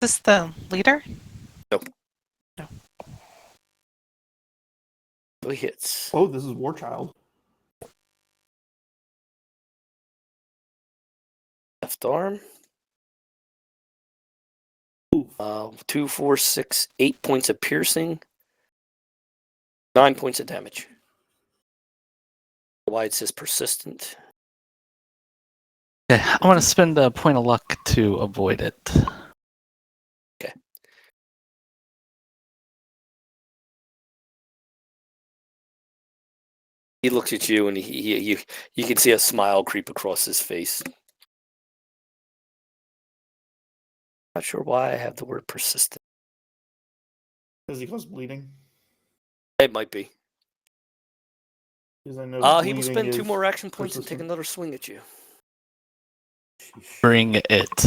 Is this the leader? So he hits. Oh, this is Warchild. Left arm. 2, 4, 6, 8 points of piercing. 9 points of damage. Why it says persistent. Okay. I want to spend a point of luck to avoid it. Okay. He looks at you and you can see a smile creep across his face. Not sure why I have the word persistent. Does he cause bleeding? It might be. Because I know He will bleeding spend 2 is more action points and take persistent. another swing at you. Bring it.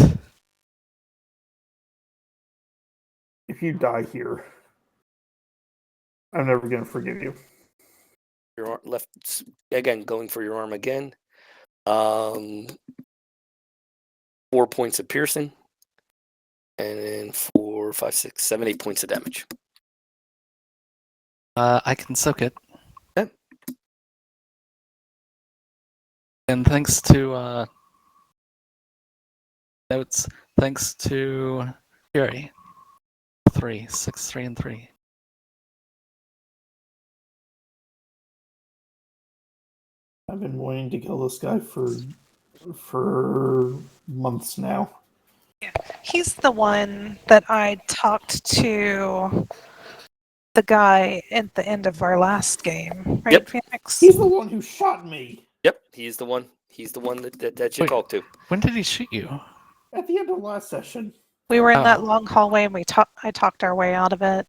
If you die here, I'm never going to forgive you. Your left again, going for your arm again. 4 points of piercing. And then 4, 5, 6, 7, 8 points of damage. I can soak it. Okay. And thanks to notes, thanks to Fury. 3. 6, 3, and 3. I've been wanting to kill this guy for months now. He's the one that I talked to the guy at the end of our last game, right, Yep. Phoenix? He's the one who shot me Yep, he's the one. He's the one that you Wait. talked to. When did he shoot you? at the end of last session. We were in that Oh. long hallway and I talked our way out of it.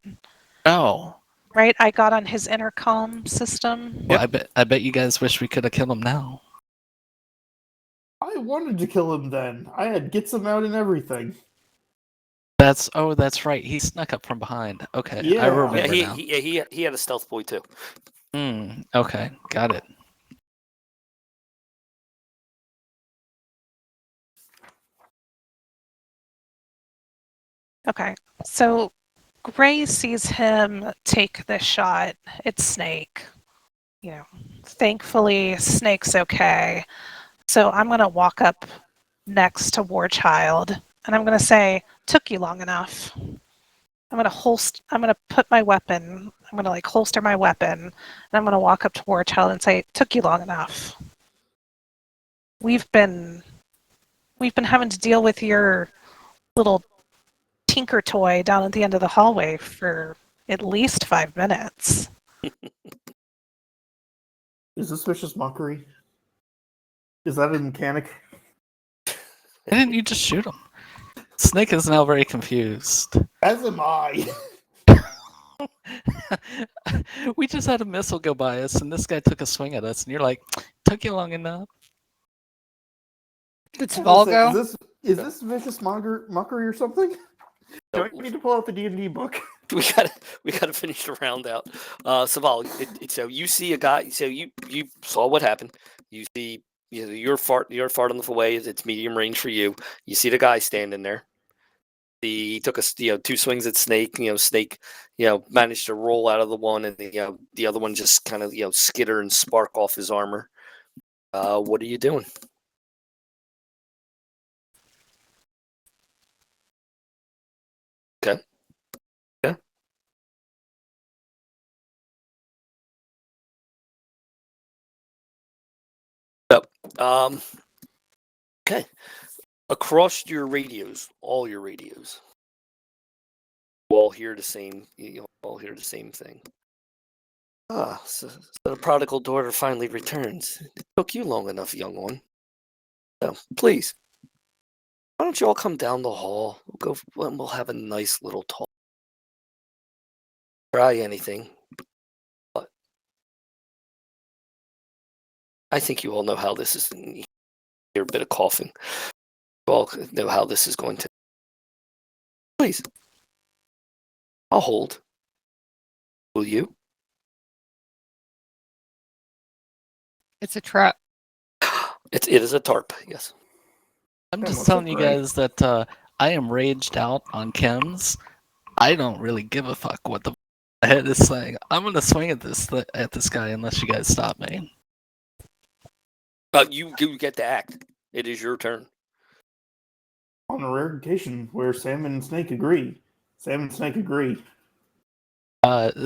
Oh. Right? I got on his intercom system. Well, I bet you guys wish we could have killed him now. I wanted to kill him then. I had gets him out and everything. That's right. He snuck up from behind. Okay, I Yeah. remember Yeah, now. he had a stealth boy too. Okay, got it. Okay. So Gray sees him take the shot. It's Snake. You know, thankfully Snake's okay. So I'm going to walk up next to Warchild and I'm going to say, "Took you long enough." I'm going to put my weapon, I'm going to like holster my weapon and I'm going to walk up to Warchild and say, "Took you long enough. We've been having to deal with your little tinker toy down at the end of the hallway for at least 5 minutes." Is this vicious mockery? Is that a mechanic? Why didn't you just shoot him? Snake is now very confused. As am I. We just had a missile go by us, and this guy took a swing at us, and you're like, "Took you long enough." Did Saval go? Is this vicious mockery or something? Do I need to pull out the D&D book? We gotta finish the round out. Saval, so you see a guy. So you saw what happened. You see, your fart on the way. It's medium range for you. You see the guy standing there. He took two swings at Snake. Snake, managed to roll out of the one, and the other one just kind of skitter and spark off his armor. What are you doing? Okay. Yeah. Yep. Okay. Across your radios, all your radios, you all hear the same. You all hear the same thing. So the prodigal daughter finally returns. It took you long enough, young one. So please, why don't you all come down the hall? We'll have a nice little talk. Try anything, but I think you all know how this is. You hear a bit of coughing. You all know how this is going to. Please, I'll hold. Will you? It's a trap. It is a tarp. Yes. I'm That just looks telling you great. guys that I am raged out on chems. I don't really give a fuck what the head is saying. I'm gonna swing at this guy unless you guys stop me. You get to act. It is your turn. On a rare occasion where Sam and Snake agree. Sam and Snake agree.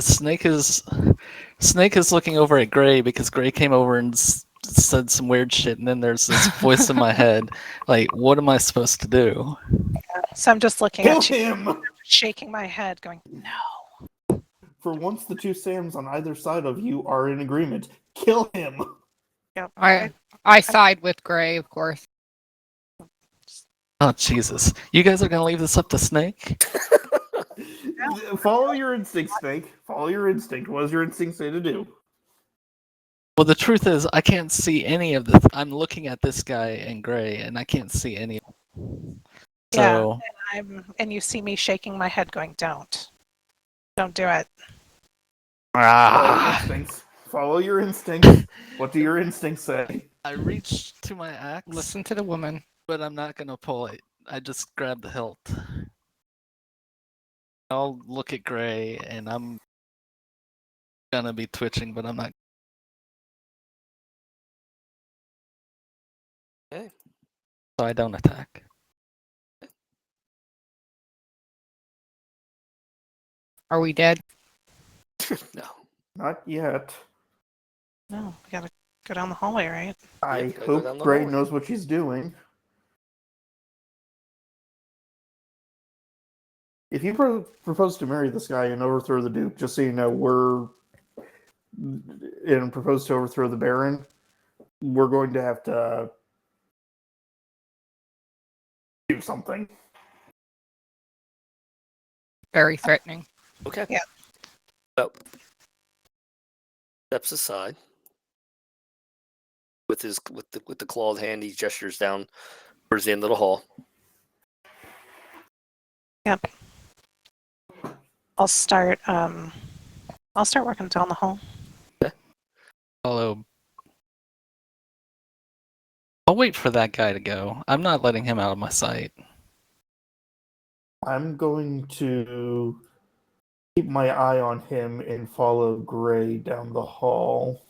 Snake is looking over at Gray because Gray came over and said some weird shit, and then there's this voice in my head, like, what am I supposed to do? So I'm just looking Kill at you, him! shaking my head, going, "No." For once the two Sams on either side of you are in agreement. Kill him! Yep. I side with Gray, of course. Oh Jesus! You guys are gonna leave this up to Snake? Follow your instinct, Snake. Follow your instinct. What does your instinct say to do? Well, the truth is, I can't see any of this. I'm looking at this guy in Gray, and I can't see any. So And you see me shaking my head, going, "Don't do it." Follow your instincts. Follow your instincts. What do your instincts say? I reach to my axe, Listen to the woman. but I'm not gonna pull it. I just grab the hilt. I'll look at Gray, and I'm gonna be twitching, but I'm not. Okay. So I don't attack. Are we dead? No. Not yet. No, we gotta go down the hallway, right? I gotta go down hope the Gray hallway. knows what she's doing. If you propose to marry this guy and overthrow the Duke, just so you know, and propose to overthrow the Baron, we're going to have to do something. Very threatening. Okay. Yeah. So steps aside with the clawed hand. He gestures down towards the end of the hall. Yep. I'll start working down the hall. Follow. I'll wait for that guy to go. I'm not letting him out of my sight. I'm going to keep my eye on him and follow Gray down the hall.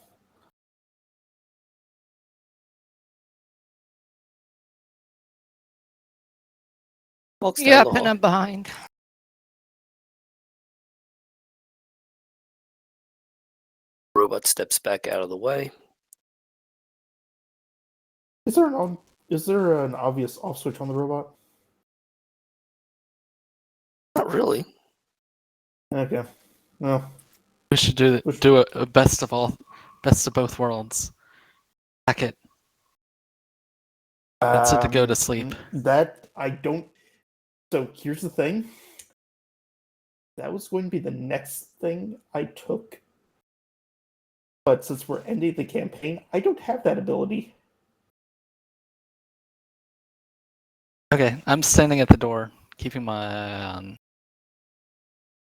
Walks down Yep, the and hall. I'm behind. Robot steps back out of the way. Is there an obvious off switch on the robot? Not really. Okay. No. We should do a best of both worlds. Hack it. That's it to go to sleep. That I don't. So here's the thing. That was going to be the next thing I took. But since we're ending the campaign, I don't have that ability. Okay, I'm standing at the door, keeping my eye on.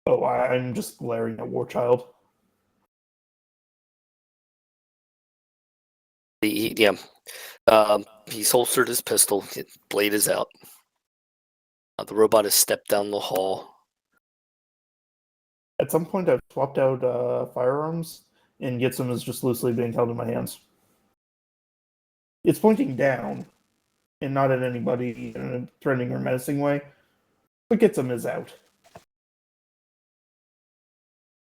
Oh, I'm just glaring at Warchild. He's holstered his pistol. His blade is out. The robot has stepped down the hall. At some point, I've swapped out firearms, and Gitsum is just loosely being held in my hands. It's pointing down, and not at anybody in a threatening or menacing way. But Gitsum is out.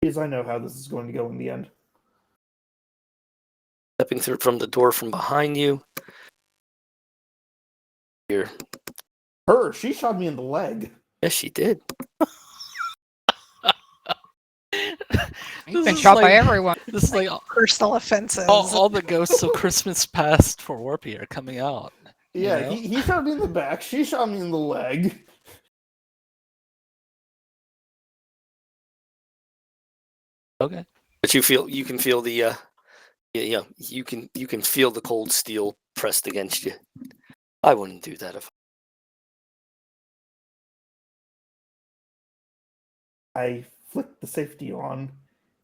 Because I know how this is going to go in the end. Stepping through from the door from behind you. Here. She shot me in the leg. Yes, she did. You've been shot by everyone. This is like Personal offenses. all the ghosts of Christmas past for Warpy are coming out. Yeah, You know? he shot me in the back. She shot me in the leg. Okay. But you can feel the you can feel the cold steel pressed against you. I wouldn't do that if I flick the safety on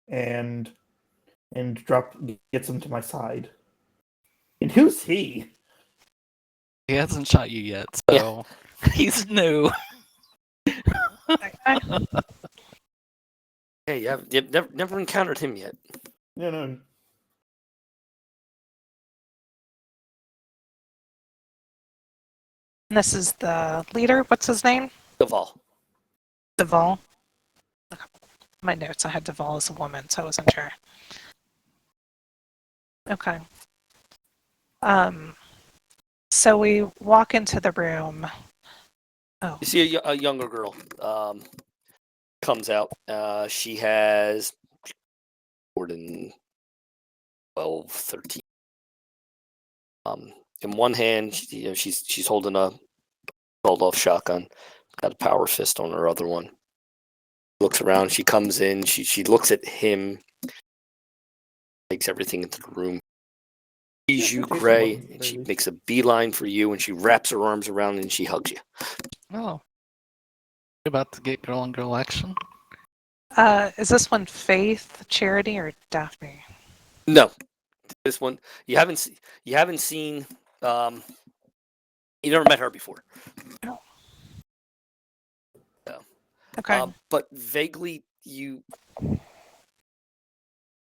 and gets him to my side. And who's he? He hasn't shot you yet, so he's new. Hey, you've never encountered him yet. No. This is the leader. What's his name? Duval. Duval. My notes, I had Duval as a woman, so I wasn't sure. Okay. So we walk into the room. Oh, You see a younger girl comes out. She has more than 12, 13. In one hand, she's holding a sawed-off shotgun. Got a power fist on her other one. Looks around. She comes in. She looks at him. Takes everything into the room. Sees you, Gray, and she makes a beeline for you, and she wraps her arms around you and she hugs you. Oh. You about to get girl on girl action? is this one Faith, Charity, or Daphne? No, this one you haven't seen. You never met her before. No. Okay. But vaguely, you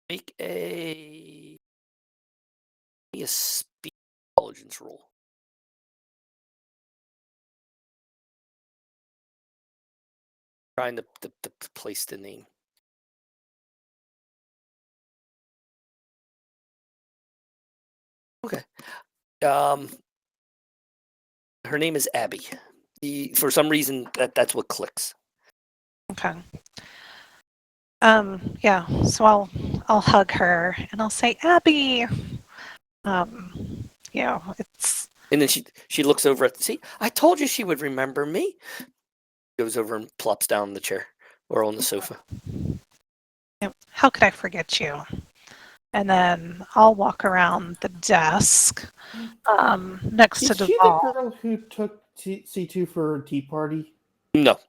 make a speed intelligence roll. trying to place the name. Okay. Her name is Abby. For some reason, that's what clicks. Okay. Yeah, so I'll hug her and I'll say, Abby. It's And then she looks over at see. I told you she would remember me. Goes over and plops down in the chair or on the sofa. how could I forget you? And then I'll walk around the desk next to Is she the Duval. girl who took C2 for a tea party? No,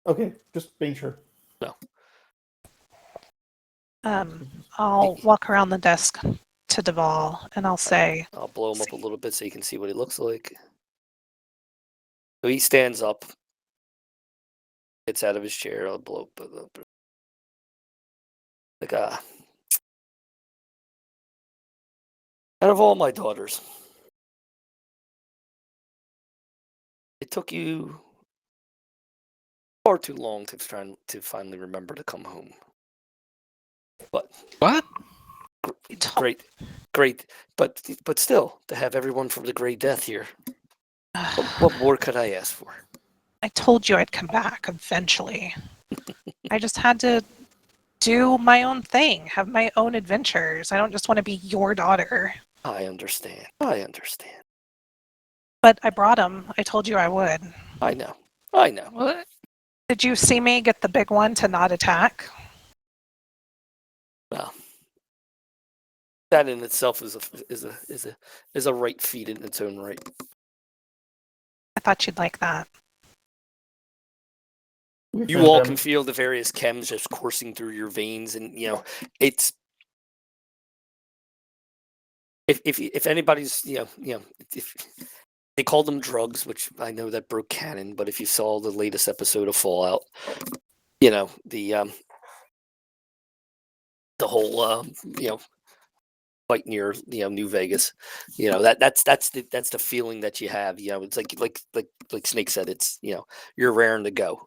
Okay, just making sure. I'll walk around the desk to Duval and I'll say, I'll blow him up a little bit so you can see what he looks like. So he stands up, gets out of his chair. I'll blow up. Like, out of all my daughters, it took you far too long to finally remember to come home. But What? "You told- great, but still, to have everyone from the Grey Death here, what more could I ask for? I told you I'd come back eventually. I just had to do my own thing, have my own adventures. I don't just want to be your daughter. I understand. But I brought him. I told you I would. I know. What? Did you see me get the big one to not attack? Well, that in itself is a right feat in its own right. I thought you'd like that. You all can feel the various chems just coursing through your veins, and it's if anybody's if they call them drugs, which I know that broke canon, but if you saw the latest episode of Fallout, the whole fight near New Vegas, that's the feeling that you have. It's like Snake said, it's you're raring to go.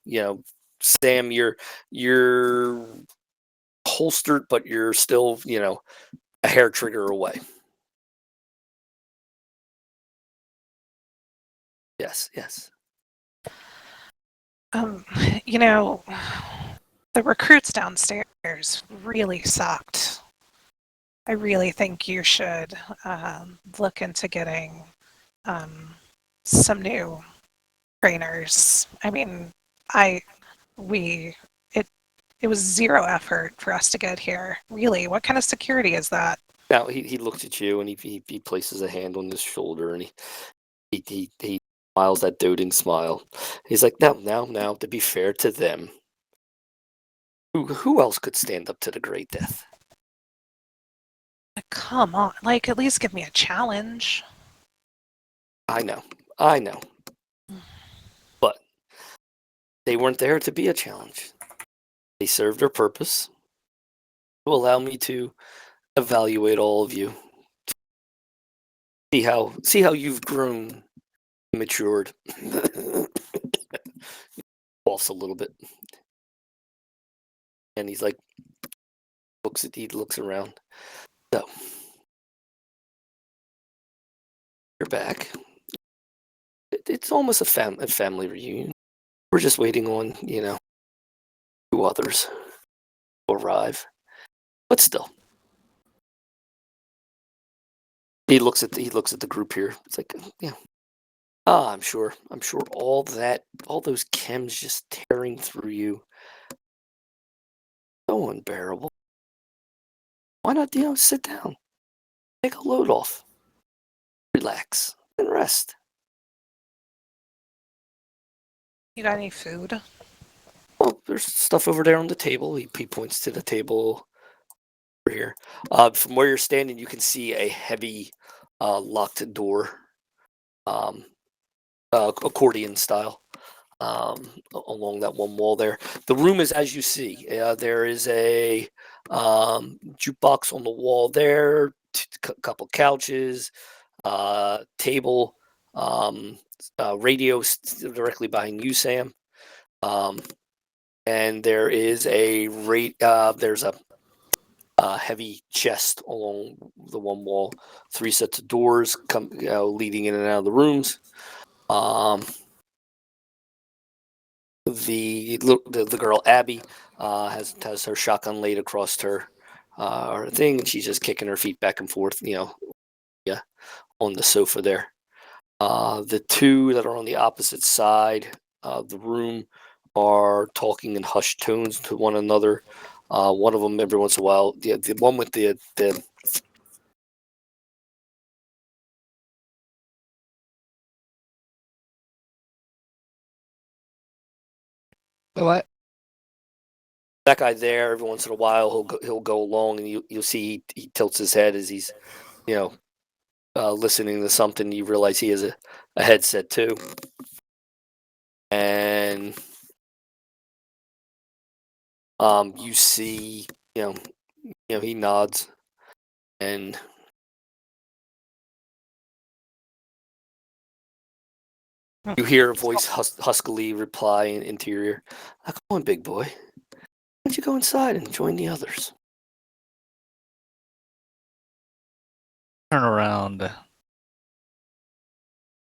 Sam, you're holstered, but you're still a hair trigger away. Yes. The recruits downstairs really sucked. I really think you should look into getting some new trainers. I mean, it was zero effort for us to get here. Really, what kind of security is that? Now he looks at you and he places a hand on his shoulder and he smiles that doting smile. He's like, now, to be fair to them, who else could stand up to the Great Death? Come on, at least give me a challenge. I know. But they weren't there to be a challenge. They served their purpose to allow me to evaluate all of you. See how you've grown, matured. Coughs a little bit. And he's like, he looks around. So, you're back. It's almost a family reunion. We're just waiting on, two others to arrive. But still. He looks at the group here. It's like, yeah. I'm sure all those chems just tearing through you. So unbearable. Why not, sit down, take a load off, relax, and rest. You got any food? Well, there's stuff over there on the table. He points to the table over here. From where you're standing, you can see a heavy locked door, accordion style, along that one wall there. The room is as you see. There is a jukebox on the wall there, couple couches, table, radio directly behind you, Sam. and there is there's a heavy chest along the one wall, 3 sets of doors leading in and out of the rooms. The girl Abby has her shotgun laid across her thing, and she's just kicking her feet back and forth, on the sofa there. The 2 that are on the opposite side of the room are talking in hushed tones to one another. One of them, every once in a while, the one with the The what? that guy there, every once in a while, he'll go along, and you'll see he tilts his head as he's, listening to something. You realize he has a headset too, and you see, he nods, and you hear a voice huskily reply into your ear, "Come on, big boy. Why don't you go inside and join the others?" Turn around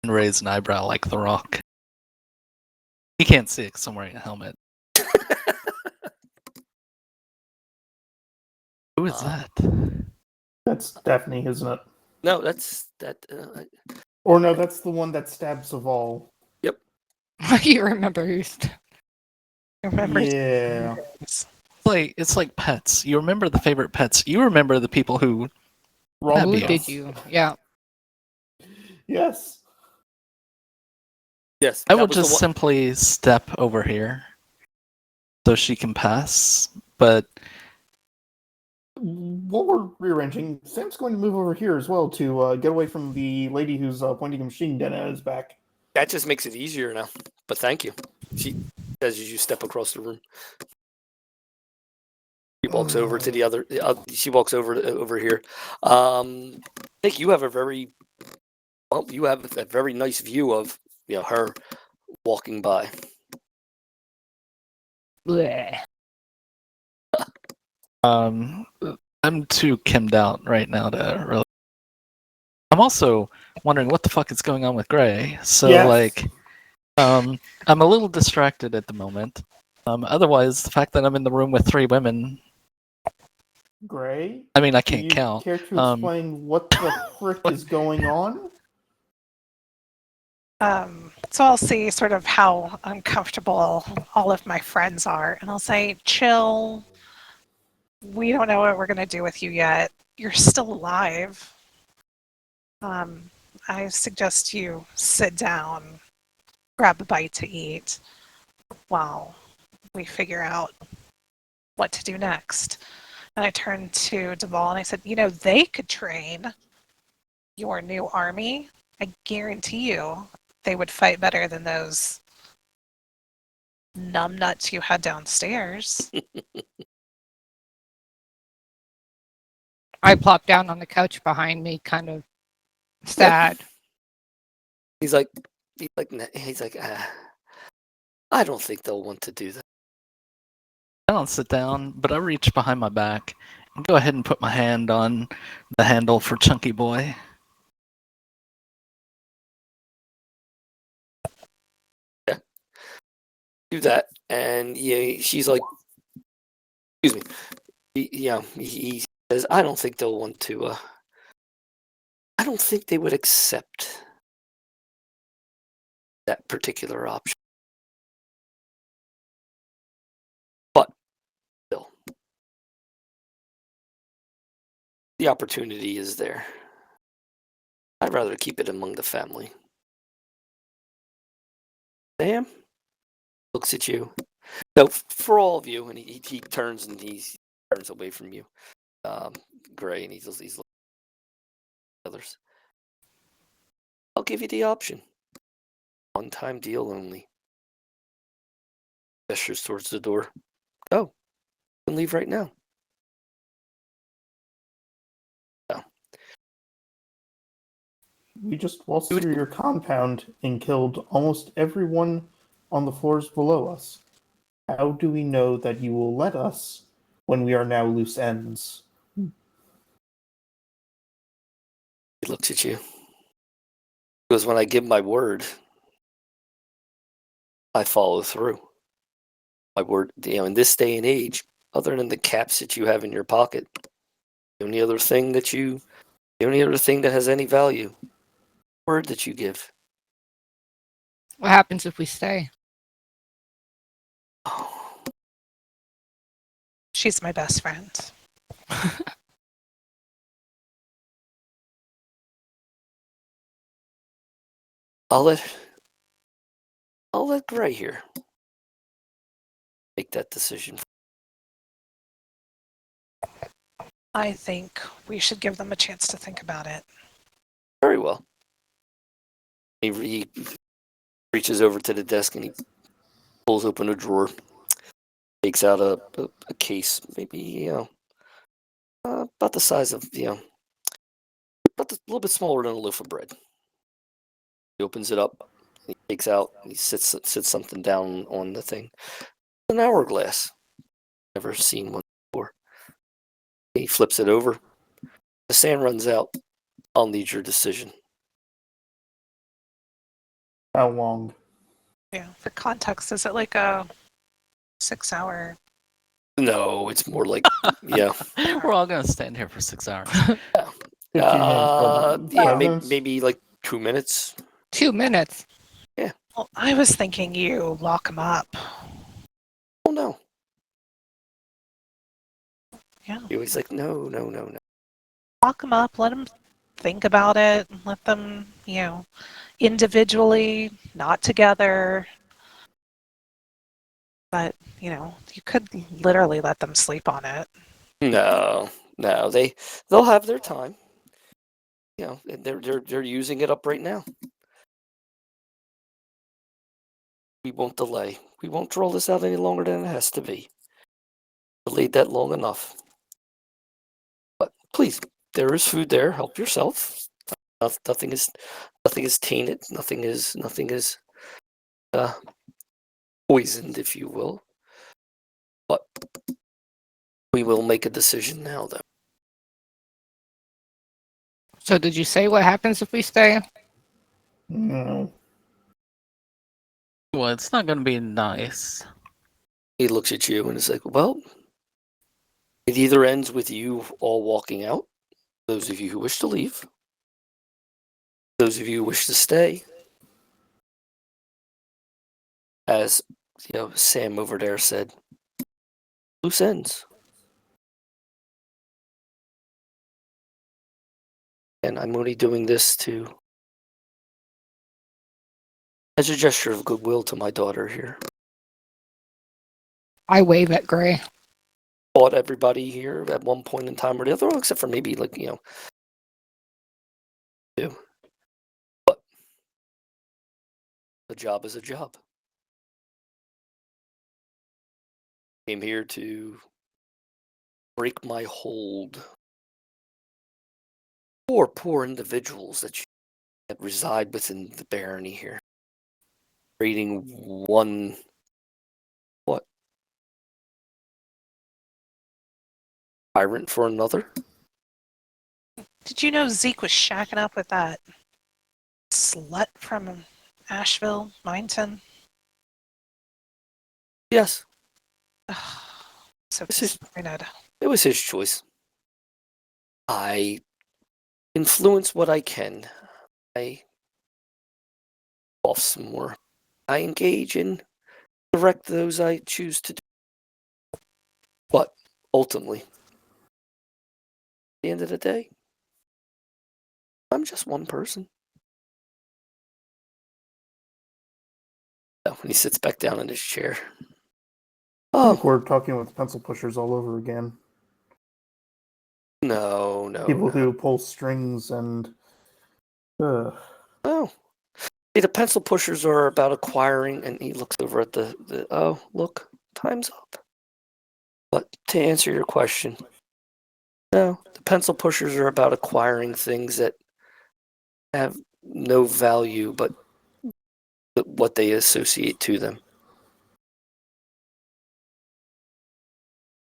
and raise an eyebrow like The Rock. He can't see it 'cause I'm wearing a helmet. Who is that? That's Daphne, isn't it? No, that's that. Or no, that's the one that stabs Saval. You remember who's Remember? Yeah. It's like pets. You remember the favorite pets. You remember the people who Wrong. who Abby. did you? Yeah. Yes. Yes, I that will was the just one- simply step over here so she can pass. But While we're rearranging, Sam's going to move over here as well to get away from the lady who's pointing a machine gun at his back. That just makes it easier now. But thank you. She says as you step across the room. She walks over to the other. She walks over here. I think you have a very nice view of her walking by. Bleh. I'm too kimmed out right now to really. I'm also wondering what the fuck is going on with Gray. So Yes. I'm a little distracted at the moment. Otherwise, the fact that I'm in the room with 3 women, Gray, I mean, I do can't you count. care to explain what the frick is going on? So I'll see sort of how uncomfortable all of my friends are, and I'll say, chill. We don't know what we're going to do with you yet. You're still alive. I suggest you sit down, grab a bite to eat while we figure out what to do next. And I turned to Duvall and I said, they could train your new army. I guarantee you they would fight better than those numbnuts you had downstairs. I plopped down on the couch behind me, kind of sad. He's like, I don't think they'll want to do that. I don't sit down, but I reach behind my back and go ahead and put my hand on the handle for Chunky Boy. Do that, and she's like, excuse me. He says, I don't think they'll want to. I don't think they would accept that particular option. But still, the opportunity is there. I'd rather keep it among the family. Sam looks at you. So for all of you, and he turns and he turns away from you, Gray, and he's looking at others. I'll give you the option. One-time deal only. Gestures towards the door. Go. You can leave right now. We just waltzed through your compound and killed almost everyone on the floors below us. How do we know that you will let us when we are now loose ends? He looks at you. Because when I give my word, I follow through. My word, in this day and age, other than the caps that you have in your pocket, the only other thing that has any value, word that you give. What happens if we stay? Oh, She's my best friend. I'll let Gray here make that decision. I think we should give them a chance to think about it. Very well. He reaches over to the desk and he pulls open a drawer, takes out a case, maybe about the size of about a little bit smaller than a loaf of bread. He opens it up. He takes out. He sits something down on the thing. An hourglass. Never seen one before. He flips it over. The sand runs out. I'll need your decision. How long? Yeah. For context, is it like a 6-hour? No, it's more like yeah. We're all gonna stand here for 6 hours. 15 minutes, probably. Yeah, 5 minutes? maybe like 2 minutes. 2 minutes. Well, I was thinking you lock them up. Oh no. Yeah. He was like, no. Lock them up. Let them think about it. Let them, individually, not together. But, you could literally let them sleep on it. No. They'll have their time. They're using it up right now. We won't delay. We won't draw this out any longer than it has to be. Delayed that long enough. But please, there is food there. Help yourself. Nothing is tainted. Nothing is poisoned, if you will. But we will make a decision now, though. So did you say what happens if we stay? No. Well, it's not gonna be nice. He looks at you and is like, well, it either ends with you all walking out, those of you who wish to leave, those of you who wish to stay, as Sam over there said, loose ends. And I'm only doing this as a gesture of goodwill to my daughter here. I wave at Gray. Fought everybody here at one point in time or the other, except for maybe two. But a job is a job. Came here to break my hold. Poor individuals that reside within the barony here. Trading one tyrant for another. Did you know Zeke was shacking up with that slut from Asheville, Mineton? Yes, So This is- disappointed. it was his choice. I influence what I can. I off some more. I engage and direct those I choose to do. But ultimately, at the end of the day, I'm just one person. So, and he sits back down in his chair. I think Oh, we're talking with pencil pushers all over again. no. People who pull strings and. Oh. See, the pencil pushers are about acquiring, and he looks over at the oh, look, time's up. But to answer your question, no, the pencil pushers are about acquiring things that have no value but what they associate to them.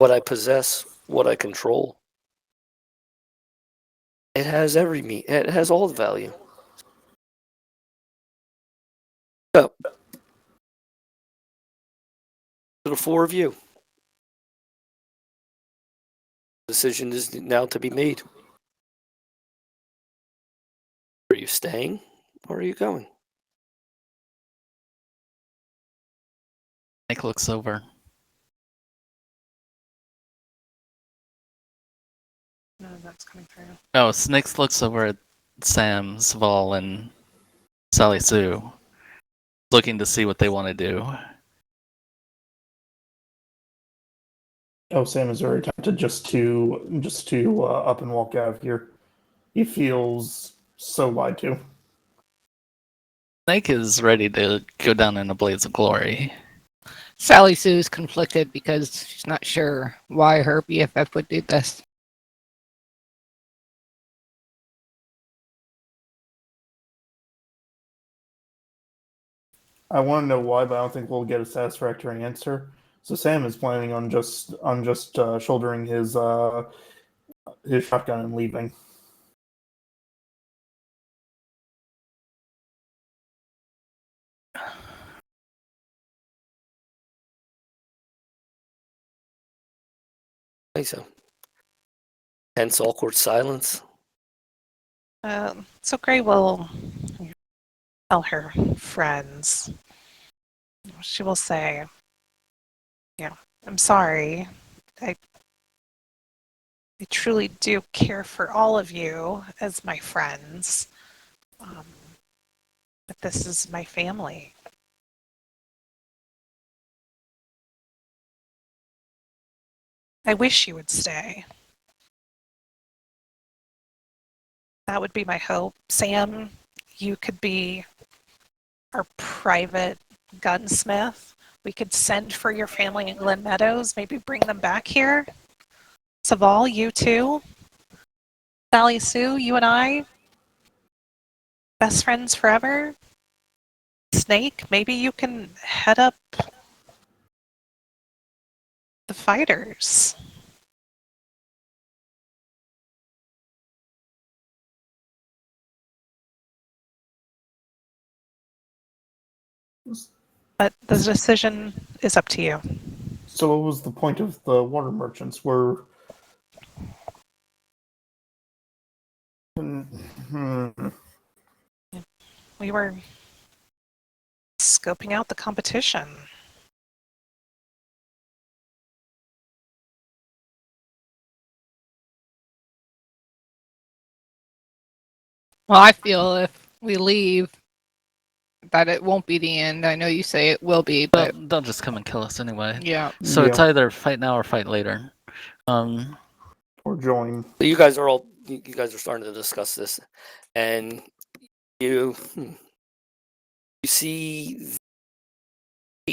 what I possess, what I control. It has it has all the value. So, to the four of you, decision is now to be made. Are you staying or are you going? Snake looks over. No, that's coming through. Oh, Snakes looks over at Sam, Sval, and Sally Sue, looking to see what they want to do. Oh, Sam is very tempted just to up and walk out of here. He feels so lied to. Snake is ready to go down in a blaze of glory. Sally Sue's conflicted because she's not sure why her BFF would do this. I want to know why, but I don't think we'll get a satisfactory answer. So Sam is planning on just shouldering his shotgun and leaving. I think so. Tense, awkward silence. So Gray will tell her friends. She will say, "Yeah, I'm sorry. I truly do care for all of you as my friends, but this is my family." I wish you would stay. That would be my hope. Sam, you could be our private gunsmith. We could send for your family in Glen Meadows, maybe bring them back here. Saval, you too. Sally Sue, you and I, best friends forever. Snake, maybe you can head up the fighters. But the decision is up to you. So what was the point of the water merchants? Were We were scoping out the competition. Well, I feel if we leave, that it won't be the end. I know you say it will be, but They'll just come and kill us anyway. yeah. So it's Yeah. either fight now or fight later. or join? So you guys are starting to discuss this, and you see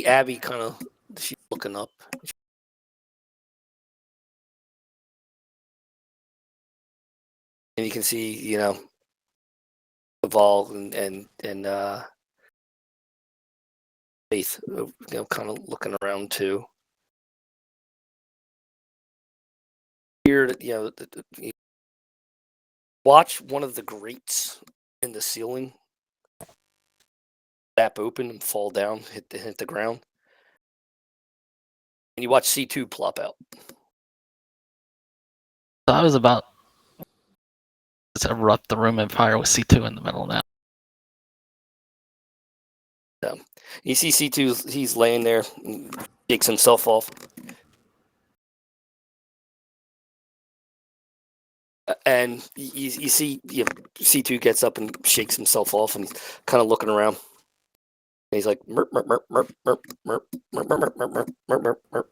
Abby kind of she's looking up, and you can see Evolve and Faith, kind of looking around too. Here, watch one of the grates in the ceiling snap open and fall down, hit the ground, and you watch C2 plop out. So I was about to erupt the room in fire with C2 in the middle now. You see C2, he's laying there, takes himself off. And you see C2 gets up and shakes himself off, and he's kind of looking around. And he's like, merp, merp, merp, merp, merp, merp, merp, merp, merp, merp, merp, merp.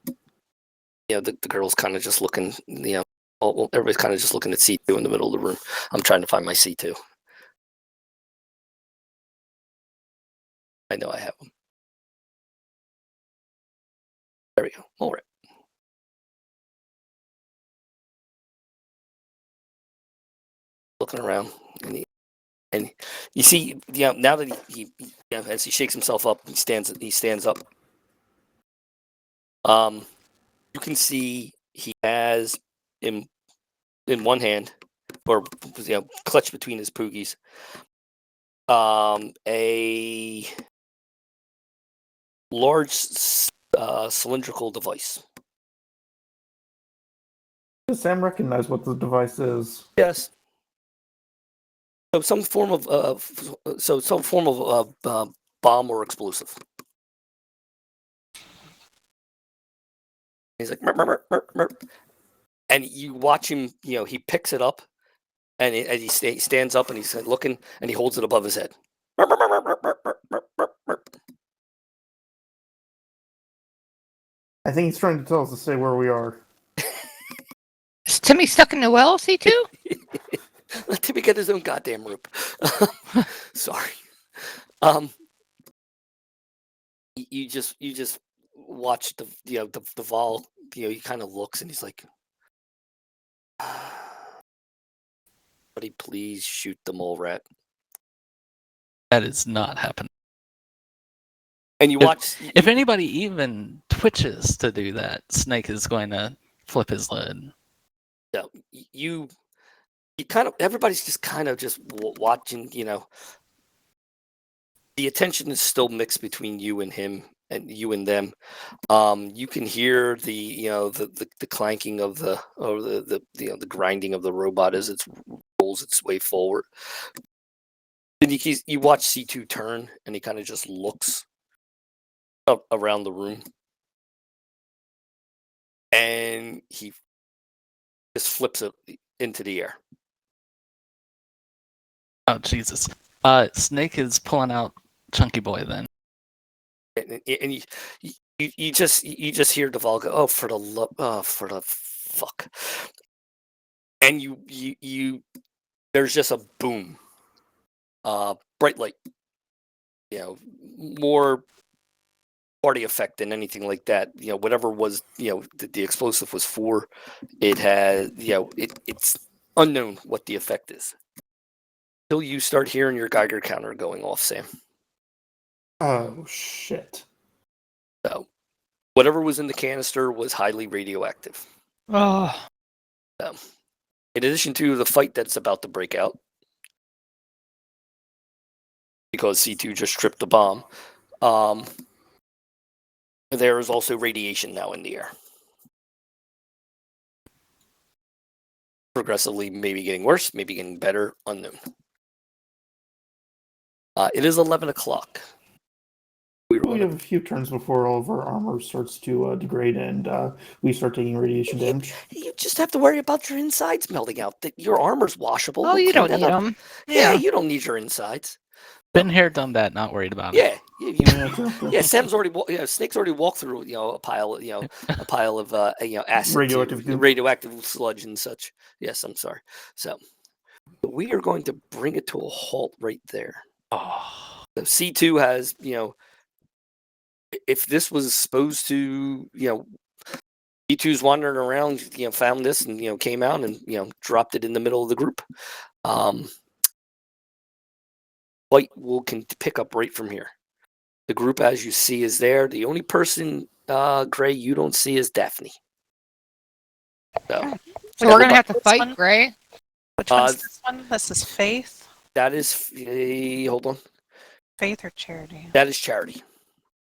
The girl's kind of just looking, everybody's kind of just looking at C2 in the middle of the room. I'm trying to find my C2. I know I have them. There we go. All right. Looking around, and you see, now that he as he shakes himself up, he stands up. You can see he has in one hand, or clutched between his poogies, a large cylindrical device. Does Sam recognize what the device is? Yes. So some form of bomb or explosive. He's like, "Merp, merp, merp, merp, merp." And you watch him. He picks it up, and he stands up, and he's looking, and he holds it above his head. Merp, merp, merp, merp, merp, merp, merp, merp. I think he's trying to tell us to stay where we are. Is Timmy stuck in the well, C2? Let Timmy get his own goddamn rope. Sorry. You just watch the Vol. He kind of looks and he's like, "Buddy, please shoot the mole rat." That is not happening. And you watch. If anybody even twitches to do that, Snake is going to flip his lid. You kind of, everybody's just kind of just watching. The attention is still mixed between you and him, and you and them. You can hear the clanking of the grinding of the robot as it rolls its way forward. Then you watch C2 turn, and he kind of just looks up around the room, and he just flips it into the air. Oh, Jesus. Snake is pulling out Chunky Boy then. And you just hear Deval go, "Oh, for the fuck!" And you there's just a boom, bright light, more party effect than anything like that. Whatever was the explosive was for, it had it's unknown what the effect is until you start hearing your Geiger counter going off, Sam. Oh shit! So, whatever was in the canister was highly radioactive. Oh, In addition to the fight that's about to break out, because C2 just tripped the bomb, there is also radiation now in the air. Progressively, maybe getting worse, maybe getting better, unknown. It is 11 o'clock. We have a few turns before all of our armor starts to degrade and we start taking radiation damage. You just have to worry about your insides melting out. That your armor's washable. oh, We'll you clean don't that need up. them. Yeah, you don't need your insides. Been here, done that, not worried about it. Yeah, Yeah, true. yeah. Sam's already, Snake's already walked through, a pile of, acid, radioactive sludge and such. Yes, I'm sorry. So we are going to bring it to a halt right there. Oh. So C2 has, if this was supposed to, C2's wandering around, found this and came out and dropped it in the middle of the group. Fight will pick up right from here. The group, as you see, is there. The only person, Gray, you don't see is Daphne. So we're gonna have to Which fight, one? Gray. Which one's this one? This is Faith? that is, hold on, Faith or Charity? that is Charity.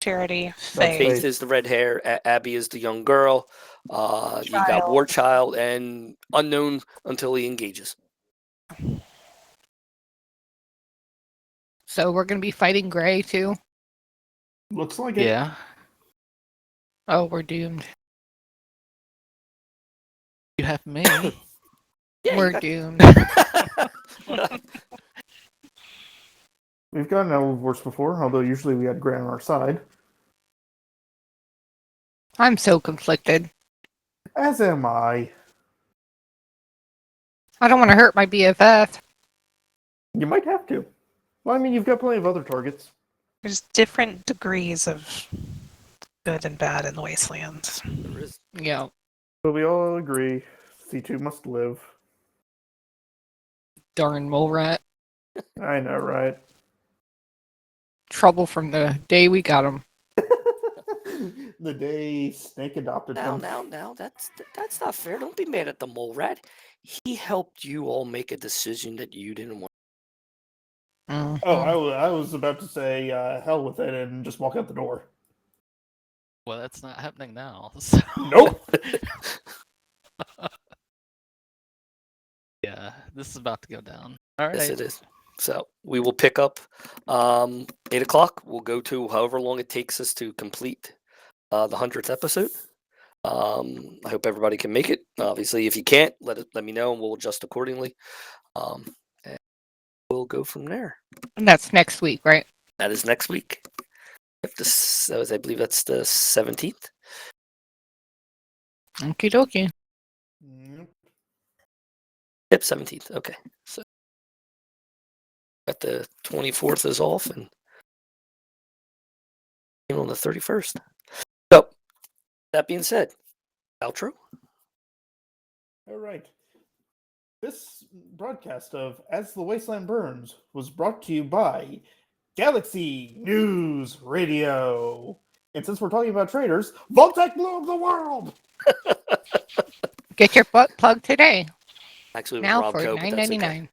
Charity, Faith. Faith. Faith is the red hair. Abby is the young girl. You got Child. War Child and unknown until he engages. So we're gonna be fighting Gray too. Looks like it. Yeah. Oh, we're doomed. You have me. Yeah, We're you doomed. got- We've gotten Elvor's before, although usually we had Grant on our side. I'm so conflicted. As am I. I don't want to hurt my BFF. You might have to. Well, I mean, you've got plenty of other targets. There's different degrees of good and bad in the Wastelands. There is- Yeah. But we all agree C2 must live. Darn mole rat. I know, right? Trouble from the day we got him. the day Snake adopted him. Now, that's not fair. Don't be mad at the mole rat. He helped you all make a decision that you didn't want. Oh, I was about to say hell with it and just walk out the door. Well, that's not happening now. So. Nope. Yeah, this is about to go down. All right. Yes, it is. So we will pick up 8 o'clock. We'll go to however long it takes us to complete the 100th episode. I hope everybody can make it. Obviously, if you can't, let me know and we'll adjust accordingly. And we'll go from there. And that's next week, right? That is next week. I believe that's the 17th. Okie dokie. Yep. Yep, 17th. Okay. So got the 24th is off and on the 31st. So that being said, outro. All right. This broadcast of As the Wasteland Burns was brought to you by Galaxy News Radio. And since we're talking about traders, Voltec blew up the world! Get your butt plugged today. Actually, it was Now Rob for Coe, but that's okay. $9.99.